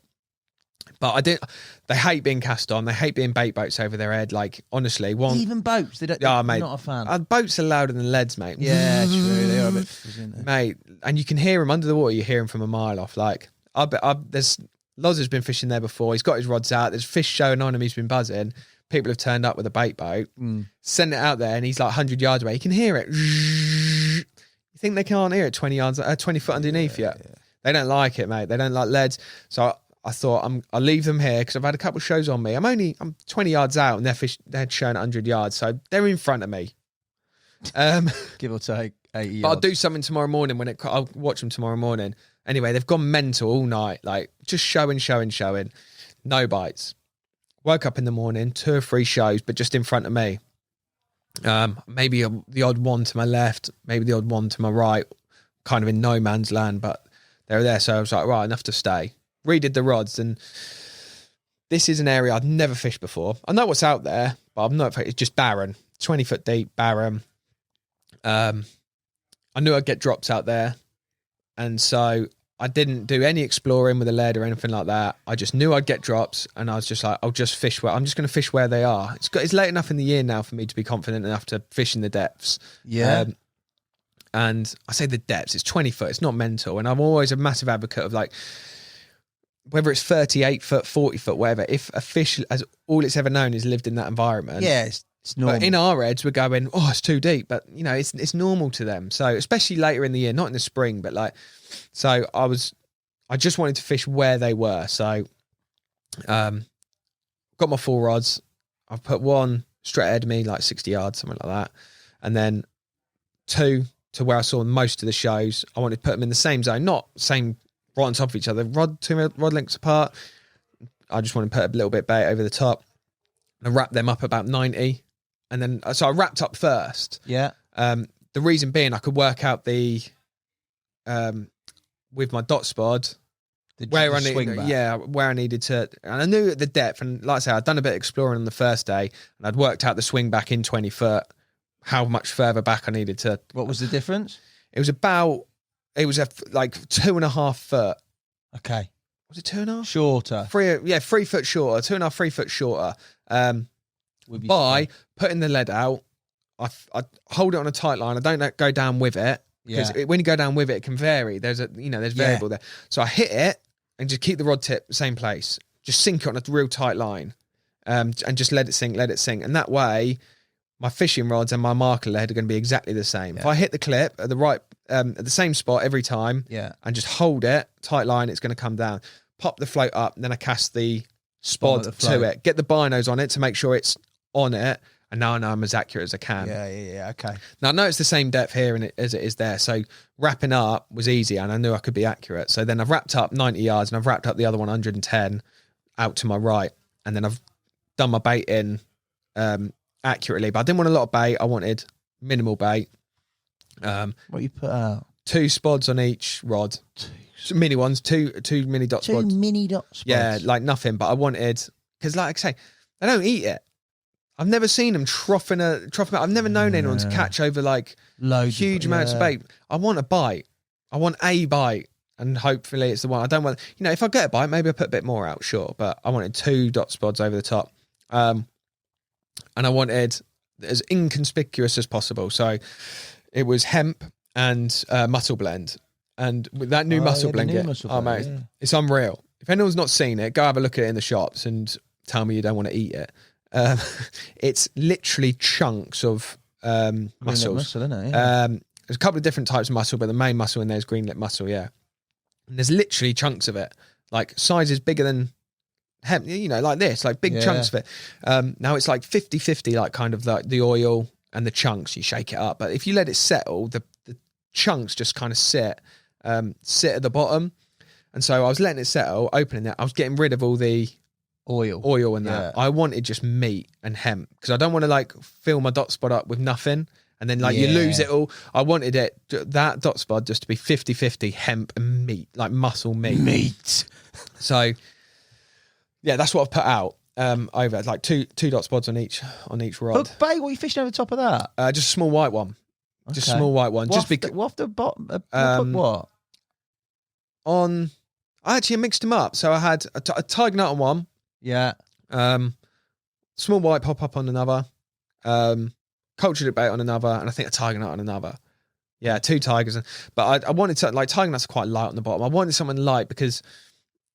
But they hate being cast on. They hate being bait boats over their head. Like, honestly, Even boats. They're mate, not a fan. Boats are louder than leads, mate. Yeah, true. They are a bit fizzy, mate, and you can hear them under the water. You hear them from a mile off. Like, there's Loz has been fishing there before. He's got his rods out. There's fish showing on him. He's been buzzing. People have turned up with a bait boat, sent it out there, and he's like 100 yards away. He can hear it. You think they can't hear it 20 foot underneath you? Yeah. They don't like it, mate. They don't like leads. So I thought I'll leave them here because I've had a couple of shows on me. I'm 20 yards out, and they're showing 100 yards, so they're in front of me. Give or take 80 yards. But I'll do something tomorrow morning I'll watch them tomorrow morning. Anyway, they've gone mental all night, like just showing. No bites. Woke up in the morning, 2 or 3 shows, but just in front of me. Maybe the odd one to my left, maybe the odd one to my right, kind of in no man's land, but they were there. So I was like, right, enough to stay. Redid the rods, and this is an area I've never fished before. I know what's out there, but I've not. It's just barren, 20 foot deep, barren. I knew I'd get drops out there, and so I didn't do any exploring with a lead or anything like that. I just knew I'd get drops, and I was just like, I'm just going to fish where they are. It's late enough in the year now for me to be confident enough to fish in the depths. Yeah. And I say the depths, it's 20 foot. It's not mental. And I'm always a massive advocate of like, whether it's 38 foot, 40 foot, whatever, if a fish, as all it's ever known is lived in that environment. Yeah, it's normal. But in our heads, we're going, oh, it's too deep. But, you know, it's normal to them. So, especially later in the year, not in the spring, but like, so I just wanted to fish where they were. So, got my 4 rods. I've put 1 straight ahead of me, like 60 yards, something like that. And then 2 to where I saw most of the shows. I wanted to put them in the same zone, not same right on top of each other, 2 rod lengths apart. I just wanted to put a little bit bait over the top. And I wrapped them up about 90. And then, so I wrapped up first. Yeah. The reason being I could work out the, with my dot spot, where I needed to, and I knew the depth. And like I say, I'd done a bit of exploring on the first day, and I'd worked out the swing back in 20 foot, how much further back I needed to. What was the difference? It was like 2.5 foot. Okay. Was it 2.5? Shorter. 3 foot shorter, 2.5, 3 foot shorter. By putting the lead out, I hold it on a tight line. I don't go down with it. Because when you go down with it, it can vary. There's variable there. So I hit it and just keep the rod tip same place. Just sink it on a real tight line, and just let it sink. And that way, my fishing rods and my marker lead are going to be exactly the same. Yeah. If I hit the clip at the same spot every time, and just hold it tight line, it's going to come down. Pop the float up, and then I cast the spod to it. Get the binos on it to make sure it's on it, and now I know I'm as accurate as I can. Yeah. Okay. Now I know it's the same depth here as it is there, so wrapping up was easy, and I knew I could be accurate. So then I've wrapped up 90 yards, and I've wrapped up the other 110 out to my right, and then I've done my bait in accurately, but I didn't want a lot of bait. I wanted minimal bait. What you put out? 2 spods on each rod, mini ones, two mini dot spods. 2 mini dot spods. Yeah, like nothing. But I wanted, because like I say, they don't eat it. I've never seen them troughing. I've never known anyone to catch over like Loads huge amounts of bait. I want a bite. I want a bite, and hopefully it's the one. I don't want, if I get a bite, maybe I put a bit more out, sure. But I wanted 2 dot spods over the top, and I wanted as inconspicuous as possible. So it was hemp and mussel blend, and with that new mussel blend, mate, it's unreal. If anyone's not seen it, go have a look at it in the shops and tell me you don't want to eat it. It's literally chunks of mussels. Mussel, isn't it? Yeah. There's a couple of different types of mussel, but the main mussel in there is green lip mussel. Yeah, and there's literally chunks of it, like sizes bigger than hemp. Like this, like big chunks of it. Now it's like 50-50, like kind of like the oil and the chunks. You shake it up, but if you let it settle, the chunks just kind of sit at the bottom. And so I was letting it settle, opening it. I was getting rid of all the oil and that. I wanted just meat and hemp, because I don't want to like fill my dot spot up with nothing and then like you lose it all. I wanted that dot spot just to be 50-50 hemp and meat, like muscle meat. So yeah, that's what I've put out over, like two dot spots on each rod. Hookbait, what are you fishing over the top of that? Just a small white one. Okay. Just a small white one. What off the bottom? What? I actually mixed them up. So I had a tiger nut on one. Yeah. Small white pop up on another. Cultured bait on another, and I think a tiger nut on another. Yeah, 2 tigers. But I wanted to, like, tiger nuts are quite light on the bottom. I wanted something light because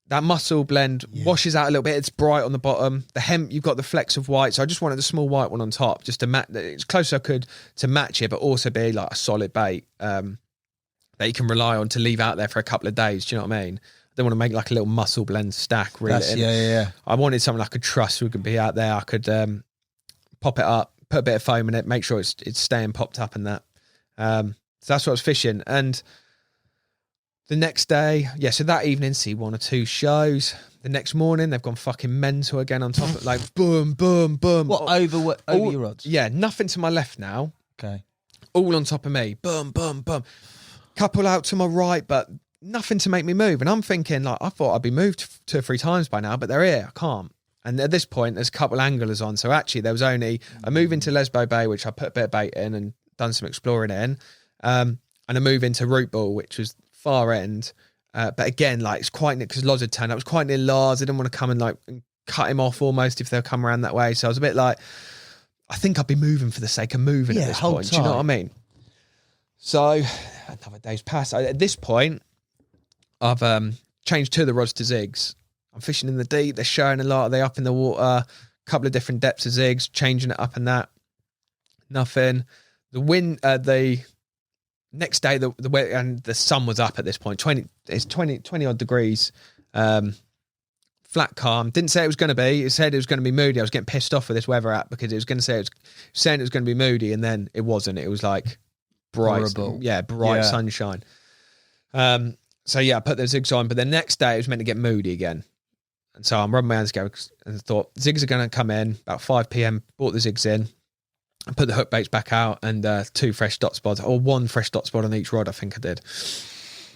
that mussel blend washes out a little bit. It's bright on the bottom. The hemp, you've got the flecks of white. So I just wanted a small white one on top, just to match, as close as I could to match it, but also be like a solid bait that you can rely on to leave out there for a couple of days. Do you know what I mean? I don't want to make like a little mussel blend stack, reel it in. Yeah. I wanted something I could trust who could be out there. I could pop it up, put a bit of foam in it, make sure it's staying popped up and that. So that's what I was fishing. And the next day, so that evening, see 1 or 2 shows. The next morning, they've gone fucking mental again on top of, like, boom, boom, boom. What, over your rods? Yeah, nothing to my left now. Okay. All on top of me. Boom, boom, boom. Couple out to my right, but nothing to make me move. And I'm thinking, like, I thought I'd be moved 2 or 3 times by now, but they're here. I can't. And at this point, there's a couple anglers on. So actually, there was only a move into Lesbo Bay, which I put a bit of bait in and done some exploring in, and a move into Root Ball, which was far end. But again, like, it's quite near, because Loz had turned up. It was quite near Lars. I didn't want to come and like cut him off almost if they'll come around that way. So I was a bit like, I think I'd be moving for the sake of moving at this point. Do you know what I mean? So another day's passed. At this point, I've changed 2 of the rods to zigs. I'm fishing in the deep. They're showing a lot. They're up in the water. A couple of different depths of zigs, changing it up and that. Nothing. The wind, the next day, the weather and the sun was up at this point. 20 odd degrees. Flat calm. Didn't say it was going to be. It said it was going to be moody. I was getting pissed off with this weather app because it was going to say saying it was going to be moody, and then it wasn't. It was like bright, bright sunshine. So yeah, I put the zigs on, but the next day it was meant to get moody again. And so I'm rubbing my hands together and thought zigs are going to come in about 5 p.m. Bought the zigs in, and put the hook baits back out, and 2 fresh dot spots, or 1 fresh dot spot on each rod, I think I did.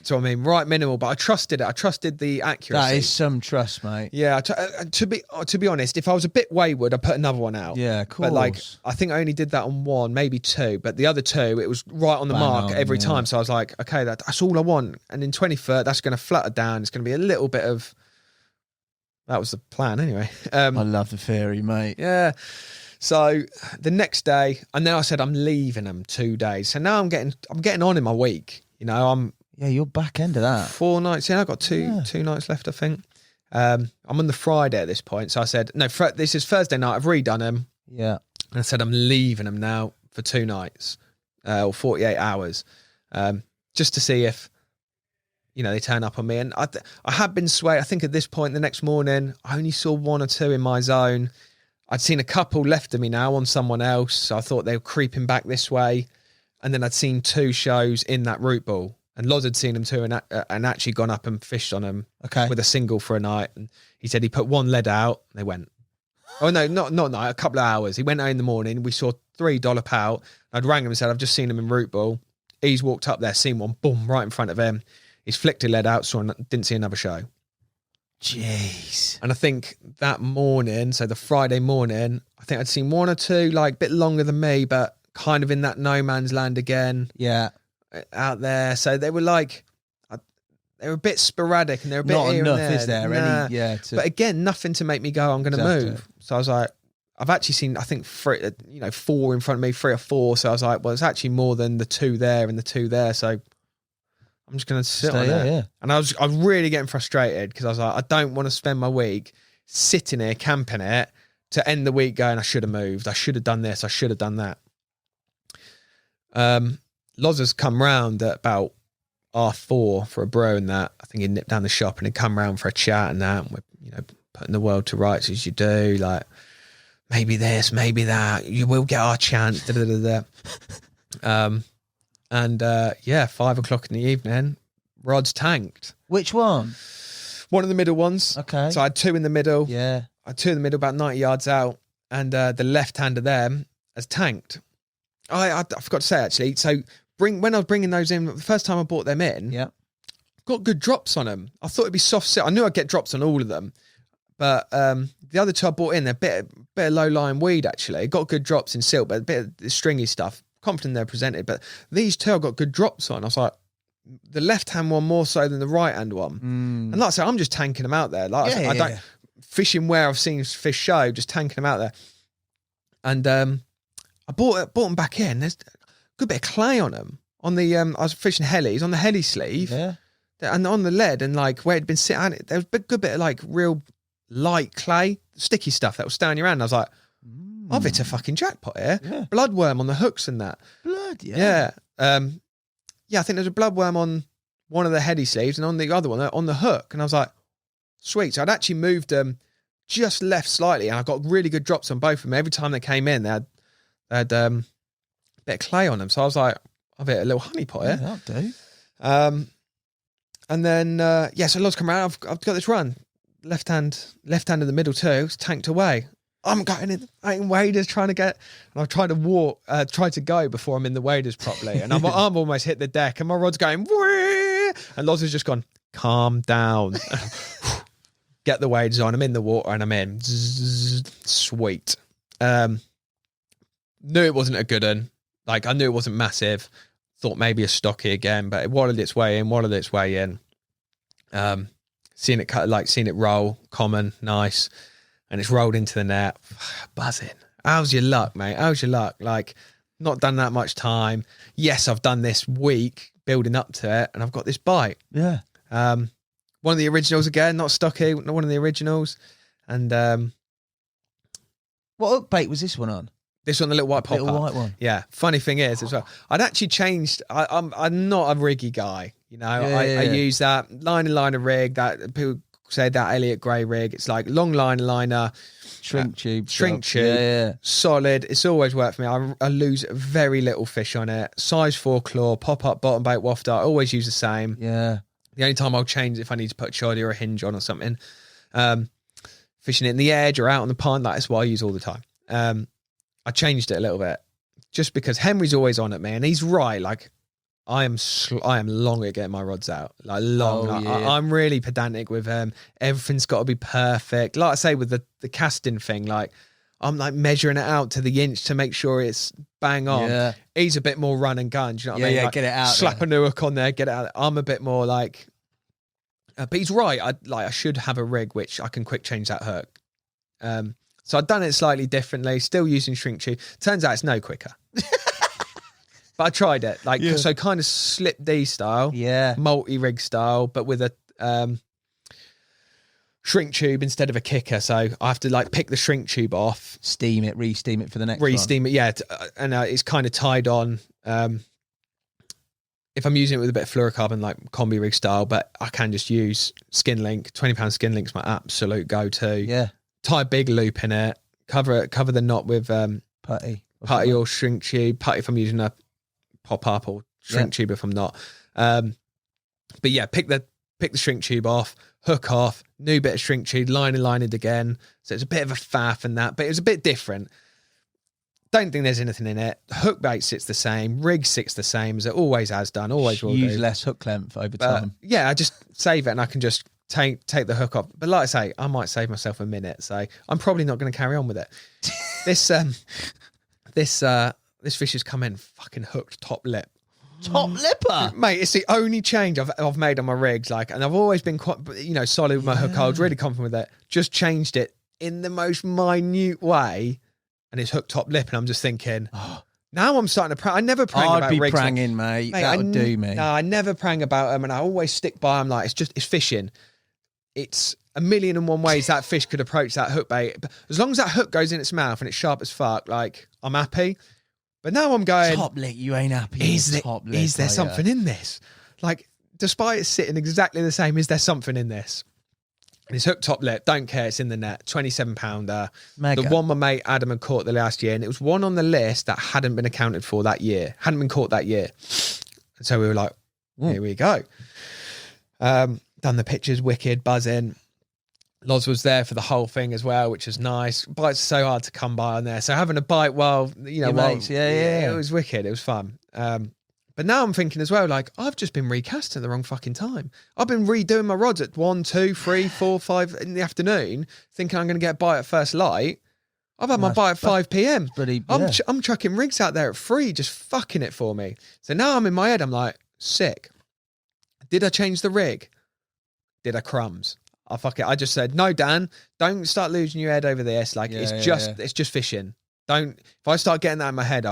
So I mean, right minimal, but I trusted it. I trusted the accuracy. That is some trust, mate. Yeah, to be honest, if I was a bit wayward, I'd put another one out. Yeah, of course. But like, I think I only did that on 1, maybe 2, but the other 2, it was right on the mark every time. So I was like, okay, that's all I want. And in 20 that's going to flutter down. It's going to be a little bit of. That was the plan, anyway. I love the Ferry, mate. Yeah. So the next day, and then I said I'm leaving them 2 days. So now I'm getting on in my week. You know, you're back end of that. 4 nights. Yeah, I've got two nights left, I think. I'm on the Friday at this point. So I said, no, this is Thursday night. I've redone them. Yeah. And I said, I'm leaving them now for 2 nights or 48 hours just to see if, they turn up on me. And I had been swayed. I think at this point, the next morning, I only saw 1 or 2 in my zone. I'd seen a couple left of me now on someone else, so I thought they were creeping back this way. And then I'd seen 2 shows in that root ball, and Loz had seen them too, and actually gone up and fished on them with a single for a night. And he said he put 1 lead out, and they went. Oh no, not night, a couple of hours. He went out in the morning. We saw 3 dollop out. I'd rang him and said, I've just seen him in root ball. He's walked up there, seen one, boom, right in front of him. He's flicked a lead out, didn't see another show. Jeez. And I think that morning, so the Friday morning, I think I'd seen 1 or 2, like a bit longer than me, but kind of in that no man's land again. Yeah. Out there. So they were like, they were a bit sporadic, and they're a bit not here enough, and there. is there? Nah. Any, yeah. But again, nothing to make me go, I'm going to move. So I was like, I've actually seen, I think, 4 in front of me, 3 or 4. So I was like, well, it's actually more than the 2 there and the 2 there. So I'm just going to sit on it. Yeah. And I was really getting frustrated, because I was like, I don't want to spend my week sitting here camping it to end the week going, I should have moved. I should have done this. I should have done that. Loz has come round at about 4:30 for a brew and that. I think he'd nipped down the shop and he'd come round for a chat and that. And we're, putting the world to rights as you do. Like, maybe this, maybe that. You will get our chance. Da, da, da, da. 5 o'clock in the evening, rod's tanked. Which one? One of the middle ones. Okay. So I had 2 in the middle. Yeah. I had 2 in the middle, about 90 yards out, and the left hand of them has tanked. I forgot to say, actually. So when I was bringing those in, the first time I brought them in, got good drops on them. I thought it'd be soft sit. I knew I'd get drops on all of them, but the other 2 I brought in, they're a bit of low lying weed, actually. Got good drops in silk, but a bit of the stringy stuff. Confident they're presented, but these 2 I got good drops on. I was like, the left hand one more so than the right hand one. And like I said, I'm just tanking them out there. Like I don't fishing where I've seen fish show, just tanking them out there. And I bought them back in. There's a good bit of clay on them. On the I was fishing helis on the heli sleeve, and on the lead, and like where it'd been sitting on it, there was a good bit of like real light clay, sticky stuff that was staying on your hand. I was like, I've hit a fucking jackpot here. Yeah. Bloodworm on the hooks and that. Yeah. I think there's a bloodworm on one of the heady sleeves and on the other one on the hook. And I was like, sweet. So I'd actually moved them just left slightly, and I got really good drops on both of them. Every time they came in, they had a bit of clay on them. So I was like, I've hit a little honey pot here. Yeah, that'll do. And then, so Lod's come around. I've got this run. Left hand in the middle too. It's tanked away. I'm going in waders trying to get, and I'm trying to walk, try to go before I'm in the waders properly. And I'm almost hit the deck, and my rod's going, whee! And Loz has just gone, calm down. Get the waders on. I'm in the water and I'm in. Zzz, sweet. Knew it wasn't a good one. Like, I knew it wasn't massive. Thought maybe a stocky again, but it wallowed its way in. Seen it roll, common, nice. And it's rolled into the net. Buzzing. How's your luck, mate? How's your luck? Like, not done that much time. Yes, I've done this week building up to it, and I've got this bite. Yeah. One of the originals again, not stocky, one of the originals. And what hook bait was this one on? This one, the little white pop-up. Little white one. Yeah. Funny thing is, as well, I'd actually changed. I'm not a riggy guy. You know, I use that liner rig that people say that Elliot Gray rig. It's like long liner, shrink tube, solid. It's always worked for me. I lose very little fish on it. Size 4 claw, pop up bottom bait wafter. I always use the same. Yeah. The only time I'll change if I need to put a shoddy or a hinge on or something. Fishing it in the edge or out on the pond, that's what I use all the time. I changed it a little bit just because Henry's always on at me, and he's right. Like, I am long at getting my rods out. Like, long. I'm really pedantic with everything's got to be perfect. Like I say with the casting thing, like I'm like measuring it out to the inch to make sure it's bang on. Yeah. He's a bit more run and gun. Do you know what I mean? Yeah, like, get it out. Slap a new hook on there, get it out. I'm a bit more like, but he's right. I should have a rig which I can quick change that hook. So I've done it slightly differently. Still using shrink tube. Turns out it's no quicker. But I tried it, so kind of slip D style, multi-rig style, but with a shrink tube instead of a kicker. So I have to like pick the shrink tube off, steam it, re-steam it for the next re-steam it, and it's kind of tied on. If I'm using it with a bit of fluorocarbon, like combi rig style, but I can just use skin link. £20 skin link's my absolute go-to. Yeah, tie a big loop in it. cover the knot with Putty. putty or shrink tube. Putty if I'm using a pop up, or shrink tube if I'm not. But yeah, pick the shrink tube off, hook off, new bit of shrink tube, line it again. So it's a bit of a faff and that, but it was a bit different. Don't think there's anything in it. Hook bait sits the same, rig sits the same as it always has done, always will Use do. less hook length over time. Yeah, I just save it and I can just take the hook off. But like I say, I might save myself a minute, so I'm probably not going to carry on with it. This fish has come in fucking hooked top lip. Top lipper, Mate, it's the only change I've made on my rigs, like, and I've always been quite, solid with my hook. I was really confident with it. Just changed it in the most minute way, and it's hooked top lip, and I'm just thinking, now I'm starting to I never prang about rigs. I'd be pranging, mate. That would do me. No, I never prang about them, and I always stick by them. Like, it's fishing. It's 1,000,001 ways that fish could approach that hook bait. But as long as that hook goes in its mouth and it's sharp as fuck, like, I'm happy. But now I'm going, top lip, you ain't happy. Is there something in this? Like, despite it sitting exactly the same, is there something in this? And it's hooked top lip, don't care, it's in the net, 27-pounder. Mega. The one my mate Adam had caught the last year, and it was one on the list that hadn't been accounted for that year, hadn't been caught that year. And so we were like, here we go. Done the pictures, wicked, buzzing. Loz was there for the whole thing as well, which was nice. Bites are so hard to come by on there. So having a bite while, mates, yeah. It was wicked. It was fun. But now I'm thinking as well, like, I've just been recasting at the wrong fucking time. I've been redoing my rods at 1, 2, 3, 4, 5 in the afternoon, thinking I'm going to get a bite at first light. I've had my bite at 5 p.m. I'm chucking rigs out there at 3, just fucking it for me. So now I'm in my head, I'm like, sick. Did I change the rig? Did I crumbs? Oh, fuck it. I just said, no, Dan, don't start losing your head over this. Like, it's just fishing. If I start getting that in my head,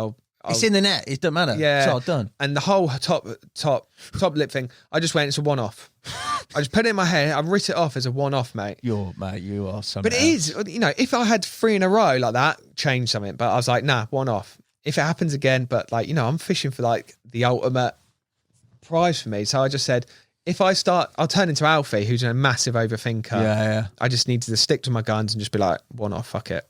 it's in the net. It doesn't matter. Yeah. It's all done. And the whole top lip thing, I just went, it's a one-off. I just put it in my head. I writ it off as a one-off, mate. You are something. But it is, if I had 3 in a row like that, change something. But I was like, nah, one-off. If it happens again, but like, I'm fishing for like the ultimate prize for me. So I just said, if I start, I'll turn into Alfie, who's a massive overthinker. Yeah. I just need to stick to my guns and just be like, one off, fuck it.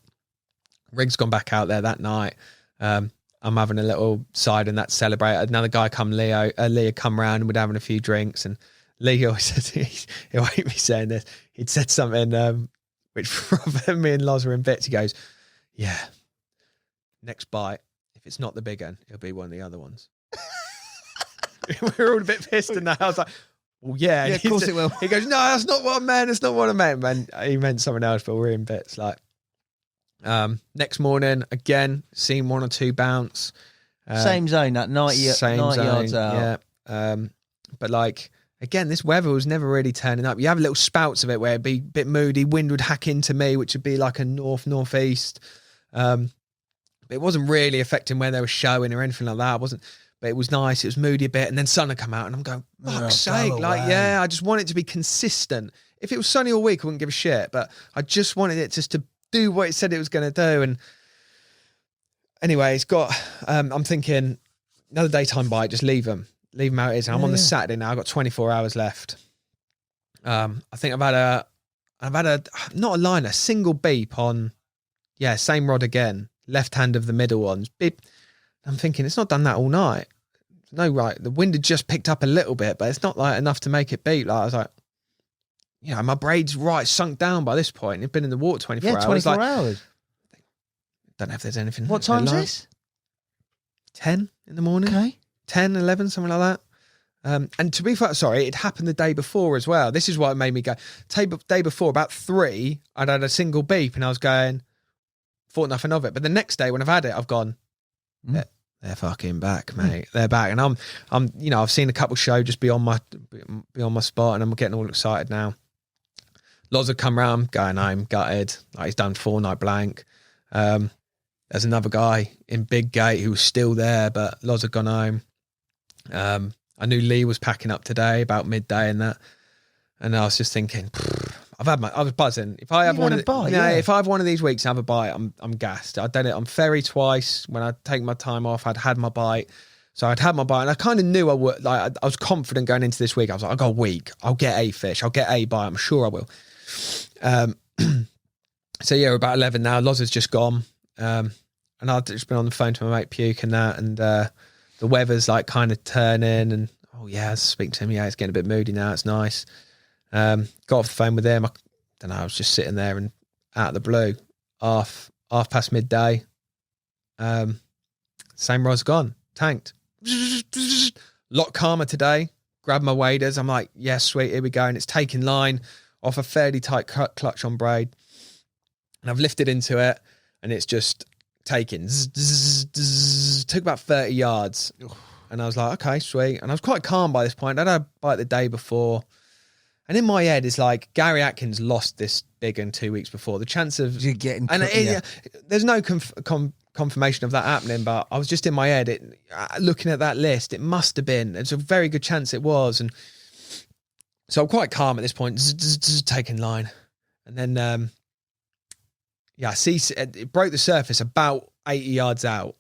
Rig's gone back out there that night. I'm having a little side and that celebrate. Another guy come, Leah come round, and we're having a few drinks. And Lee always said, he'll hate me saying this. He'd said something, which me and Loz were in bits. He goes, yeah, next bite, if it's not the big one, it'll be one of the other ones. We're all a bit pissed in that. I was like, well, yeah. Of course it will. He goes, no, that's not what I meant. That's not what I meant, man. He meant something else, but we're in bits. Like, next morning, again, seen 1 or 2 bounce. Same zone, that 90 yards out. Yeah. But like, again, this weather was never really turning up. You have little spouts of it where it'd be a bit moody. Wind would hack into me, which would be like a northeast. But it wasn't really affecting where they were showing or anything like that. But it was nice. It was moody a bit, and then sun had come out, and I'm going, fuck's sake! Like, yeah, I just want it to be consistent. If it was sunny all week, I wouldn't give a shit. But I just wanted it just to do what it said it was going to do. And anyway, it's got. I'm thinking another daytime bite. Just leave them out. It is. And I'm on the Saturday now. I've got 24 hours left. I think I've had a not a line, a single beep on. Yeah, same rod again. Left hand of the middle ones. Beep. I'm thinking it's not done that all night. No, right. The wind had just picked up a little bit, but it's not like enough to make it beep. Like, I was like, my braid's sunk down by this point. It's been in the water 24 hours. 24 hours. Don't know if there's anything. What time's this? 10 in the morning. Okay. 10, 11, something like that. And to be fair, sorry, it happened the day before as well. This is what made me go. Day before, about 3, I'd had a single beep, and I was going, thought nothing of it. But the next day when I've had it, I've gone, they're fucking back, mate. They're back, and I'm, I've seen a couple show just be on my spot, and I'm getting all excited now. Loz have come round, going home, gutted. Like, he's done 4-night blank. There's another guy in Big Gate who was still there, but Loz had gone home. I knew Lee was packing up today about midday and that, and I was just thinking, I was buzzing. If I have if I have one of these weeks and have a bite, I'm gassed. I've done it on Ferry twice when I take my time off. I'd had my bite. So I'd had my bite, and I kind of knew I would. Like, I was confident going into this week. I was like, I've got a week. I'll get a fish. I'll get a bite. I'm sure I will. So yeah, we're about 11 now. Loz has just gone. And I've just been on the phone to my mate Puke and that, and the weather's like kind of turning, and I was speaking to him. Yeah, it's getting a bit moody now. It's nice. Got off the phone with him. I don't know. I was just sitting there, and out of the blue, half past midday. Same rod's gone, tanked. Lot calmer today. Grab my waders. I'm like, yes, sweet, here we go. And it's taking line off a fairly tight clutch on braid. And I've lifted into it, and it's just taking. Took about 30 yards. And I was like, okay, sweet. And I was quite calm by this point. I'd had a bite the day before. And in my head, it's like Gary Atkins lost this big one 2 weeks before. The chance of you're getting, there's no confirmation of that happening, but I was just in my head looking at that list. It must have been. There's a very good chance it was, and so I'm quite calm at this point. Taking line, and then I see it broke the surface about 80 yards out,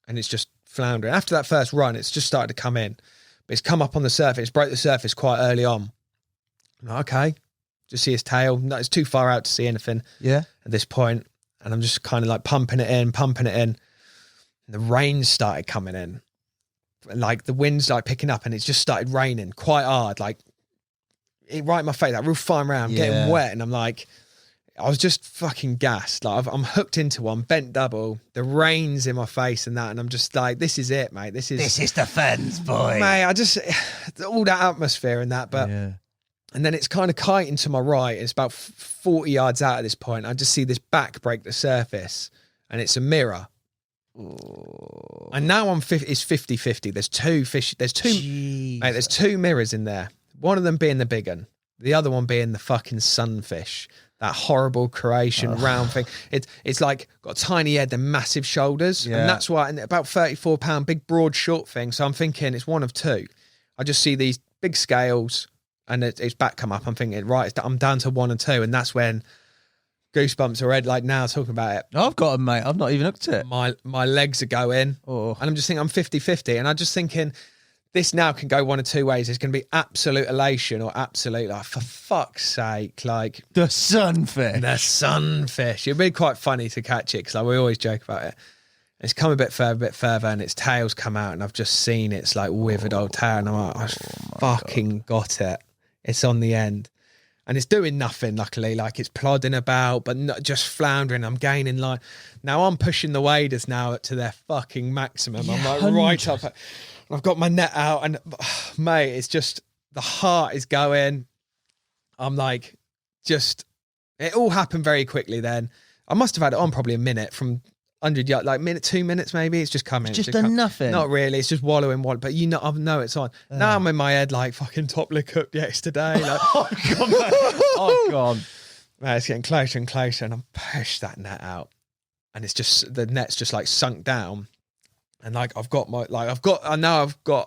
and it's just floundering. After that first run, it's just started to come in, but it's come up on the surface. Broke the surface quite early on. I'm like, okay, just see his tail. No, it's too far out to see anything. Yeah. At this point. And I'm just kind of like pumping it in. And the rain started coming in. And like the wind's like picking up, and it's just started raining quite hard. Like it right in my face, like real fine rain. I'm getting wet, and I'm like, I was just fucking gassed. Like I'm hooked into one, bent double. The rain's in my face and that, and I'm just like, this is it, mate. This is the Fens, boy. Mate, I just all that atmosphere and that, but. Yeah. And then it's kind of kiting to my right. It's about 40 yards out at this point. I just see this back break the surface, and it's a mirror. Ooh. And now it's 50-50. There's two fish. There's two mirrors in there. One of them being the big one. The other one being the fucking sunfish. That horrible Croatian round thing. It's like got a tiny head and massive shoulders. Yeah. And that's why, and about 34 pound, big, broad, short thing. So I'm thinking it's one of two. I just see these big scales, and its back come up. I'm thinking, right, I'm down to 1 and 2, and that's when goosebumps are red. Like now, talking about it. I've got them, mate. I've not even looked at it. My legs are going, and I'm just thinking I'm 50-50, and I'm just thinking this now can go one of two ways. It's going to be absolute elation or absolute, like, for fuck's sake, like the sunfish. It'd be quite funny to catch it because like, we always joke about it. It's come a bit further, and its tail's come out, and I've just seen its like withered old tail, and I'm like, I fucking got it. It's on the end, and it's doing nothing. Luckily, like it's plodding about, but not just floundering. I'm gaining line. Now I'm pushing the waders now to their fucking maximum. I'm like 100. Right up. I've got my net out, and mate, it's just the heart is going. I'm like, just it all happened very quickly. Then I must have had it on probably a minute from 100 yards, like 2 minutes maybe. It's just coming. It's just done nothing. Not really. It's just wallowing, but I know it's on. Now I'm in my head like fucking top lip cooked yesterday. Like, oh god, man. Oh god, man, it's getting closer and closer, and I'm pushed that net out, and it's just the net's just like sunk down, and like I've got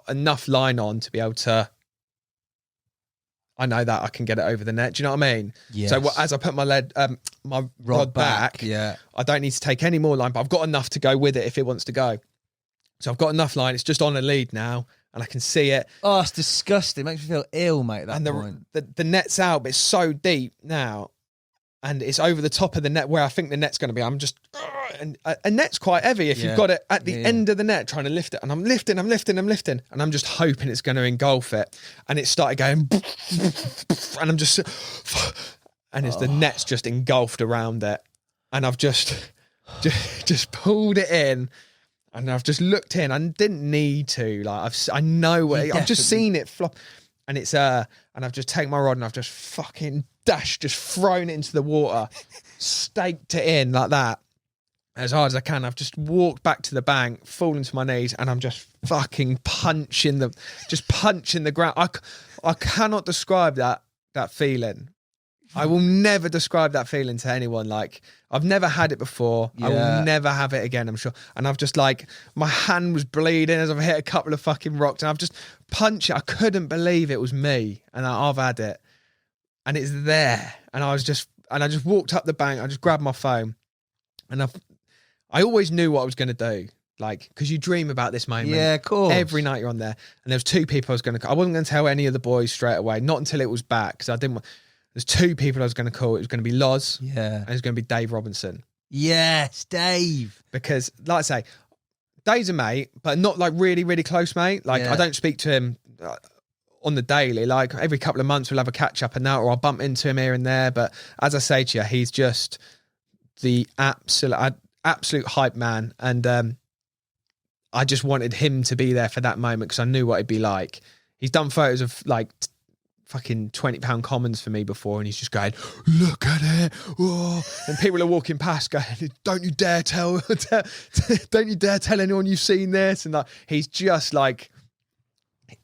enough line on to be able to. I know that I can get it over the net. Do you know what I mean? Yes. So as I put my rod back, I don't need to take any more line, but I've got enough to go with it if it wants to go. So I've got enough line. It's just on a lead now, and I can see it. Oh, it's disgusting. It makes me feel ill, mate. The net's out, but it's so deep now, and it's over the top of the net where I think the net's going to be. I'm just, and a net's quite heavy if you've got it at the end of the net trying to lift it, and I'm lifting, and I'm just hoping it's going to engulf it, and it started going, and I'm just, and the net's just engulfed around it, and I've just pulled it in, and I've just looked in. I didn't need to, like I know what I've just seen it flop, and it's and I've just taken my rod and I've just fucking just thrown it into the water, staked it in like that as hard as I can. I've just walked back to the bank, fallen to my knees, and I'm just fucking punching the ground. I cannot describe that feeling. I will never describe that feeling to anyone. Like, I've never had it before. I will never have it again, I'm sure. And I've just like, my hand was bleeding as I've hit a couple of fucking rocks, and I've just punched it. I couldn't believe it was me, and I've had it. And it's there. And I just walked up the bank. I just grabbed my phone, and I always knew what I was going to do. Like, because you dream about this moment. Yeah, of course. Every night you're on there. And there was two people I wasn't going to tell any of the boys straight away, not until it was back, because I didn't want. There's 2 people I was going to call. It was going to be Loz, Yeah. and it was going to be Dave Robinson. Yes, Dave. Because, like I say, Dave's a mate, but not like really, really close mate. Like, Yeah. I don't speak to him on the daily. Like, every couple of months we'll have a catch up and that, or I'll bump into him here and there. But as I say to you, he's just the absolute hype man. And I just wanted him to be there for that moment because I knew what it'd be like. He's done photos of like fucking £20 commons for me before, and he's just going, look at it. Whoa. And people are walking past going, don't you dare tell anyone you've seen this. And like, he's just like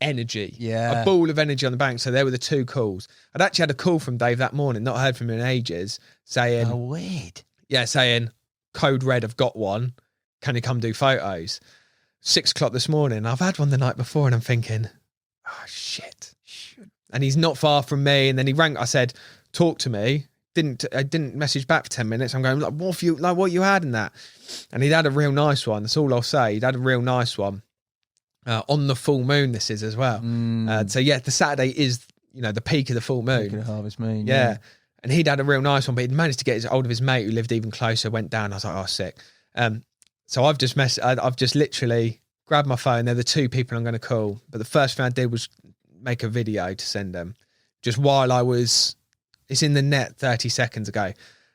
energy, Yeah. a ball of energy on the bank. So there were the 2 calls. I'd actually had a call from Dave that morning, not heard from him in ages, saying, Oh, weird. saying, code red, I've got one. Can you come do photos? 6 o'clock this morning. I've had one the night before, and I'm thinking, oh shit. And he's not far from me. And then he rang. I said, talk to me. I didn't message back for 10 minutes. I'm going, like, what you had in that? And he'd had a real nice one. That's all I'll say. He'd had a real nice one. On the full moon, this is as well. So yeah, the Saturday is, the peak of the full moon. Peak of the harvest moon. Yeah. And he'd had a real nice one, but he'd managed to get hold of his mate who lived even closer, went down. I was like, oh, sick. So I've just literally grabbed my phone. They're the 2 people I'm going to call. But the first thing I did was make a video to send them just while it's in the net 30 seconds ago.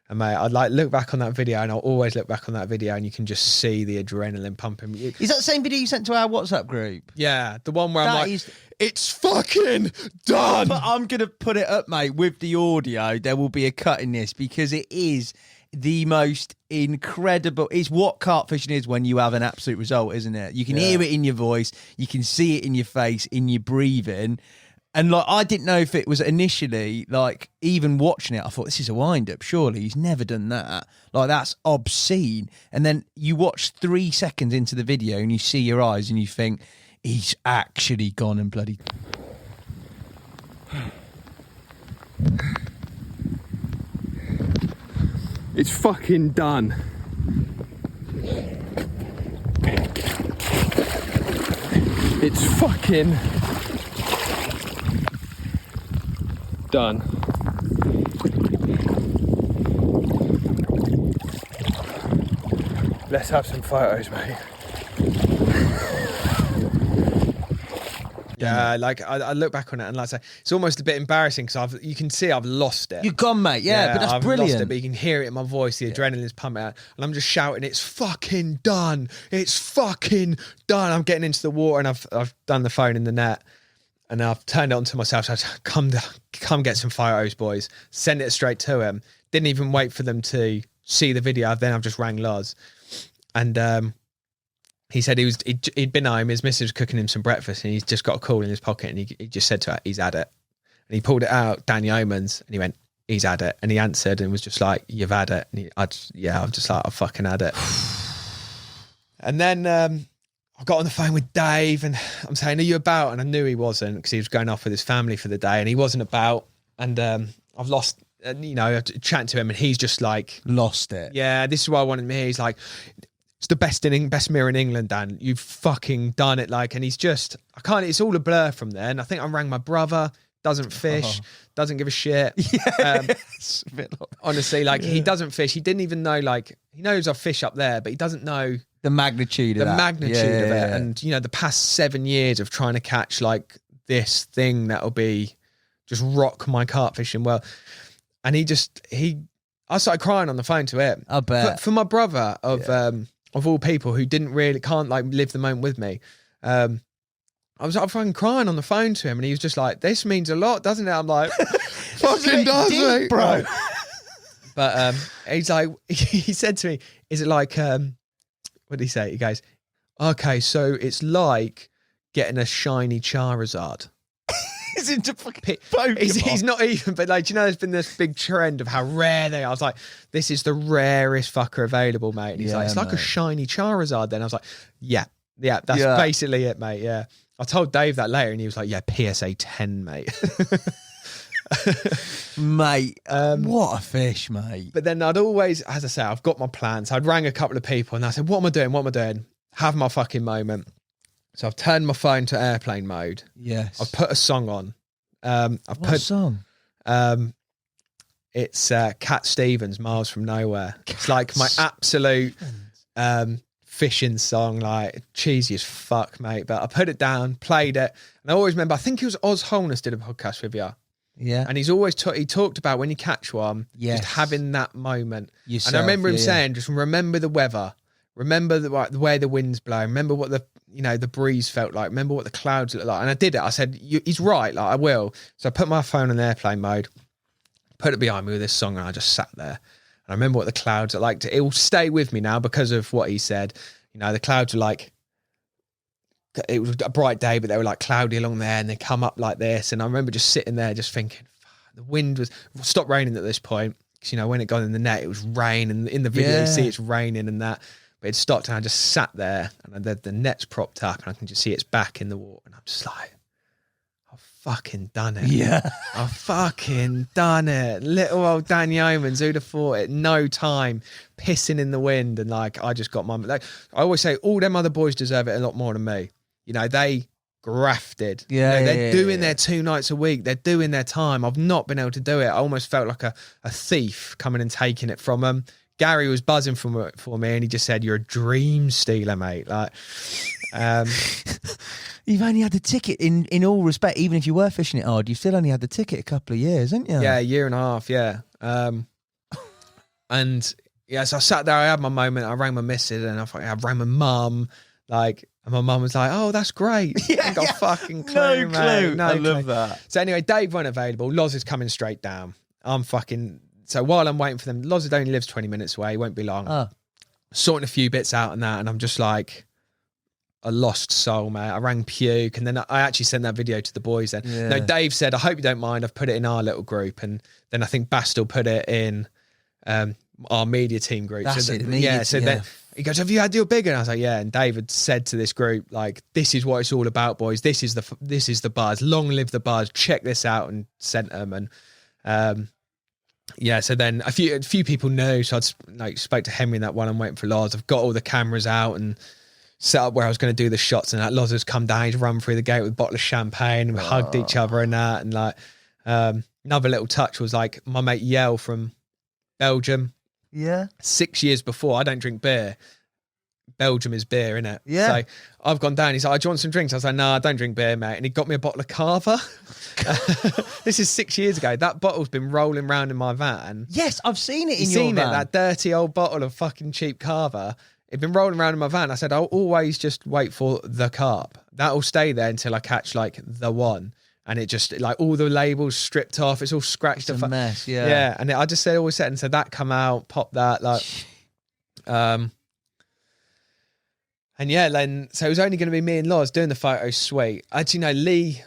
And mate, I'd like look back on that video, and I'll always look back on that video, and you can just see the adrenaline pumping. Is that the same video you sent to our WhatsApp group? Yeah, the one where That I'm like, is- it's fucking done. But I'm going to put it up, mate, with the audio. There will be a cut in this because it is the most incredible. It's what carp fishing is when you have an absolute result, isn't it? You can hear it in your voice. You can see it in your face, in your breathing. And like, I didn't know if it was initially, like, even watching it, I thought, this is a wind-up. Surely he's never done that. Like, that's obscene. And then you watch 3 seconds into the video and you see your eyes and you think, he's actually gone and bloody... It's fucking done. It's fucking done. Let's have some photos, mate. Yeah, like I look back on it and like I say, it's almost a bit embarrassing because you can see I've lost it. You're gone, mate. Yeah, but that's I've brilliant. lost it, but you can hear it in my voice. The adrenaline's pumping out, and I'm just shouting, "It's fucking done! It's fucking done!" I'm getting into the water, and I've done the phone in the net, and I've turned it on to myself. So I said, come get some photos, boys. Send it straight to him. Didn't even wait for them to see the video. Then I've just rang Loz, and he said he'd been home. His missus was cooking him some breakfast, and he's just got a call in his pocket, and he just said to her, "He's had it." And he pulled it out, Dan Yeomans, and he went, "He's had it." And he answered and was just like, "You've had it." And I'm just like, "I fucking had it." And then I got on the phone with Dave, and I'm saying, "Are you about?" And I knew he wasn't because he was going off with his family for the day, and he wasn't about. And I've lost, chatting to him, and he's just like Lost it. Yeah, this is what I wanted to hear. He's like, "It's the best mirror in England, Dan. You've fucking done it." Like, and he's just, it's all a blur from there. And I think I rang my brother, doesn't fish, doesn't give a shit. Yeah. Honestly, like, he doesn't fish. He didn't even know, like, he knows I fish up there, but he doesn't know the magnitude of of it. Yeah. And, the past 7 years of trying to catch, like, this thing that'll be just rock my carp fishing world. And I started crying on the phone to him. I bet. For my brother of all people who can't like live the moment with me. I was like fucking crying on the phone to him, and he was just like, "This means a lot, doesn't it?" I'm like, "Fucking does, mate, bro." But he's like, he said to me, "Is it like what did he say?" He goes, "Okay, so it's like getting a shiny Charizard." He's into fucking Pokemon. He's not even, but like, there's been this big trend of how rare they are. I was like, this is the rarest fucker available, mate. And he's like, it's like a shiny Charizard then. I was like, yeah, that's basically it, mate. Yeah. I told Dave that later, and he was like, yeah, PSA 10, mate. Mate, what a fish, mate. But then I'd always, as I say, I've got my plans. I'd rang a couple of people, and I said, what am I doing? Have my fucking moment. So I've turned my phone to airplane mode. Yes. I've put a song on. What song? It's Cat Stevens, Miles from Nowhere. It's like my absolute fishing song, like cheesy as fuck, mate. But I put it down, played it, and I always remember, I think it was Oz Holness did a podcast with you. Yeah. And he's always he talked about when you catch one, Yes. just having that moment. Yourself, and I remember him yeah. saying, just remember the weather, remember the way the wind's blowing, remember what the breeze felt like, remember what the clouds looked like. And I did it. I said, he's right, like I will. So I put my phone on airplane mode, put it behind me with this song, and I just sat there. And I remember what the clouds are like. It will stay with me now because of what he said. You know, the clouds were like, it was a bright day, but they were like cloudy along there, and they come up like this. And I remember just sitting there just thinking, the wind was stopped raining at this point. Because, you know, when it got in the net, it was rain. And in the video, you see it's raining and that. But it stopped, and I just sat there, and the net's propped up, and I can just see its back in the water. And I'm just like, I've fucking done it. Yeah. I've fucking done it. Little old Dan Yeomans, who'd have thought it? No time, pissing in the wind. And like, I just got my, like, I always say, all them other boys deserve it a lot more than me. You know, they grafted. Yeah, you know, they're doing their 2 nights a week. They're doing their time. I've not been able to do it. I almost felt like a thief coming and taking it from them. Gary was buzzing for me, and he just said, "You're a dream stealer, mate." Like, you've only had the ticket in all respect. Even if you were fishing it hard, you've still only had the ticket a couple of years, haven't you? Yeah, a year and a half. Yeah. And yeah, so I sat there. I had my moment. I rang my missus, and I rang my mum. Like, and my mum was like, "Oh, that's great." Yeah, I got fucking clue, no clue. Mate. No I clue. love that. So anyway, Dave wasn't available. Loz is coming straight down. So while I'm waiting for them, Loz only lives 20 minutes away. He won't be long. Oh. Sorting a few bits out and that, and I'm just like a lost soul, mate. I rang Puke, and then I actually sent that video to the boys then. Yeah. No, Dave said, "I hope you don't mind. I've put it in our little group." And then I think Bastel put it in our media team group. That's so it. Then he goes, "Have you had your big?" And I was like, "Yeah." And David said to this group, like, "This is what it's all about, boys. This is the buzz. Long live the buzz. Check this out." And sent them. And yeah, so then a few people knew. So I spoke to Henry in that one. I'm waiting for Loz. I've got all the cameras out and set up where I was going to do the shots. And that Loz has come down. He's run through the gate with a bottle of champagne, and we hugged each other and that. And like another little touch was like my mate Yell from Belgium. Yeah. 6 years before, I don't drink beer. Belgium is beer, innit? Yeah. So I've gone down. He's like, "Do you want some drinks?" I was like, "No, I don't drink beer, mate." And he got me a bottle of Carver. This is 6 years ago. That bottle's been rolling around in my van. Yes, I've seen it You've in your seen van. it, that dirty old bottle of fucking cheap Carver. It'd been rolling around in my van. I said, "I'll always just wait for the carp. That'll stay there until I catch like the one." And it just, like, all the labels stripped off. It's all scratched It's off. a mess, yeah. Yeah. And I just always said, and so that come out, pop that, like, and yeah, then, so it was only going to be me and Loz doing the photo. Sweet. Actually, no, Lee,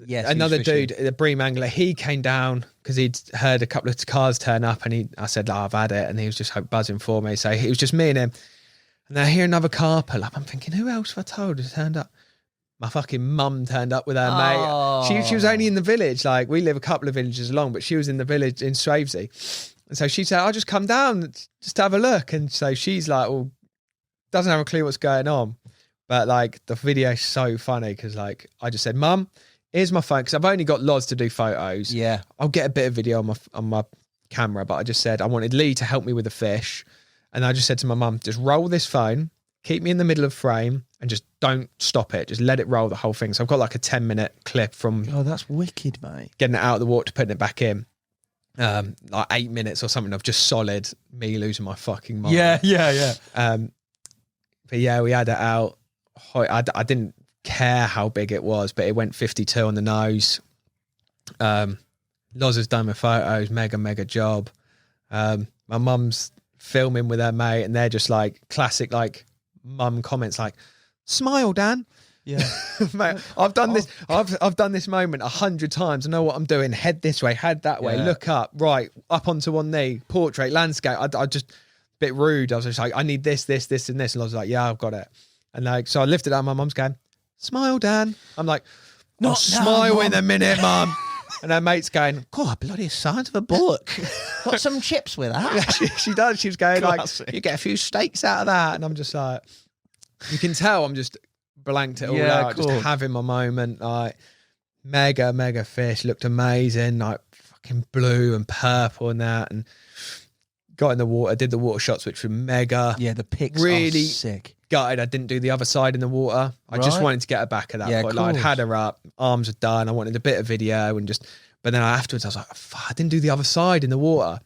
Yes, another he was fishing. dude, the bream angler, he came down because he'd heard a couple of cars turn up, and I said, "Oh, I've had it." And he was just buzzing for me. So it was just me and him. And then I hear another car pull up. I'm thinking, who else have I told has turned up? My fucking mum turned up with her mate. She was only in the village. Like, we live a couple of villages along, but she was in the village in Swavesey. And so she said, "I'll just come down, just have a look." And so she's like, well, doesn't have a clue what's going on. But like, the video's so funny because like, I just said, "Mum, here's my phone." Because I've only got Loz to do photos. Yeah. I'll get a bit of video on my camera, but I just said I wanted Lee to help me with the fish. And I just said to my mum, "Just roll this phone, keep me in the middle of frame, and just don't stop it. Just let it roll the whole thing." So I've got like a 10-minute clip from Oh, that's wicked, mate. getting it out of the water to putting it back in. Like 8 minutes or something of just solid me losing my fucking mind. yeah. But yeah, we had it out. I didn't care how big it was, but it went 52 on the nose. Loz has done my photos, mega job. My mum's filming with her mate, and they're just like classic, like mum comments like, "Smile, Dan." Yeah. Mate, I've done this. I've done this moment 100 times. I know what I'm doing. Head this way, head that way. Yeah. Look up, right, up onto one knee. Portrait, landscape. I just a bit rude. I was just like, "I need this, and this." And I was like, "Yeah, I've got it." And like, so I lifted it up. My mum's going, "Smile, Dan." I'm like, "Not Not now, smile in Mum." a minute, mum." And her mate's going, "God, bloody size of a bullock." Got some chips with that. Yeah, she does. She was going Classic. like, "You get a few steaks out of that." And I'm just like, you can tell I'm just blanked it all Yeah, out, cool. just having my moment. Like, mega fish, looked amazing. Like, fucking blue and purple and that, and got in the water, did the water shots, which were mega. Yeah, the pics really are sick. Gutted I didn't do the other side in the water. I just Right. wanted to get her back at that Yeah, point. of Like, I'd course. had her up, arms were done. I wanted a bit of video and just, but then afterwards I was like, fuck, I didn't do the other side in the water.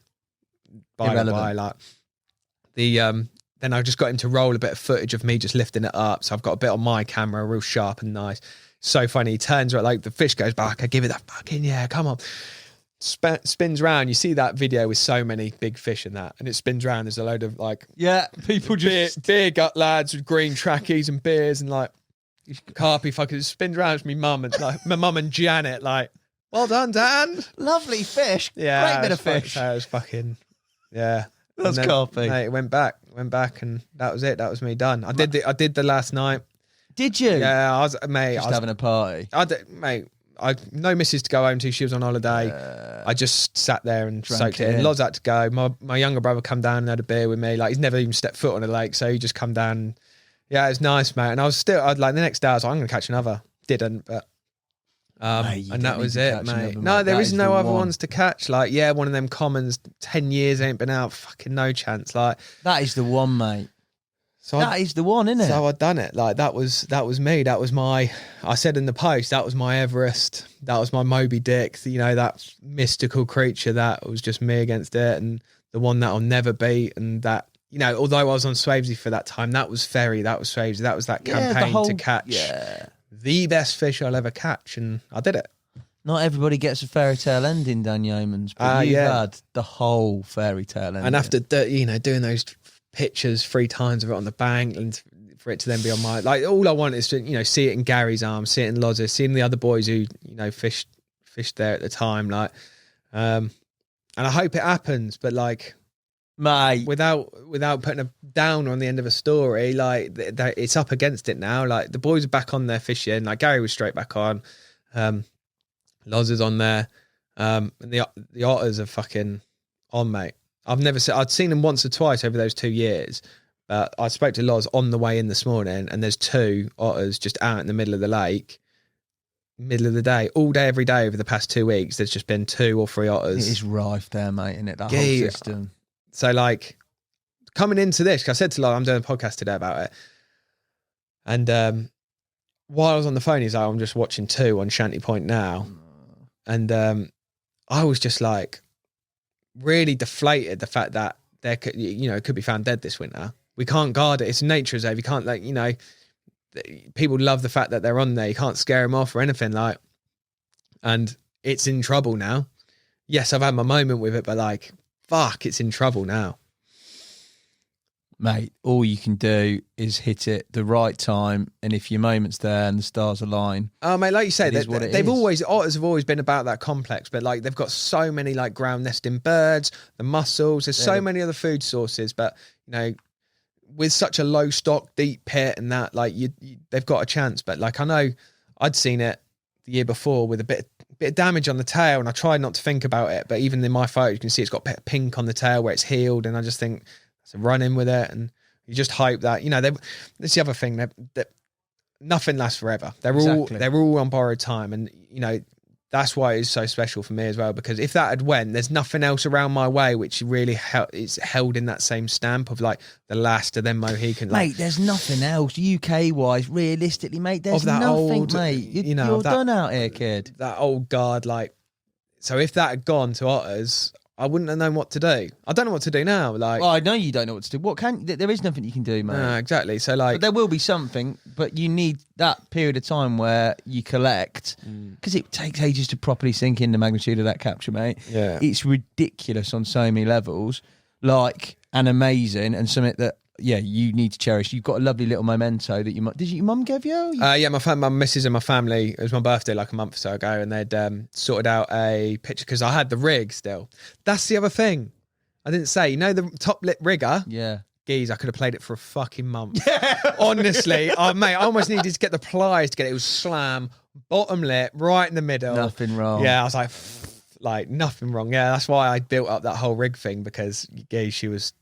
By the Irrelevant. way, like then I just got him to roll a bit of footage of me just lifting it up. So I've got a bit on my camera, real sharp and nice. So funny. He turns around, like the fish goes back. I give it that fucking, yeah, come on. Spins round. You see that video with so many big fish in that, and it spins round. There's a load of like People beer gut lads with green trackies and beers and like carpy fuckers. Spins round. It's me mum and like my mum and Janet. Like, well done, Dan. lovely fish. Yeah, Great bit of fish. It was fucking, yeah. That's And then, carpy. mate, it went back, and that was it. That was me done. I did the last night. Did you? Yeah, I was, mate. Just I was, having a party. mate. I no missus to go home to. She was on holiday. I just sat there and Drank soaked it it in. in. Loz had to go. My younger brother come down and had a beer with me. Like, he's never even stepped foot on a lake, so he just come down. Yeah, it was nice, mate. And I'd like the next day I was like, I'm gonna catch another. Didn't, but Mate, you and don't that need was to it, catch mate. another, No, mate. there That is is no the other one. ones to catch. Like, yeah, one of them commons. 10 years ain't been out. Fucking no chance. Like, That is the one, mate. so That is the one, isn't it? So I'd done it. Like, that was me. That was my, I said in the post, that was my Everest. That was my Moby Dick. You know, that mystical creature that was just me against it, and the one that I'll never beat. And that, you know, although I was on Swavesey for that time, that was Ferry, that was Swavesey, that was that Yeah, the campaign whole- to catch the best fish I'll ever catch. And I did it. Not everybody gets a fairy tale ending, Dan Yeomans, but you've yeah. had the whole fairy tale ending. And after, doing those pictures 3 times of it on the bank, and for it to then be on my, like, all I want is to, see it in Gary's arms, see it in Loz's, seeing the other boys who, fished there at the time, like, and I hope it happens, but like, mate, without putting a downer on the end of a story, like, it's up against it now. Like, the boys are back on their fishing. Like, Gary was straight back on. Loz is on there. And the otters are fucking on, mate. I'd seen them once or twice over those 2 years. I spoke to Loz on the way in this morning, and there's 2 otters just out in the middle of the lake, middle of the day, all day, every day over the past 2 weeks. There's just been 2 or 3 otters. it is rife there, mate, isn't it? That whole Yeah. system. So, like, coming into this, 'cause I said to Loz, I'm doing a podcast today about it. And while I was on the phone, he's like, I'm just watching 2 on Shanty Point now. And I was just like really deflated the fact that there could, it could be found dead this winter. We can't guard it. It's a nature reserve. You can't, like, people love the fact that they're on there. You can't scare them off or anything, like, and it's in trouble now. Yes, I've had my moment with it, but like, fuck, it's in trouble now. Mate, all you can do is hit it the right time, and if your moment's there and the stars align, Oh, mate, like you say, It is what it they've is. otters have always been about that complex, but like, they've got so many like ground nesting birds, the mussels, there's so many other food sources, but with such a low stock, deep pit and that, like, they've got a chance. But like, I know I'd seen it the year before with a bit of damage on the tail, and I tried not to think about it, but even in my photo, you can see it's got a bit of pink on the tail where it's healed, and I just think, so run in with it, and you just hope that that's the other thing, that nothing lasts forever. They're all on borrowed time, and that's why it's so special for me as well, because if that had went, there's nothing else around my way which really is held in that same stamp of like the last, and then Mohican. Like, mate, there's nothing else UK wise, realistically, mate. There's Of that nothing, old, mate. You're of that- done out here, kid. that old guard, like, so if that had gone to otters, I wouldn't have known what to do. I don't know what to do now. Like, Well, I know you don't know what to do. There is nothing you can do, mate. exactly. So But like, there will be something, but you need that period of time where you collect, because it takes ages to properly sink in the magnitude of that capture, mate. Yeah. It's ridiculous on so many levels, and amazing, and something that, you need to cherish. You've got a lovely little memento that your mum gave you? yeah, my missus and my family, it was my birthday like a month or so ago, and they'd sorted out a picture, because I had the rig still. That's the other thing I didn't say. The top lit rigger? Yeah. Geez, I could have played it for a fucking month. Honestly, mate, I almost needed to get the pliers to get it. It was slam, bottom lit, right in the middle. Nothing wrong. Yeah, I was like, nothing wrong. Yeah, that's why I built up that whole rig thing, because geez, she was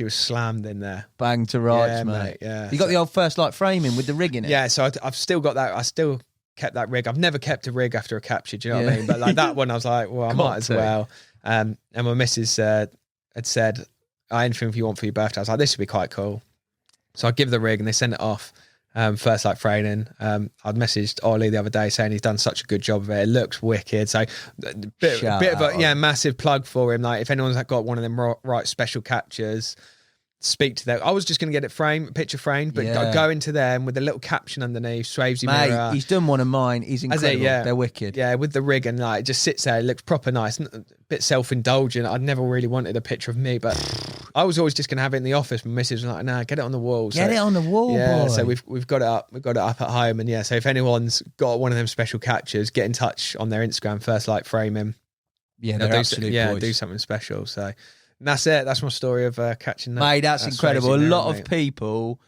slammed in there. Bang to rights, Yeah, mate. mate, yeah. You got the old first light framing with the rig in it? Yeah, so I've still got that. kept that rig. I've never kept a rig after a capture, do you know what I mean? But like that one, I was like, well, I might as well. And my missus had said, anything if you want for your birthday. I was like, this would be quite cool. So I give the rig and they send it off. First light training. I'd messaged Ollie the other day saying he's done such a good job of it. It looks wicked. So bit of a massive plug for him. Like if anyone's got one of them right special captures, speak to them. I was just going to get it picture framed, but go into them with a little caption underneath. Swavesey mirror. He's done one of mine. He's incredible. They're wicked. Yeah, with the rig and like it just sits there. It looks proper nice. A bit self-indulgent. I'd never really wanted a picture of me, but I was always just going to have it in the office. My missus was like, "Nah, get it on the wall." Get it on the wall, boy. So we've got it up. We've got it up at home, and so if anyone's got one of them special captures, get in touch on their Instagram. First light framing. Yeah, they're absolute boys. Do something special. So. And that's it. That's my story of catching that. Mate, that's incredible. A lot of people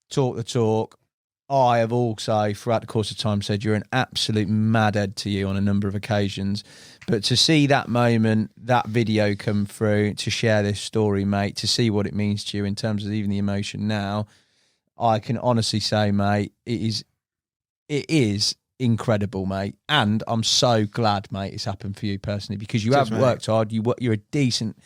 talk the talk. I have also, throughout the course of time, said you're an absolute madhead to you on a number of occasions. But to see that moment, that video come through, to share this story, mate, to see what it means to you in terms of even the emotion now, I can honestly say, mate, it is incredible, mate. And I'm so glad, mate, it's happened for you personally, because you have worked hard. You're a decent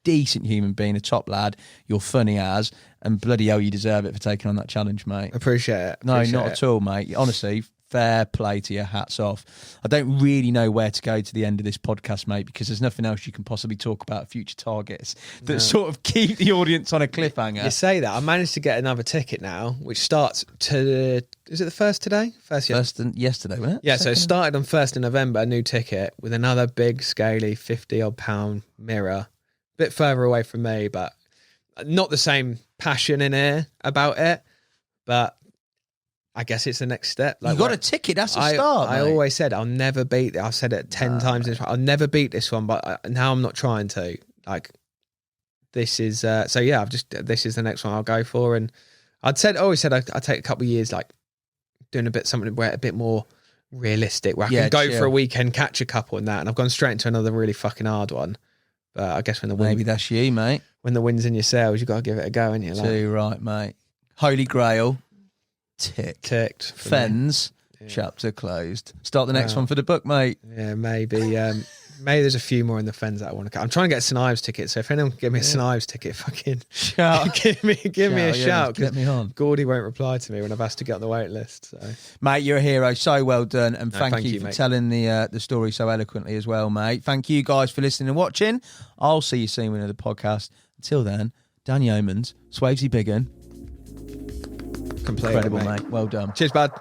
human being, a top lad. You're funny as, and bloody hell, you deserve it for taking on that challenge, mate. Appreciate it. No, not at all, mate. Honestly, fair play to you. Hats off. I don't really know where to go to the end of this podcast, mate, because there's nothing else you can possibly talk about future targets that sort of keep the audience on a cliffhanger. You say that. I managed to get another ticket now, which starts is it the first today? First yesterday, wasn't it? Yeah, so it started on 1st of November, a new ticket with another big, scaly, 50-odd pound mirror. Bit further away from me, but not the same passion in here about it. But I guess it's the next step. Like, you got a ticket. That's a start. I always said I'll never beat it. I've said it 10 times. I'll never beat this one, but now I'm not trying to. Like, this is this is the next one I'll go for. And I'd always said I'd take a couple of years, like doing something where a bit more realistic, where I can go for a weekend, catch a couple and that. And I've gone straight into another really fucking hard one. But I guess maybe that's you, mate. When the wind's in your sails, you've got to give it a go, ain't you? Too right, mate. Holy Grail, ticked. Fens, chapter closed. Start the next one for the book, mate. Yeah, maybe. Maybe there's a few more in the Fens that I want to. I'm trying to get a St Ives ticket, so if anyone can give me a St Ives ticket, fucking shout. give me a shout. Get me on. Gordy won't reply to me when I've asked to get on the wait list. So. Mate, you're a hero. So well done, and thank you for mate. telling the story so eloquently as well, mate. Thank you guys for listening and watching. I'll see you soon with another podcast. Until then, Dan Yeomans, Swavesey Biggin. Completely, incredible, mate. Well done. Cheers, bud.